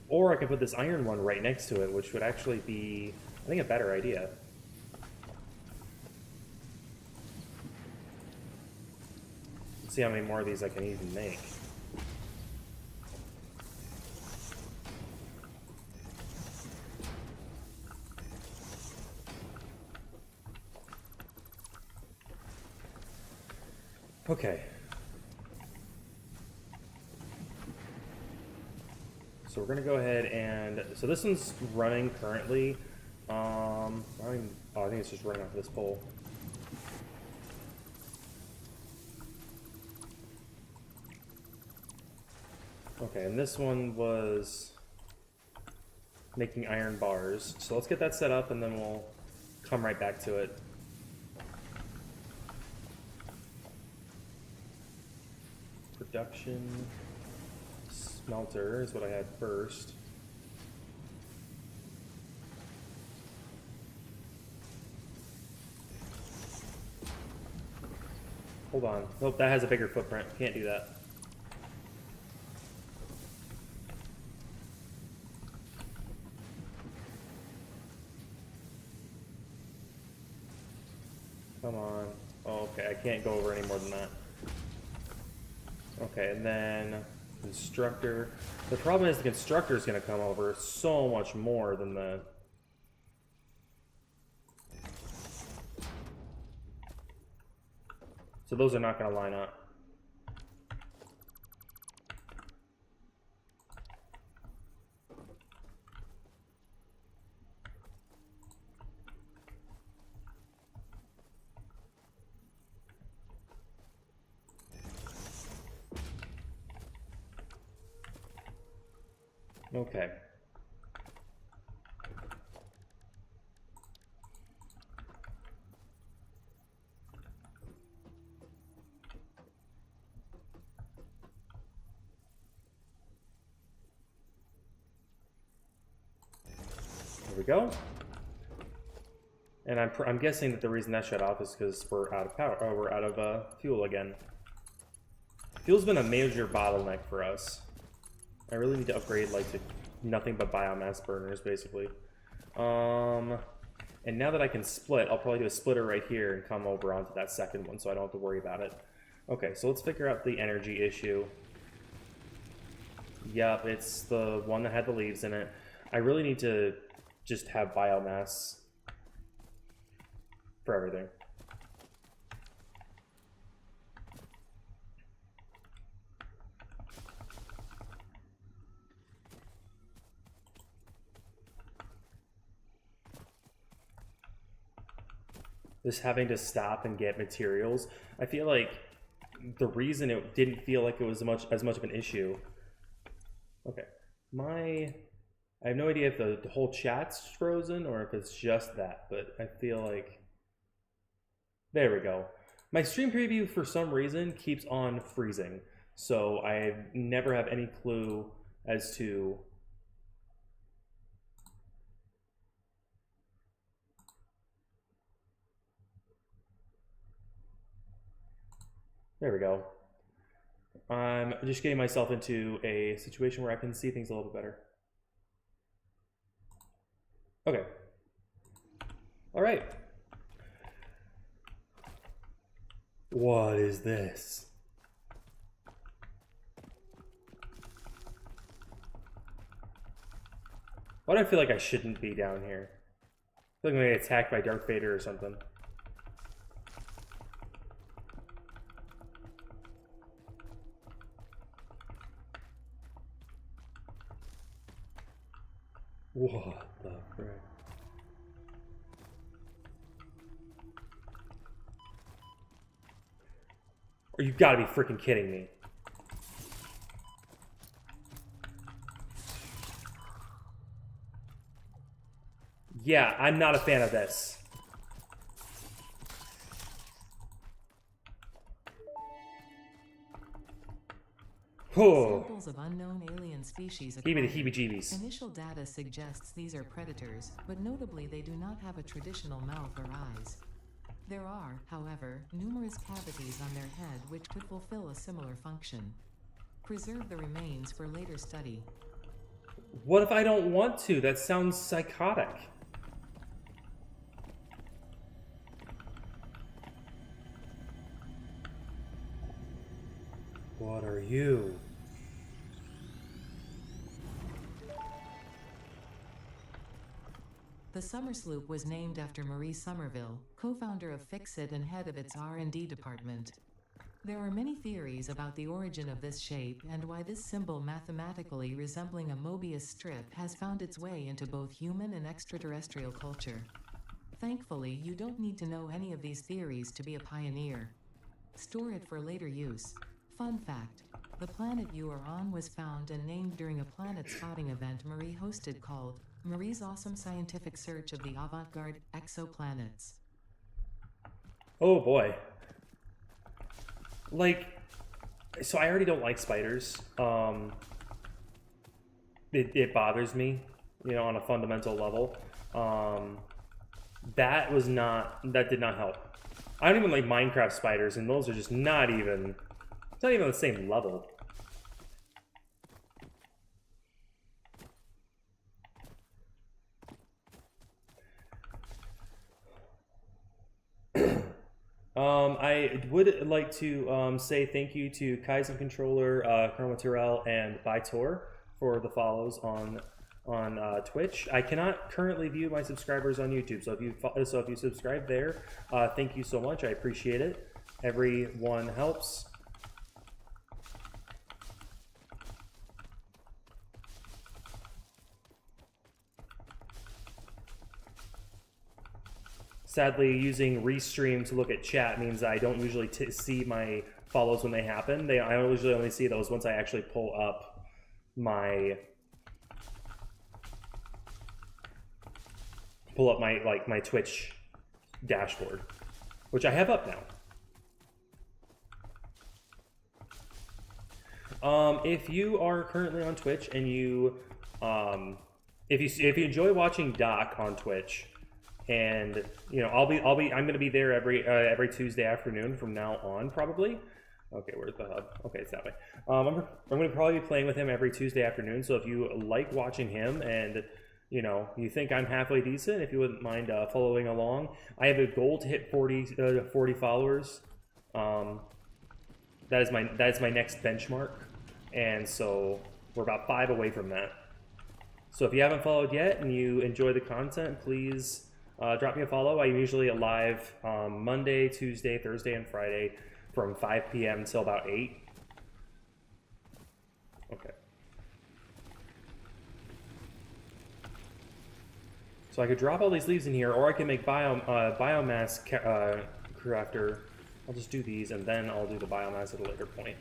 Or I can put this iron one right next to it, which would actually be, I think, a better idea. Let's see how many more of these I can even make. Okay. So we're gonna go ahead and, so this one's running currently. I think it's just running off this pole. Okay, and this one was making iron bars. So let's get that set up and then we'll come right back to it. Production smelter is what I had first. Hold on. Nope, that has a bigger footprint. Can't do that. Come on. Oh, okay, I can't go over any more than that. Okay, and then constructor. The problem is the constructor is going to come over so much more than the... So those are not going to line up. Okay. There we go. And I'm guessing that the reason that shut off is because we're out of power. Oh, we're out of fuel again. Fuel's been a major bottleneck for us. I really need to upgrade like to nothing but biomass burners, basically. And now that I can split, I'll probably do a splitter right here and come over onto that second one so I don't have to worry about it. Okay, so let's figure out the energy issue. Yep, it's the one that had the leaves in it. I really need to just have biomass for everything. Just having to stop and get materials. I feel like the reason it didn't feel like it was as much of an issue. Okay, I have no idea if the whole chat's frozen or if it's just that, but I feel like, there we go. My stream preview for some reason keeps on freezing, so I never have any clue as to there we go. I'm just getting myself into a situation where I can see things a little bit better. Okay. All right. What is this? Why do I feel like I shouldn't be down here? I feel like I'm gonna get attacked by Darth Vader or something. What the frick? Or you've got to be freaking kidding me. Yeah, I'm not a fan of this. Oh. Samples of unknown alien species Give me the acquired. heebie-jeebies. Initial data suggests these are predators, but notably they do not have a traditional mouth or eyes. There are, however, numerous cavities on their head which could fulfill a similar function. Preserve the remains for later study. What if I don't want to? That sounds psychotic. What are you? The Summer Sloop was named after Marie Somerville, co-founder of Fixit and head of its R&D department. There are many theories about the origin of this shape and why this symbol mathematically resembling a Mobius strip has found its way into both human and extraterrestrial culture. Thankfully, you don't need to know any of these theories to be a pioneer. Store it for later use. Fun fact, the planet you are on was found and named during a planet spotting event Marie hosted called Marie's Awesome Scientific Search of the Avant-Garde Exoplanets. Oh boy. Like, so I already don't like spiders. It bothers me, you know, on a fundamental level. That did not help. I don't even like Minecraft spiders, and those are just not even, it's not even on the same level. I would like to say thank you to Kaizen Controller, Chroma Terrell, and Bytor for the follows on Twitch. I cannot currently view my subscribers on YouTube, so if you subscribe there, thank you so much. I appreciate it. Everyone helps. Sadly, using Restream to look at chat means I don't usually see my follows when they happen. I usually only see those once I actually pull up my my Twitch dashboard, which I have up now. If you are currently on Twitch and you if you enjoy watching Doc on Twitch, and you know, I'm gonna be there every Tuesday afternoon from now on, probably. Okay, where's the hub? Okay, it's that way. I'm gonna probably be playing with him every Tuesday afternoon. So if you like watching him and you know, you think I'm halfway decent, if you wouldn't mind following along. I have a goal to hit 40 followers. That is my next benchmark, and so we're about 5 away from that. So if you haven't followed yet and you enjoy the content, please drop me a follow. I'm usually live Monday, Tuesday, Thursday, and Friday from 5 p.m. until about 8. Okay. So I could drop all these leaves in here, or I can make biomass crafter. I'll just do these, and then I'll do the biomass at a later point.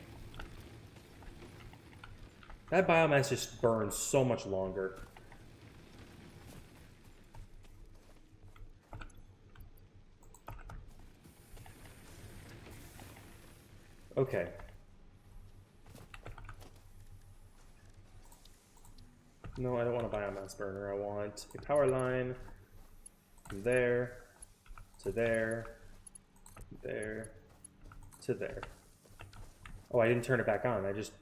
That biomass just burns so much longer. Okay. No, I don't want a biomass burner. I want a power line from there to there, there to there. Oh, I didn't turn it back on. I just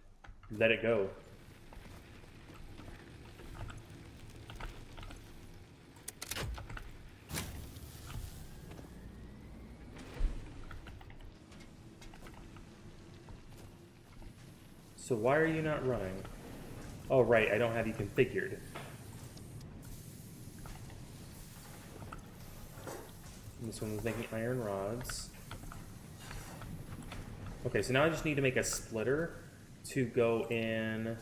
let it go. So why are you not running? Oh, right, I don't have you configured. This one was making iron rods. Okay, so now I just need to make a splitter to go in.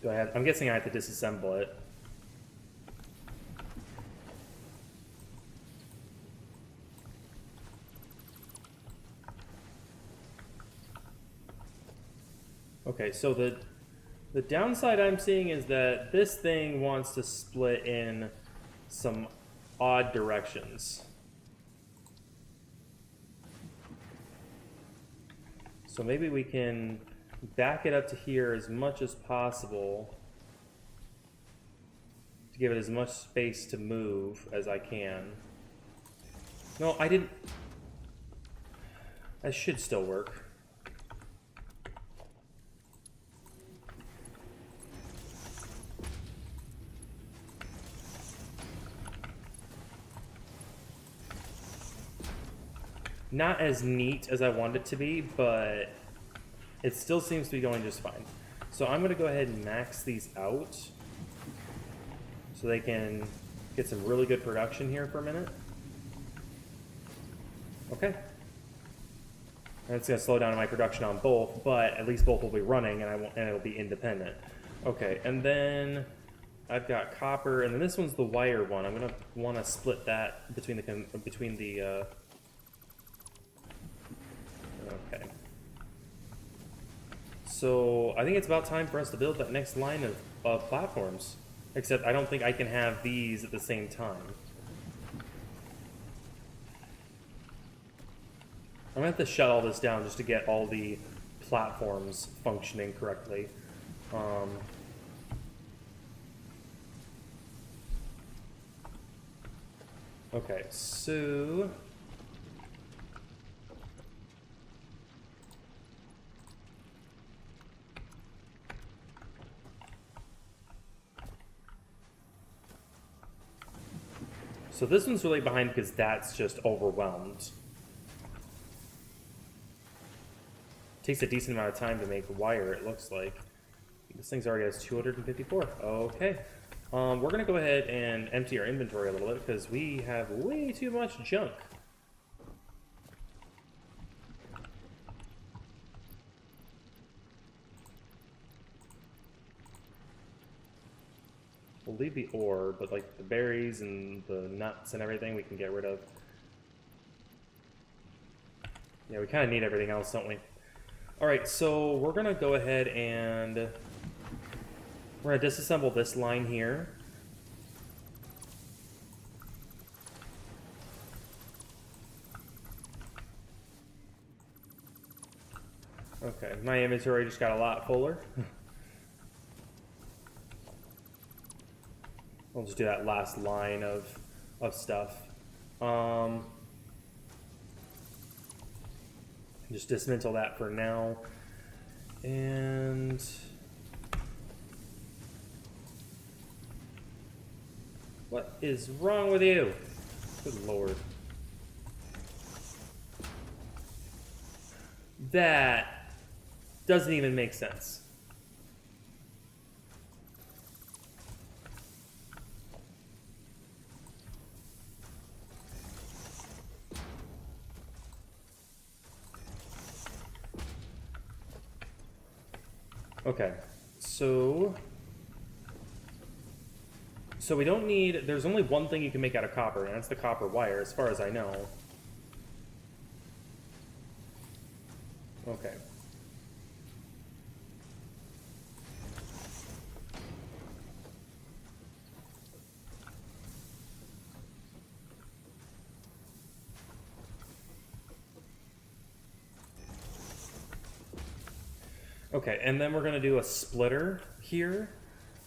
Do I have? I'm guessing I have to disassemble it. Okay, so the downside I'm seeing is that this thing wants to split in some odd directions. So maybe we can back it up to here as much as possible to give it as much space to move as I can. No, I didn't. That should still work. Not as neat as I want it to be, but it still seems to be going just fine. So I'm going to go ahead and max these out so they can get some really good production here for a minute. Okay. And it's going to slow down my production on both, but at least both will be running, and it'll be independent. Okay, and then I've got copper, and then this one's the wire one. I'm going to want to split that between the okay. So I think it's about time for us to build that next line of platforms. Except I don't think I can have these at the same time. I'm gonna have to shut all this down just to get all the platforms functioning correctly. Okay, so this one's really behind because that's just overwhelmed. Takes a decent amount of time to make wire, it looks like. This thing's already has 254. Okay. We're going to go ahead and empty our inventory a little bit because we have way too much junk. We'll leave the ore, but like the berries and the nuts and everything we can get rid of. Yeah, we kind of need everything else, don't we? Alright, so we're going to go ahead and we're going to disassemble this line here. Okay, my inventory just got a lot fuller. We'll just do that last line of stuff. Just dismantle that for now. And what is wrong with you? Good lord. That doesn't even make sense. Okay, so we don't need, there's only one thing you can make out of copper, and that's the copper wire, as far as I know. Okay. Okay, and then we're going to do a splitter here.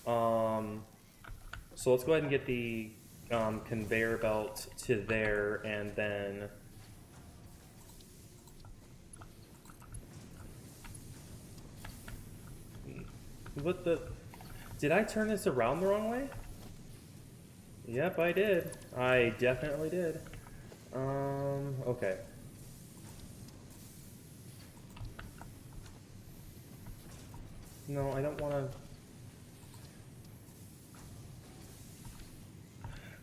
So let's go ahead and get the conveyor belt to there, and then... What the... Did I turn this around the wrong way? Yep, I did. I definitely did. Okay. No, I don't want to...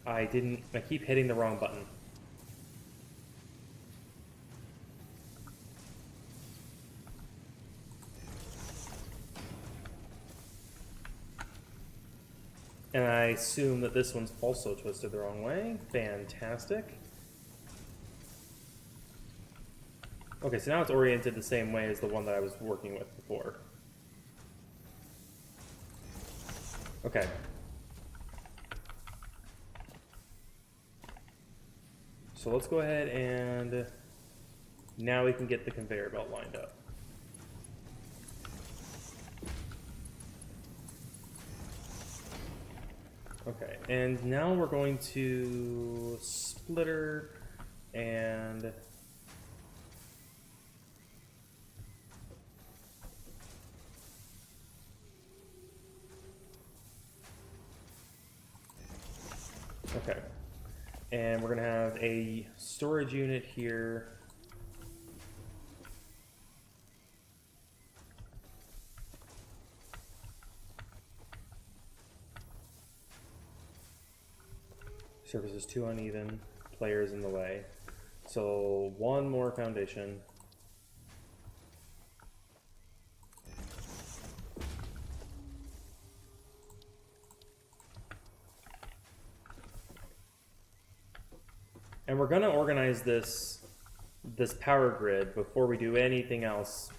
I keep hitting the wrong button. And I assume that this one's also twisted the wrong way. Fantastic. Okay, so now it's oriented the same way as the one that I was working with before. Okay. So let's go ahead and now we can get the conveyor belt lined up. Okay, and now we're going to splitter and okay. And we're going to have a storage unit here. Surface is too uneven. Players in the way. So one more foundation. And we're gonna organize this power grid before we do anything else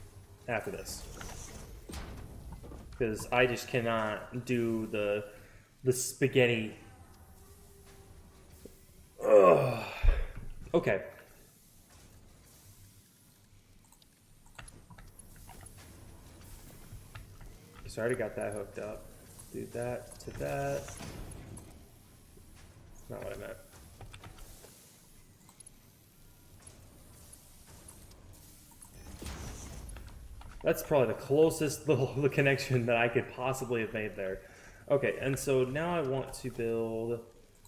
after this, because I just cannot do the spaghetti. Ugh. Okay. So I already got that hooked up. Do that to that. That's not what I meant. That's probably the closest little connection that I could possibly have made there. Okay, and so now I want to build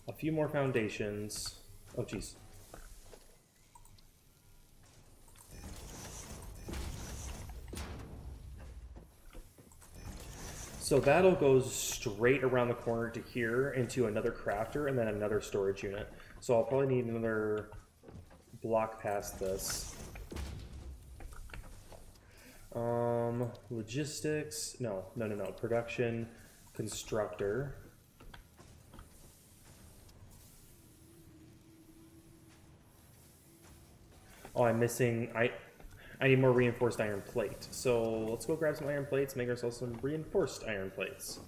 a few more foundations. Oh, jeez. So that'll go straight around the corner to here into another crafter and then another storage unit. So I'll probably need another block past this. Logistics, no, production, constructor. Oh, I'm missing, I need more reinforced iron plate. So let's go grab some iron plates, make ourselves some reinforced iron plates.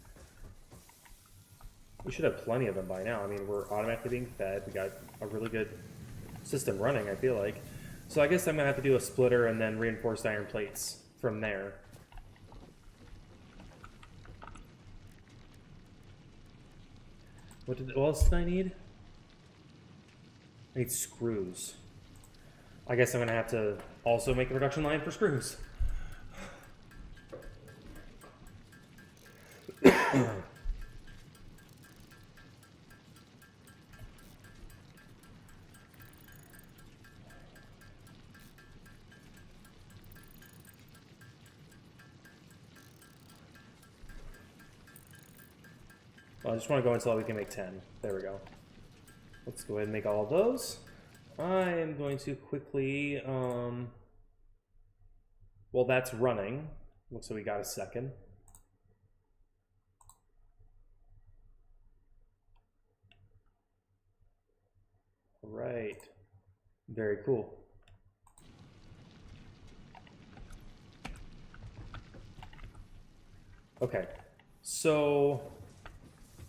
We should have plenty of them by now. I mean, we're automatically being fed. We got a really good system running, I feel like. So I guess I'm gonna have to do a splitter and then reinforced iron plates from there. What else did I need? I need screws. I guess I'm gonna have to also make a production line for screws. Well, I just want to go until we can make 10. There we go. Let's go ahead and make all of those. I am going to quickly, well, that's running. Looks like we got a second. All right. Very cool. Okay. So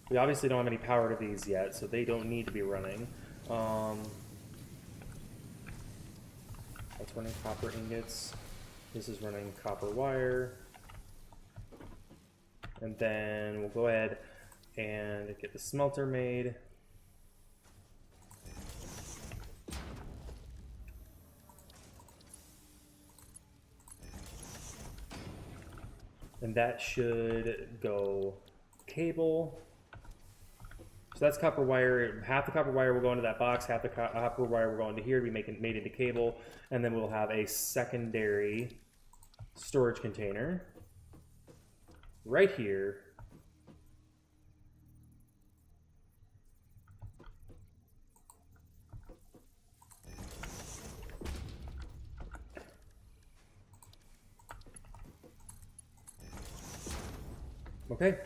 we obviously don't have any power to these yet, so they don't need to be running. That's running copper ingots. This is running copper wire. And then we'll go ahead and get the smelter made. And that should go cable. So that's copper wire. Half the copper wire will go into that box, half the copper wire will go into here to be made into cable, and then we'll have a secondary storage container right here. Okay.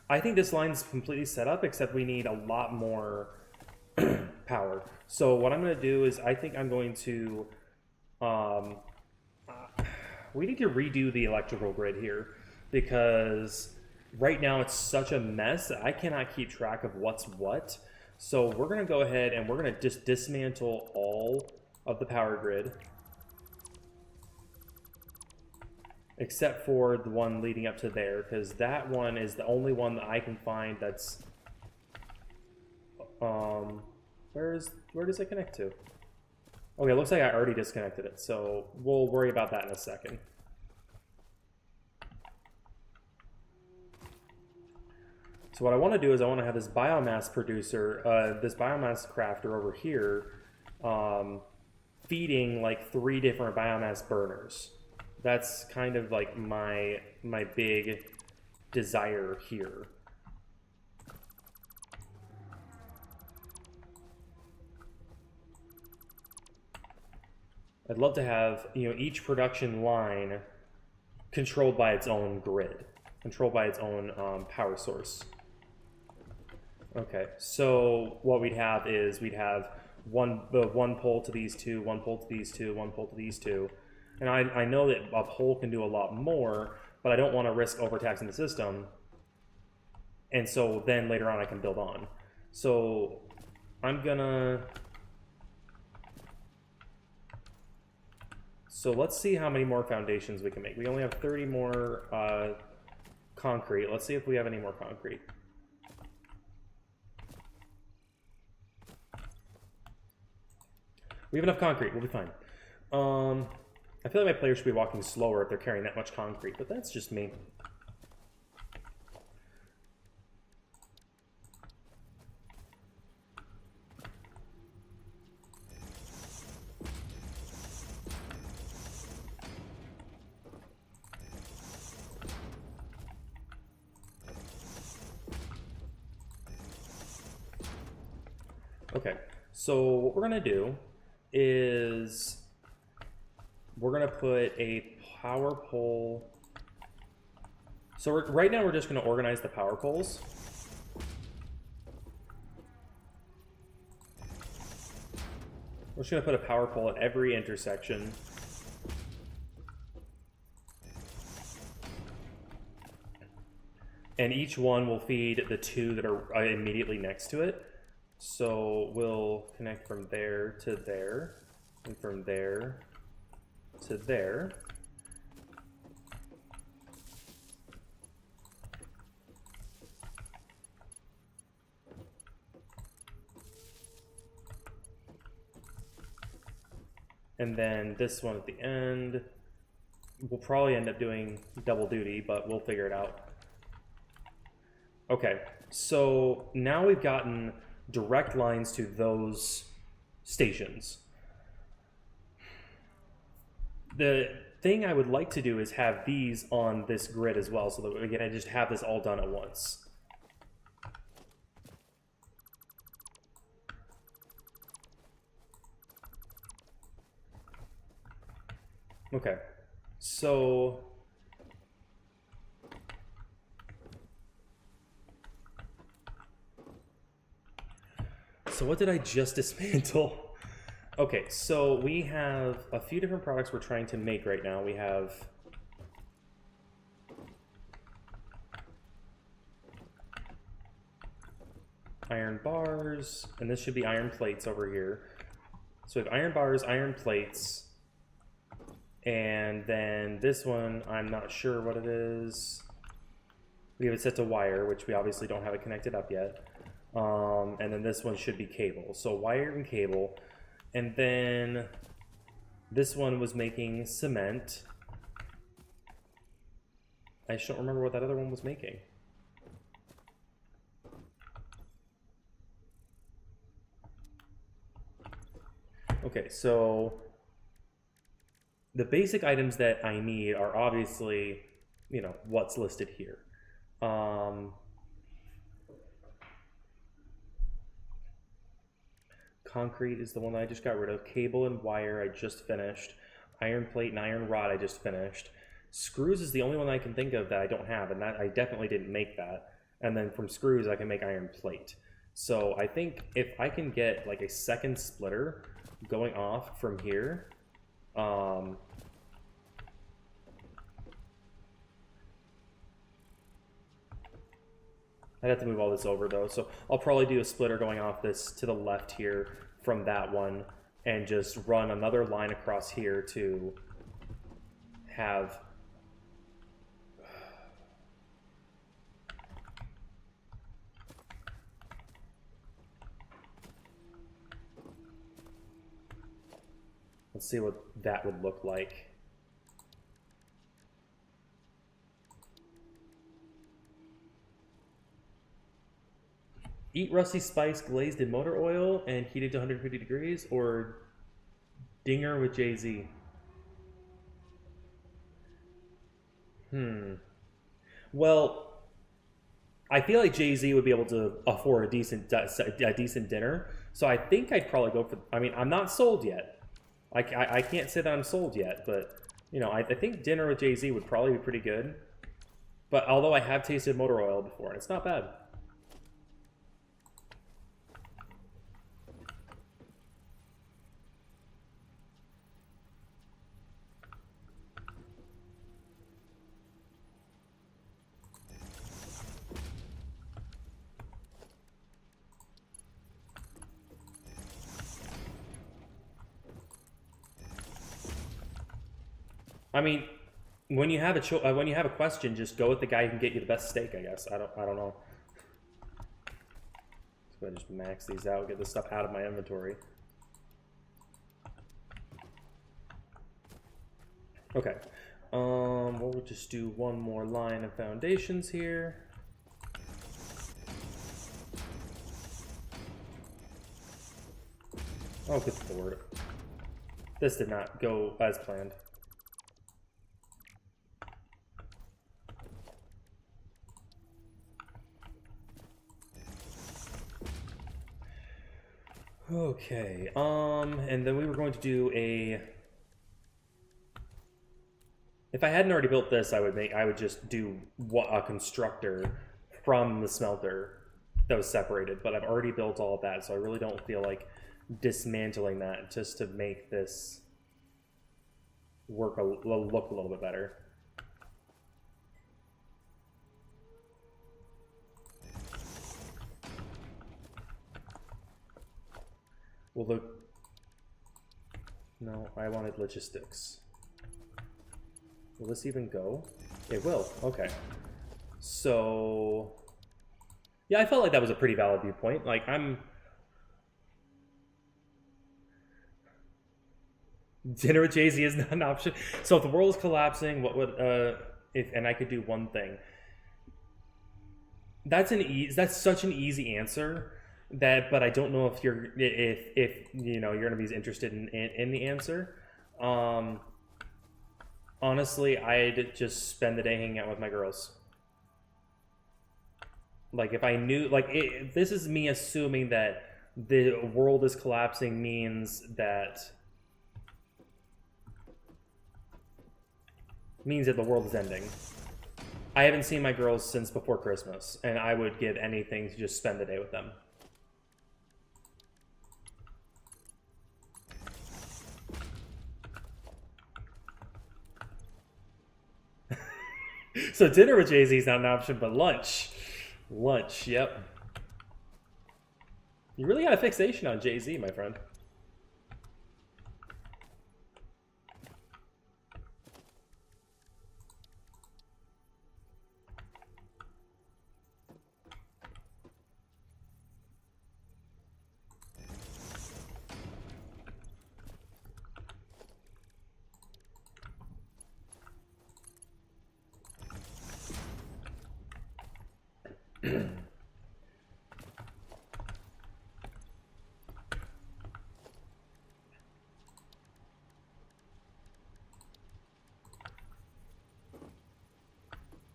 I think this line's completely set up, except we need a lot more power. So what I'm going to do is I think I'm going to... we need to redo the electrical grid here, because right now it's such a mess that I cannot keep track of what's what. So we're going to go ahead and we're going to just dismantle all of the power grid, except for the one leading up to there, because that one is the only one that I can find that's... where does it connect to? Okay, it looks like I already disconnected it, so we'll worry about that in a second. So what I want to do is I want to have this biomass producer, this biomass crafter over here, feeding like 3 different biomass burners. That's kind of like my big desire here. I'd love to have, you know, each production line controlled by its own grid, controlled by its own power source. Okay, so what we'd have is we'd have one pole to these two, one pole to these two, one pole to these two. And I know that a pole can do a lot more, but I don't want to risk overtaxing the system. And so then later on I can build on. So I'm gonna... So let's see how many more foundations we can make. We only have 30 more concrete. Let's see if we have any more concrete. We have enough concrete. We'll be fine. I feel like my players should be walking slower if they're carrying that much concrete, but that's just me. Okay, so what we're gonna do is we're gonna put a power pole. So right now we're just gonna organize the power poles. We're just gonna put a power pole at every intersection. And each one will feed the 2 that are immediately next to it. So we'll connect from there to there, and from there to there. And then this one at the end. We'll probably end up doing double duty, but we'll figure it out. Okay, so now we've gotten direct lines to those stations. The thing I would like to do is have these on this grid as well, so that we can just have this all done at once. Okay, so what did I just dismantle? Okay, so we have a few different products we're trying to make right now. We have iron bars, and this should be iron plates over here. So we have iron bars, iron plates, and then this one, I'm not sure what it is. We have it set to wire, which we obviously don't have it connected up yet. And then this one should be cable. So wire and cable. And then this one was making cement. I just don't remember what that other one was making. Okay, so the basic items that I need are obviously, you know, what's listed here. Concrete is the one that I just got rid of. Cable and wire I just finished. Iron plate and iron rod I just finished. Screws is the only one I can think of that I don't have, and that I definitely didn't make that. And then from screws I can make iron plate. So I think if I can get like a second splitter going off from here, I'd have to move all this over though, so I'll probably do a splitter going off this to the left here from that one and just run another line across here to have let's see what that would look like. Eat rusty spice glazed in motor oil and heated to 150 degrees, or dinger with Jay-Z. Well, I feel like Jay-Z would be able to afford a decent dinner, so I think I'd probably go for. I mean, I'm not sold yet. I can't say that I'm sold yet, but you know, I think dinner with Jay-Z would probably be pretty good. But although I have tasted motor oil before, and it's not bad. I mean, when you have a question, just go with the guy who can get you the best steak. I guess I don't know. Let's go ahead and just max these out, get this stuff out of my inventory. Okay. We'll just do one more line of foundations here. Oh, good lord. This did not go as planned. Okay, and then we were going to do a... If I hadn't already built this, I would just do a constructor from the smelter that was separated, but I've already built all of that, so I really don't feel like dismantling that just to make this look a little bit better. Well, no, I wanted logistics. Will this even go? It will, okay. So, yeah, I felt like that was a pretty valid viewpoint. Like, Dinner with Jay-Z is not an option. So if the world is collapsing, what would if and I could do one thing. That's such an easy answer but I don't know if you're gonna be interested in the answer. Honestly, I'd just spend the day hanging out with my girls. Like if I knew, this is me assuming that the world is collapsing means that the world is ending. I haven't seen my girls since before Christmas, and I would give anything to just spend the day with them. So dinner with Jay-Z is not an option, but lunch. Lunch, yep. You really got a fixation on Jay-Z, my friend.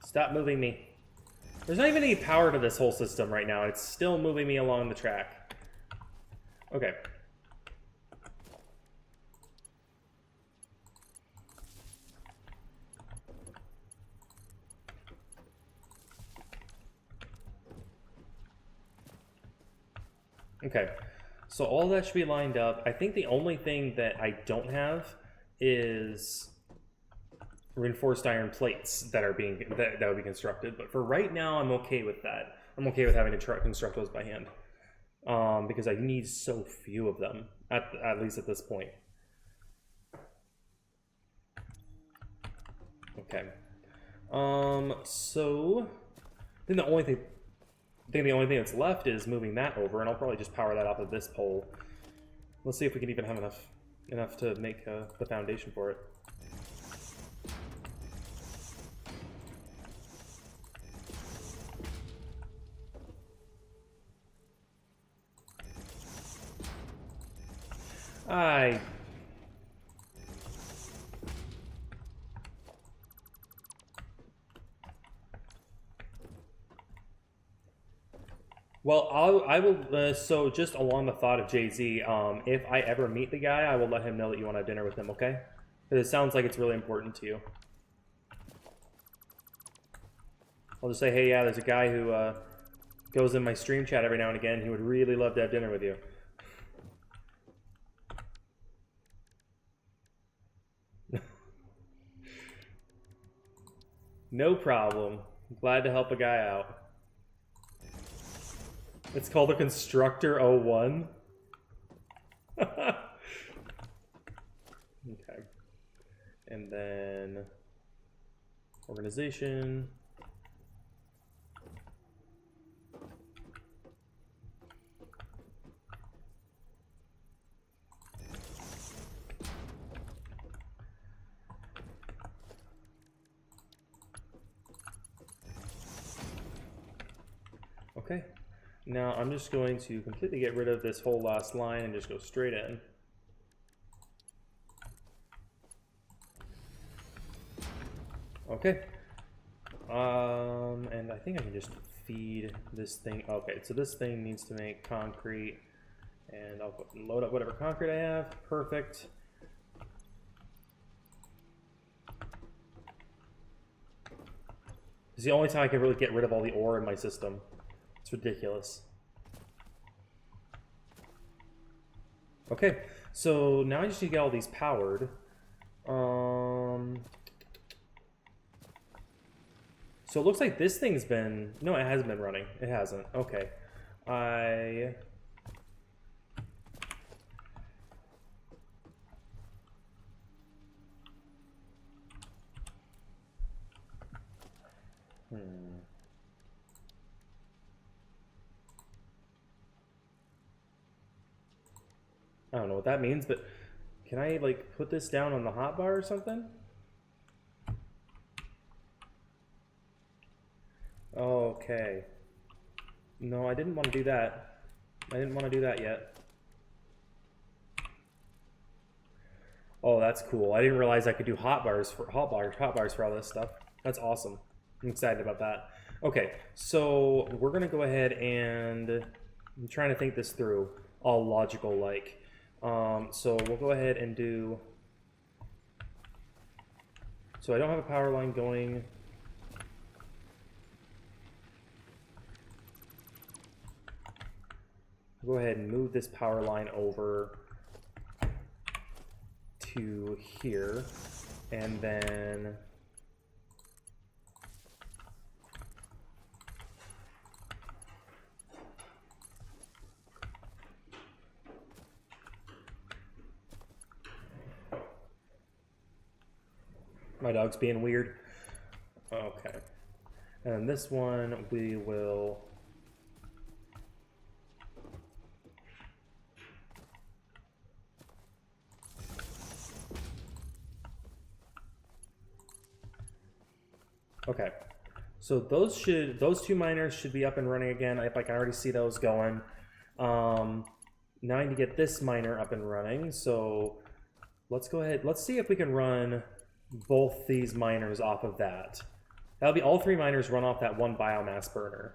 Stop moving me. There's not even any power to this whole system right now. It's still moving me along the track. Okay. Okay. So all that should be lined up. I think the only thing that I don't have is reinforced iron plates that are that would be constructed, but for right now I'm okay with that. I'm okay with having to construct those by hand, because I need so few of them at least at this point. Okay. So then the only thing that's left is moving that over, and I'll probably just power that off of this pole. Let's see if we can even have enough to make the foundation for it. Well, I will. So, just along the thought of Jay-Z, if I ever meet the guy, I will let him know that you want to have dinner with him. Okay? Because it sounds like it's really important to you. I'll just say, hey, yeah, there's a guy who goes in my stream chat every now and again. He would really love to have dinner with you. No problem. Glad to help a guy out. It's called a Constructor 01. Okay. And then organization. Okay. Now I'm just going to completely get rid of this whole last line and just go straight in. Okay. And I think I can just feed this thing. Okay, so this thing needs to make concrete, and I'll load up whatever concrete I have. Perfect. It's the only time I can really get rid of all the ore in my system. It's ridiculous. Okay, so now I just need to get all these powered. So it looks like this thing's been... No, it hasn't been running. It hasn't. Okay. I don't know what that means, but Can I, like, put this down on the hotbar or something? Okay. No, I didn't want to do that. I didn't want to do that yet. Oh, that's cool. I didn't realize I could do hotbars for all this stuff. That's awesome. I'm excited about that. Okay, so we're gonna go ahead and I'm trying to think this through, all logical like. So we'll go ahead and do. So I don't have a power line going. Go ahead and move this power line over to here, and then my dog's being weird. Okay, and this one we will. Okay, so those two miners should be up and running again. I can already see those going. Now I need to get this miner up and running. So let's go ahead. Let's see if we can run both these miners off of that. That'll be all 3 miners run off that one biomass burner.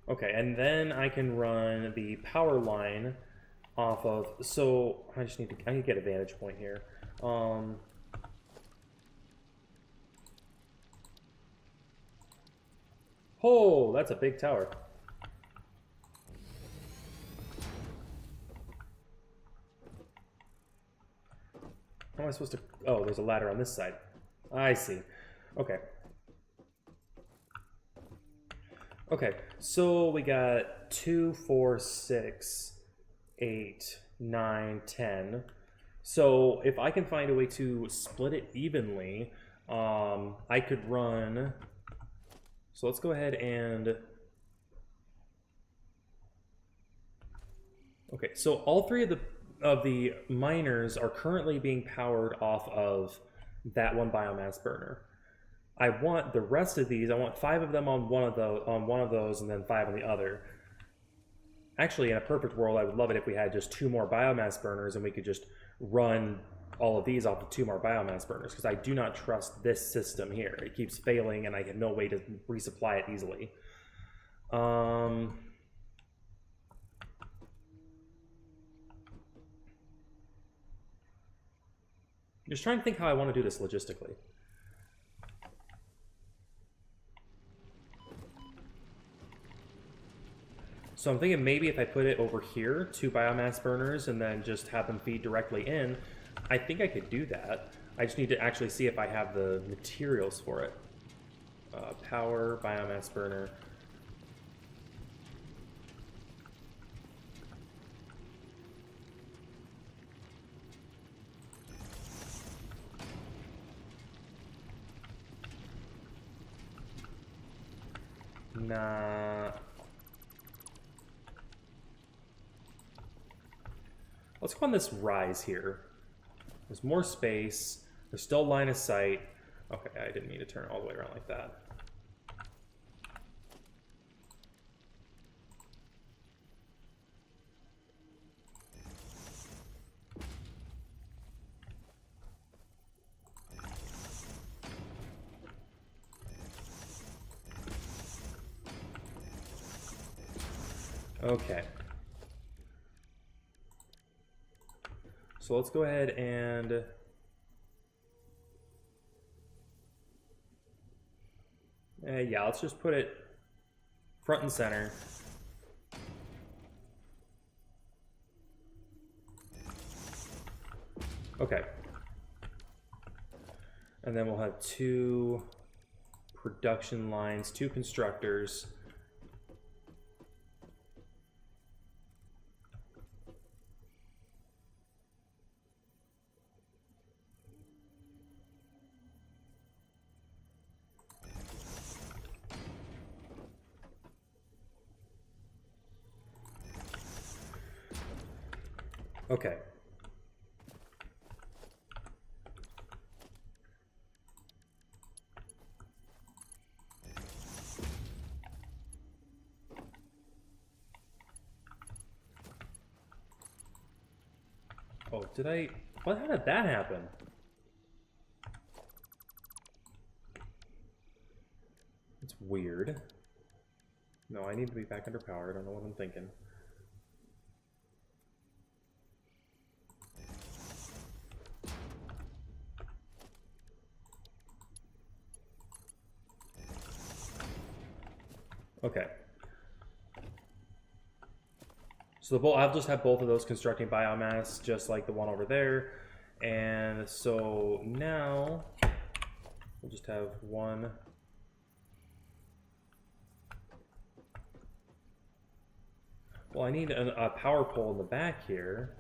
Okay, and then I can run the power line off of. So I need to get a vantage point here. Oh, that's a big tower. How am I supposed to... Oh, there's a ladder on this side. I see. Okay. Okay, so we got 2, 4, 6, 8, 9, 10. So if I can find a way to split it evenly, I could run... So let's go ahead and... Okay, so all 3 of the miners are currently being powered off of that one biomass burner. I want the rest of these, I want 5 of them on one of those and then 5 on the other. Actually, in a perfect world, I would love it if we had just 2 more biomass burners and we could just run all of these off of 2 more biomass burners, because I do not trust this system here. It keeps failing and I have no way to resupply it easily. Just trying to think how I want to do this logistically. So I'm thinking maybe if I put it over here, 2 biomass burners, and then just have them feed directly in, I think I could do that. I just need to actually see if I have the materials for it. Power, biomass burner. Nah. Let's go on this rise here. There's more space. There's still line of sight. Okay, I didn't mean to turn it all the way around like that. Okay. So let's go ahead and yeah, let's just put it front and center. Okay. And then we'll have 2 production lines, 2 constructors. Okay. Oh, did I? What? How did that happen? It's weird. No, I need to be back under power. I don't know what I'm thinking. Okay. So I'll just have both of those constructing biomass, just like the one over there. And so now we'll just have one. Well, I need a power pole in the back here.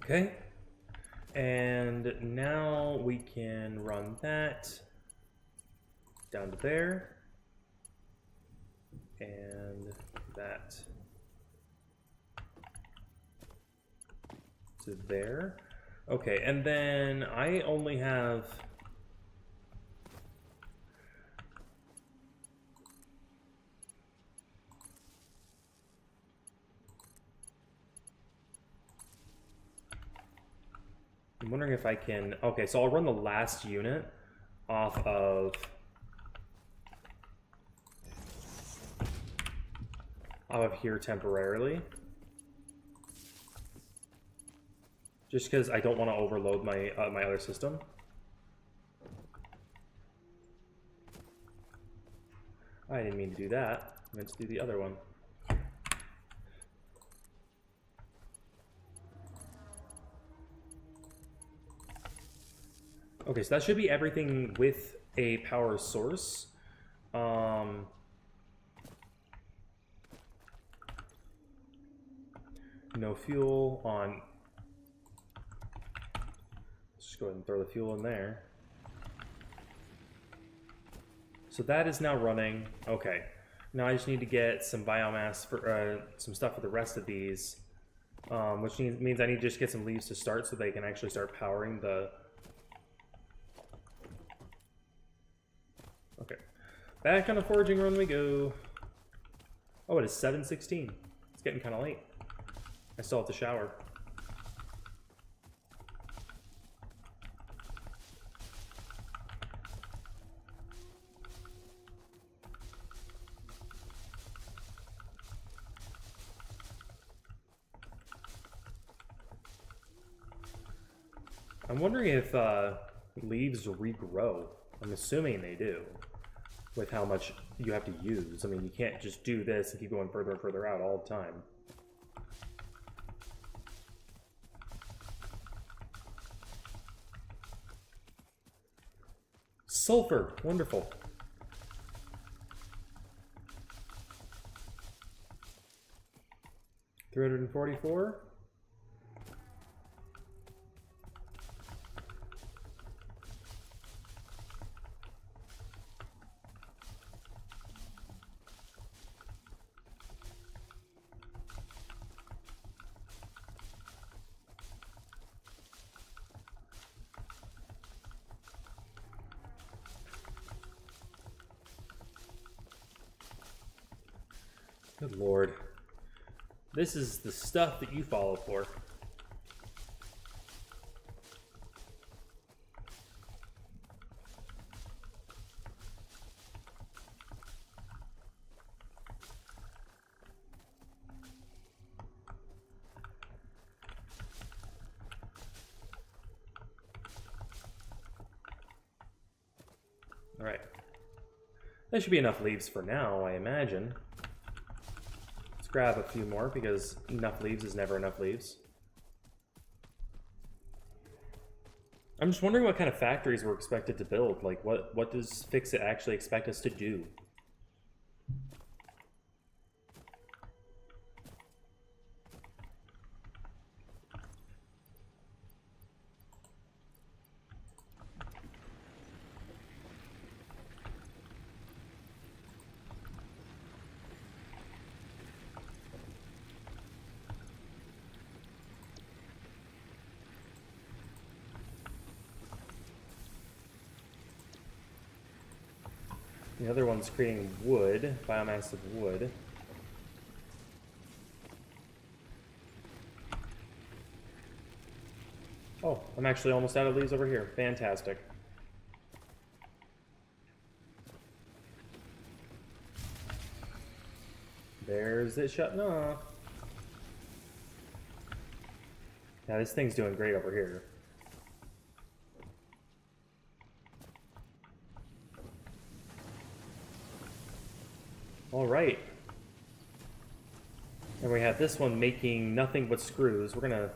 Okay. And now we can run that down to there. And that to there. Okay, and then I only have... I'm wondering if I can... Okay, so I'll run the last unit off of here temporarily. Just because I don't want to overload my my other system. I didn't mean to do that. I meant to do the other one. Okay, so that should be everything with a power source. No fuel on. Let's just go ahead and throw the fuel in there. So that is now running. Okay. Now I just need to get some biomass for some stuff for the rest of these, which means I need to just get some leaves to start so they can actually start powering the. Okay. Back on the foraging run we go. Oh, it is 7:16. It's getting kind of late. I still have to shower. I'm wondering if leaves regrow. I'm assuming they do, with how much you have to use. I mean, you can't just do this and keep going further and further out all the time. Sulfur, wonderful. $344. Good Lord. This is the stuff that you follow for. All right. That should be enough leaves for now, I imagine. Let's grab a few more because enough leaves is never enough leaves. I'm just wondering what kind of factories we're expected to build. Like, what does Fix-It actually expect us to do? The other one's creating wood, biomass of wood. Oh, I'm actually almost out of leaves over here. Fantastic. There's it shutting off. Yeah, this thing's doing great over here. All right. And we have this one making nothing but screws. We're gonna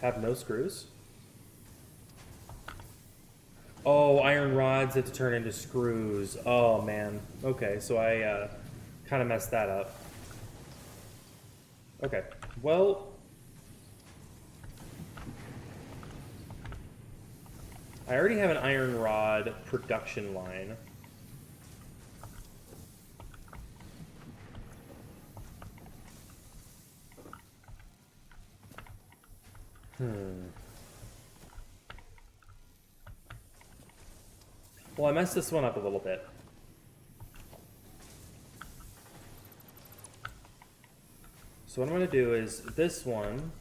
have no screws. Oh, iron rods have to turn into screws. Oh, man. Okay, so I kind of messed that up. Okay, well... I already have an iron rod production line. Well, I messed this one up a little bit. So what I'm going to do is this one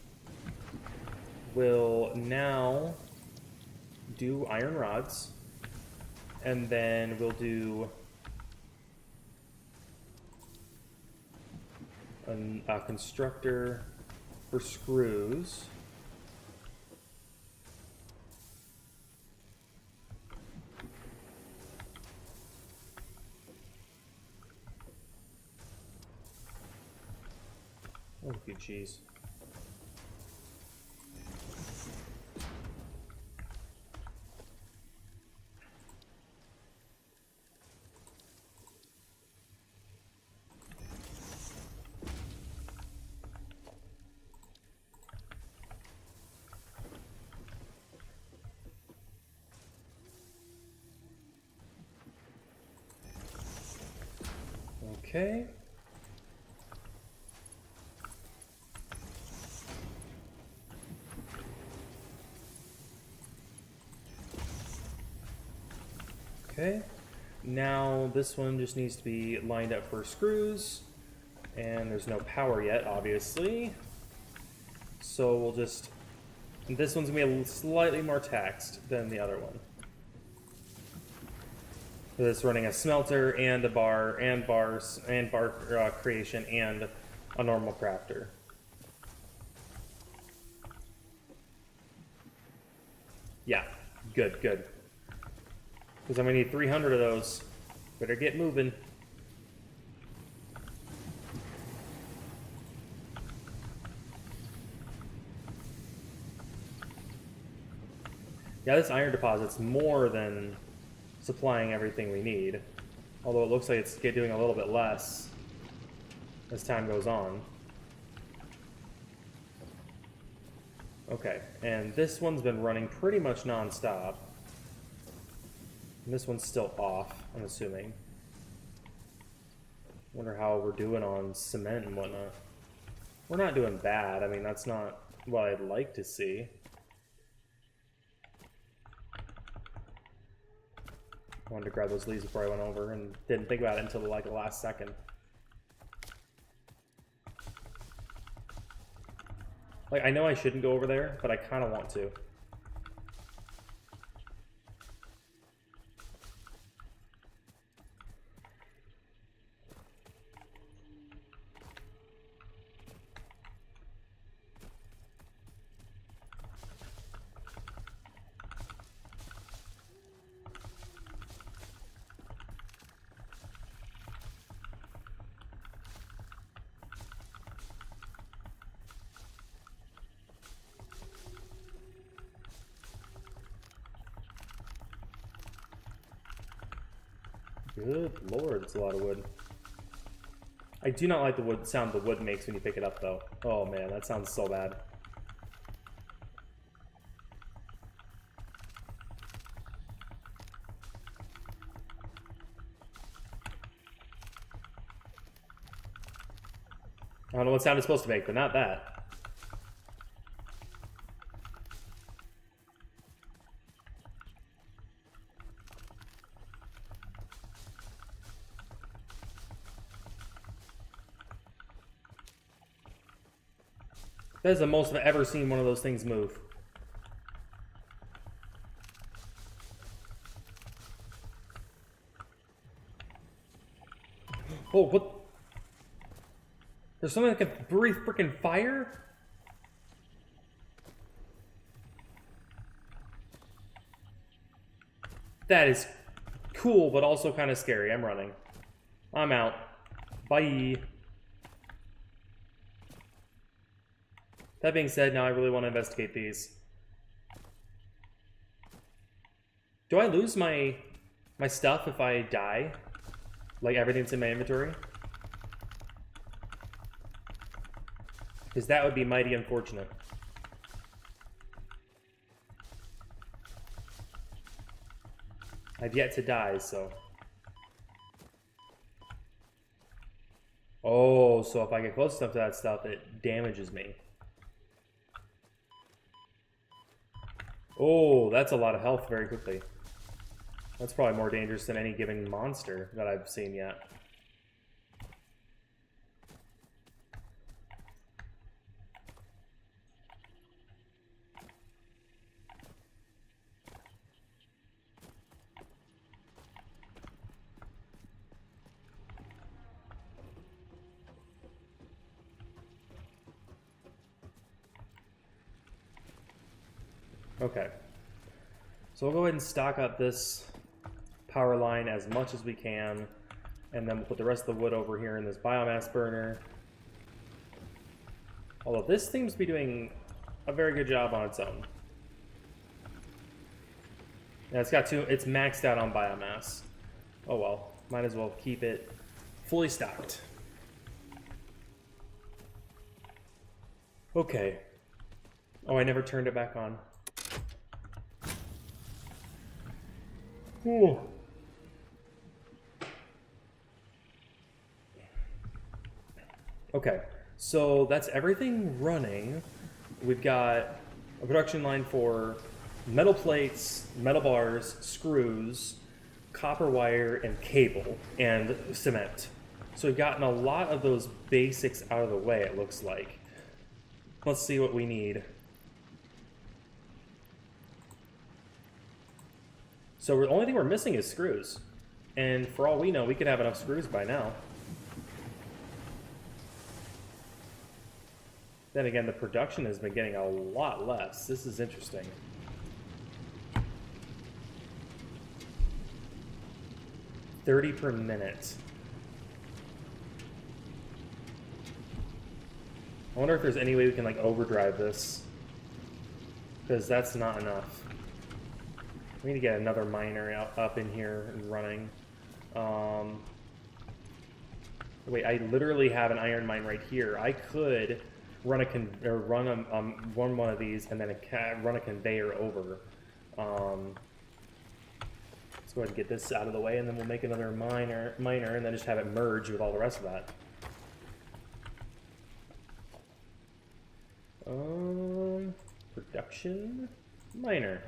will now do iron rods, and then we'll do a constructor for screws. Oh, good cheese. Okay. Okay, now this one just needs to be lined up for screws, and there's no power yet, obviously. So we'll just, this one's gonna be slightly more taxed than the other one. So it's running a smelter and a bar and bar creation and a normal crafter. Yeah, good, good. Because I'm going to need 300 of those. Better get moving. Yeah, this iron deposit's more than supplying everything we need. Although it looks like it's doing a little bit less as time goes on. Okay, and this one's been running pretty much non-stop. And this one's still off, I'm assuming. Wonder how we're doing on cement and whatnot. We're not doing bad. I mean, that's not what I'd like to see. I wanted to grab those leaves before I went over and didn't think about it until like the last second. Like, I know I shouldn't go over there, but I kind of want to. Good lord, it's a lot of wood. I do not like the wood sound the wood makes when you pick it up, though. Oh man, that sounds so bad. I don't know what sound it's supposed to make, but not that. That is the most I've ever seen one of those things move. Oh, what? There's something that can breathe freaking fire? That is cool, but also kind of scary. I'm running. I'm out. Bye. That being said, now I really want to investigate these. Do I lose my stuff if I die? Like everything's in my inventory? Because that would be mighty unfortunate. I've yet to die, so... Oh, so if I get close enough to that stuff, it damages me. Oh, that's a lot of health very quickly. That's probably more dangerous than any given monster that I've seen yet. Okay. So we'll go ahead and stock up this power line as much as we can, and then we'll put the rest of the wood over here in this biomass burner. Although this seems to be doing a very good job on its own. Yeah, it's maxed out on biomass. Oh well, might as well keep it fully stocked. Okay. Oh, I never turned it back on. Ooh. Okay, so that's everything running. We've got a production line for metal plates, metal bars, screws, copper wire, and cable, and cement. So we've gotten a lot of those basics out of the way, it looks like. Let's see what we need. So the only thing we're missing is screws. And for all we know, we could have enough screws by now. Then again, the production has been getting a lot less. This is interesting. $30 per minute. I wonder if there's any way we can like overdrive this. Because that's not enough. We need to get another miner up in here and running. Wait, I literally have an iron mine right here. I could run one of these and then run a conveyor over. Let's go ahead and get this out of the way, and then we'll make another miner, and then just have it merge with all the rest of that. Production miner.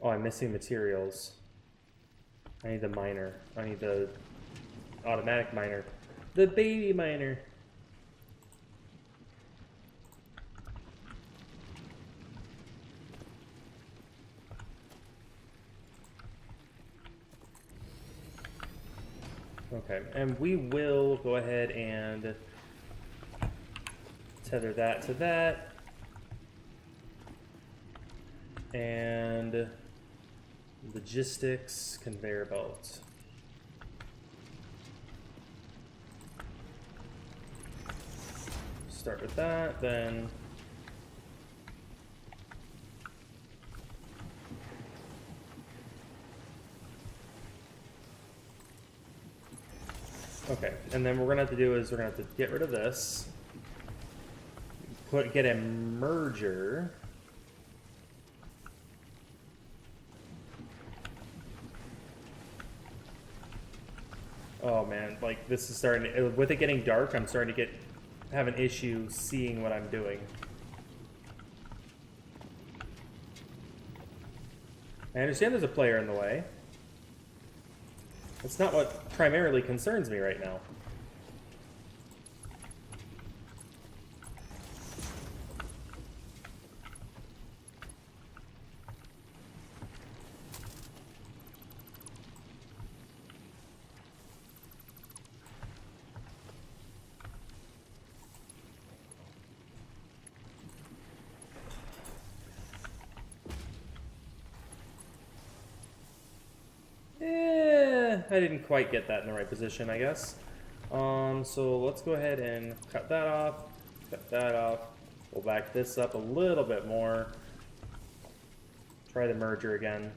Oh, I'm missing materials. I need the miner. I need the automatic miner. The baby miner. Okay, and we will go ahead and tether that to that. And logistics conveyor belt. Start with that, then okay, and then what we're gonna have to do is we're gonna have to get rid of this, get a merger. Oh man, like this is starting with it getting dark, I'm starting to have an issue seeing what I'm doing. I understand there's a player in the way. That's not what primarily concerns me right now. I didn't quite get that in the right position, I guess. So let's go ahead and cut that off, We'll back this up a little bit more. Try the merger again.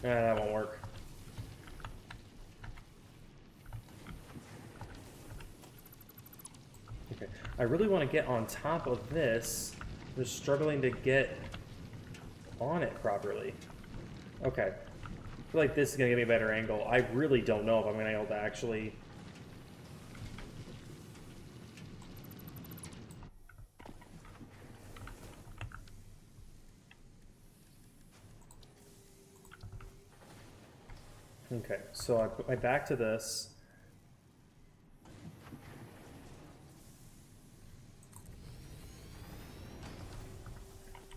That won't work. Okay, I really want to get on top of this. I'm just struggling to get on it properly. Okay. I feel like this is going to give me a better angle. I really don't know if I'm going to be able to actually... Okay, so I put my back to this.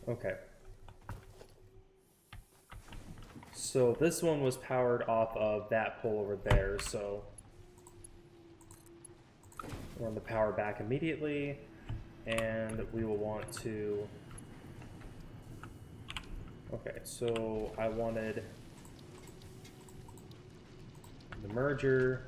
Okay. So this one was powered off of that pole over there, so we'll run the power back immediately, and we will want to... Okay, so I wanted the merger.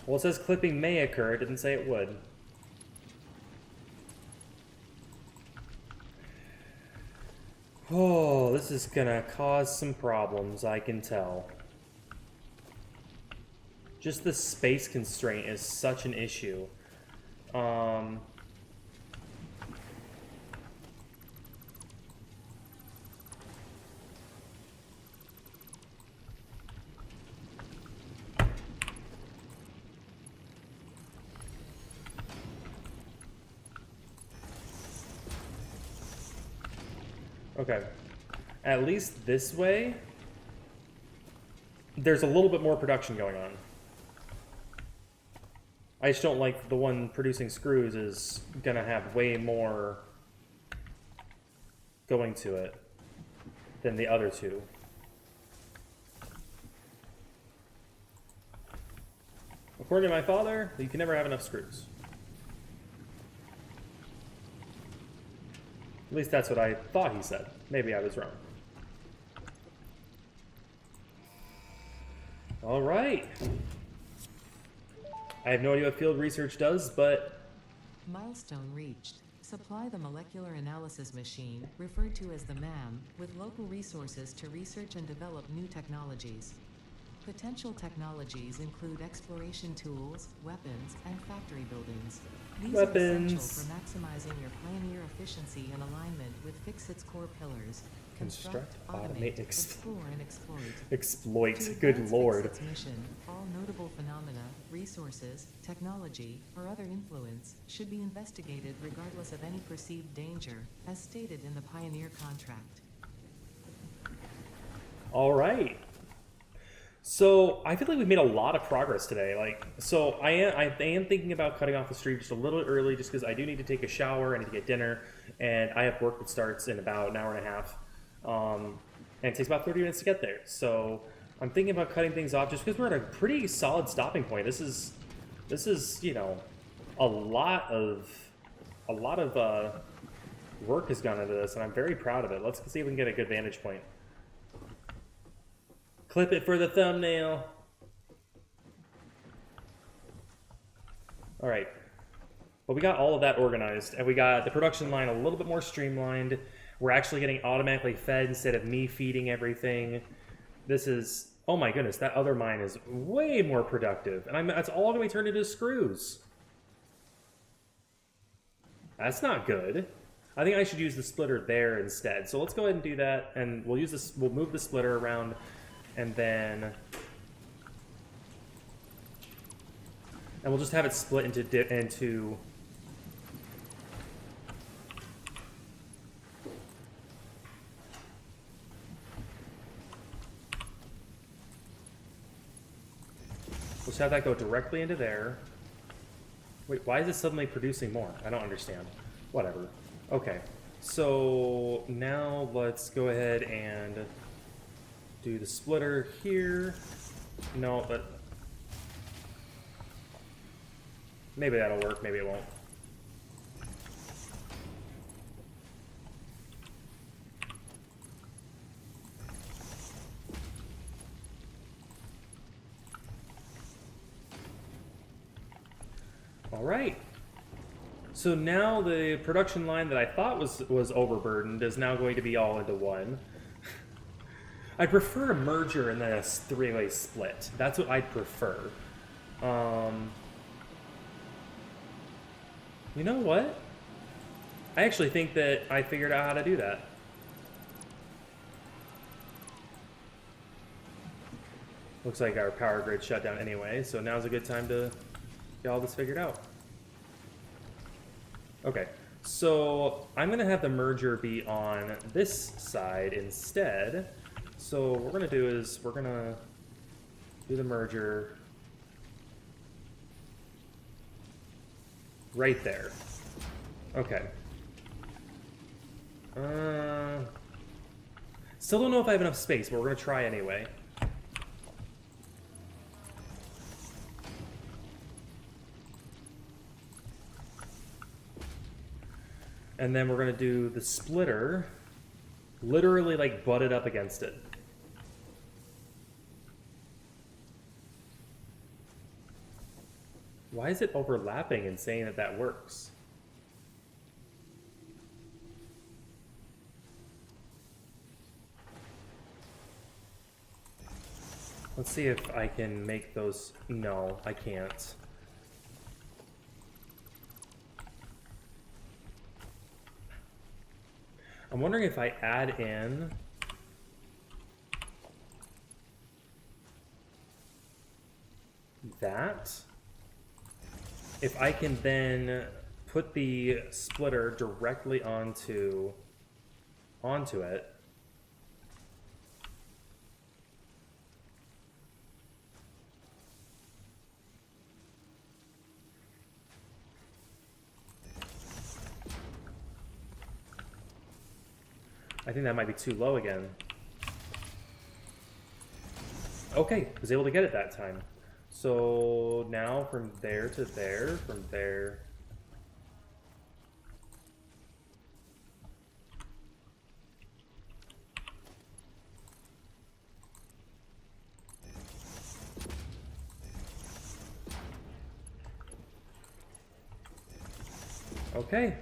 Well, it says clipping may occur. It didn't say it would. Oh, this is gonna cause some problems, I can tell. Just the space constraint is such an issue. Okay. At least this way, there's a little bit more production going on. I just don't like the one producing screws is gonna have way more going to it than the other two. According to my father, you can never have enough screws. At least that's what I thought he said. Maybe I was wrong. All right. I have no idea what field research does, but... Milestone reached. Supply the molecular analysis machine, referred to as the MAM, with local resources to research and develop new technologies. Potential technologies include exploration tools, weapons, and factory buildings. These are essential for maximizing your Pioneer efficiency and alignment with Fixit's core pillars. Construct, automate, explore, and exploit. Exploit. To Good advance lord. Fixit's mission, all notable phenomena, resources, technology, or other influence should be investigated regardless of any perceived danger, as stated in the Pioneer contract. All right. So I feel like we've made a lot of progress today. I am thinking about cutting off the stream just a little early, just because I do need to take a shower, I need to get dinner, and I have work that starts in about an hour and a half, and it takes about 30 minutes to get there. So I'm thinking about cutting things off just because we're at a pretty solid stopping point. This is you know, a lot of work has gone into this, and I'm very proud of it. Let's see if we can get a good vantage point. Clip it for the thumbnail. All right. But we got all of that organized, and we got the production line a little bit more streamlined. We're actually getting automatically fed instead of me feeding everything. This is, oh my goodness, that other mine is way more productive. And that's all going to be turned into screws. That's not good. I think I should use the splitter there instead. So let's go ahead and do that, and we'll use this. We'll move the splitter around, and we'll just have it split into. Let's have that go directly into there. Wait, why is it suddenly producing more? I don't understand. Whatever. Okay, so now let's go ahead and do the splitter here. No, but maybe that'll work, maybe it won't. All right. So now the production line that I thought was overburdened is now going to be all into one. I prefer a merger and then a three-way split. That's what I'd prefer. You know what? I actually think that I figured out how to do that. Looks like our power grid shut down anyway, so now's a good time to get all this figured out. Okay, so I'm going to have the merger be on this side instead. So what we're going to do is we're going to do the merger right there. Okay. Still don't know if I have enough space, but we're going to try anyway. And then we're going to do the splitter, literally like butted up against it. Why is it overlapping and saying that that works? Let's see if I can make those. No, I can't. I'm wondering if I add in that, if I can then put the splitter directly onto it. I think that might be too low again. Okay, was able to get it that time. So now from there to there, from there. Okay.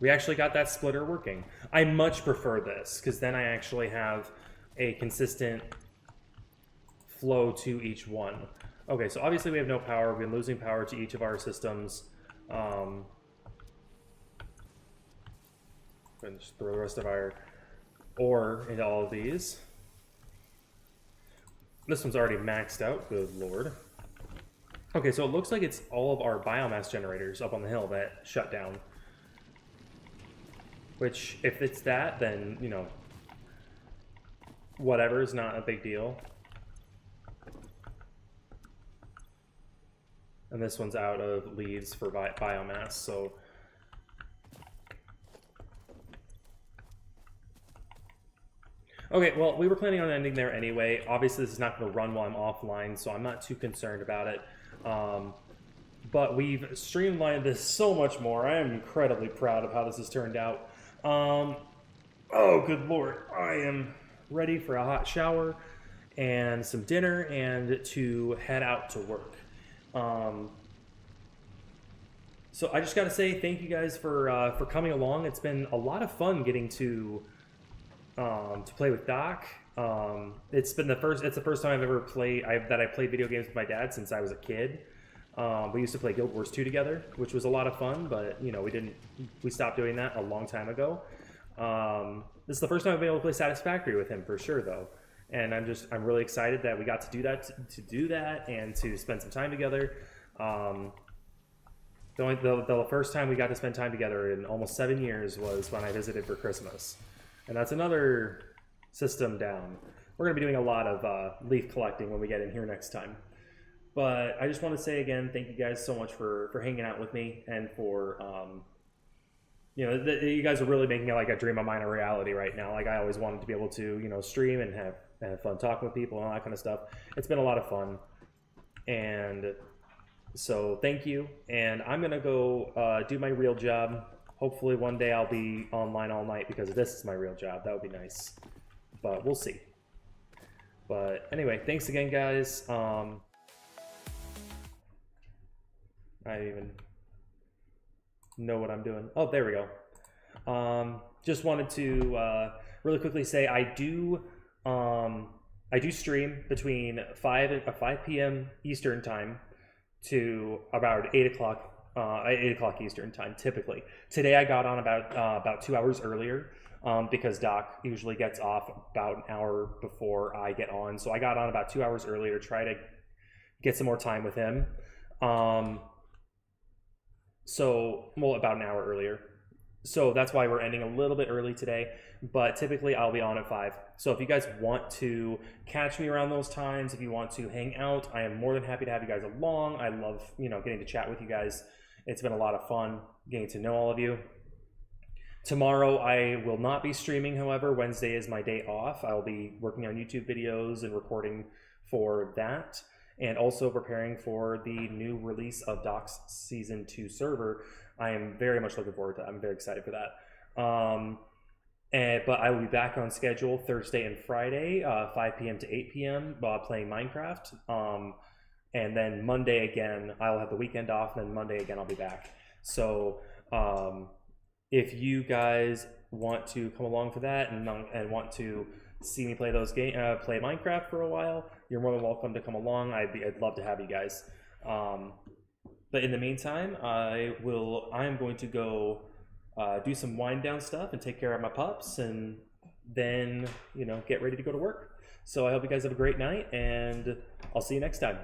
We actually got that splitter working. I much prefer this, because then I actually have a consistent flow to each one. Okay, so obviously we have no power. We've been losing power to each of our systems. And just throw the rest of our ore into all of these. This one's already maxed out, good lord. Okay, so it looks like it's all of our biomass generators up on the hill that shut down. Which, if it's that, then, you know, whatever is not a big deal. And this one's out of leaves for biomass, so. Okay, well, we were planning on ending there anyway. Obviously, this is not going to run while I'm offline, so I'm not too concerned about it. But we've streamlined this so much more. I am incredibly proud of how this has turned out. Oh, good lord. I am ready for a hot shower and some dinner and to head out to work. So I just got to say thank you guys for coming along. It's been a lot of fun getting to play with Doc. It's the first time I've ever played that I played video games with my dad since I was a kid. We used to play Guild Wars 2 together, which was a lot of fun, but you know, we stopped doing that a long time ago. This is the first time I've been able to play Satisfactory with him for sure though. And I'm really excited that we got to do that and to spend some time together. The first time we got to spend time together in almost 7 years was when I visited for Christmas. And that's another system down. We're going to be doing a lot of leaf collecting when we get in here next time. But I just want to say again, thank you guys so much for hanging out with me and for, you guys are really making it like a dream of mine a reality right now. Like I always wanted to be able to, stream and have fun talking with people and all that kind of stuff. It's been a lot of fun. And so thank you. And I'm going to go do my real job. Hopefully one day I'll be online all night because this is my real job. That would be nice. But we'll see. But anyway, thanks again, guys. I even know what I'm doing. Oh, there we go. Just wanted to really quickly say I do stream between 5 p.m. Eastern time to about 8 o'clock Eastern time typically. Today I got on about 2 hours earlier because Doc usually gets off about an hour before I get on. So I got on about 2 hours earlier to try to get some more time with him. About an hour earlier. So that's why we're ending a little bit early today, but typically I'll be on at 5. So if you guys want to catch me around those times, if you want to hang out, I am more than happy to have you guys along. I love, getting to chat with you guys. It's been a lot of fun getting to know all of you. Tomorrow I will not be streaming, however. Wednesday is my day off. I'll be working on YouTube videos and recording for that, and also preparing for the new release of Doc's Season 2 server. I am very much looking forward to that. I'm very excited for that. But I will be back on schedule Thursday and Friday, 5 p.m. to 8 p.m. Playing Minecraft. And then Monday again, I'll have the weekend off, and then Monday again, I'll be back. So if you guys want to come along for that and want to see me play play Minecraft for a while, you're more than welcome to come along. I'd love to have you guys. But in the meantime, I am going to go do some wind down stuff and take care of my pups, and then get ready to go to work. So I hope you guys have a great night, and I'll see you next time.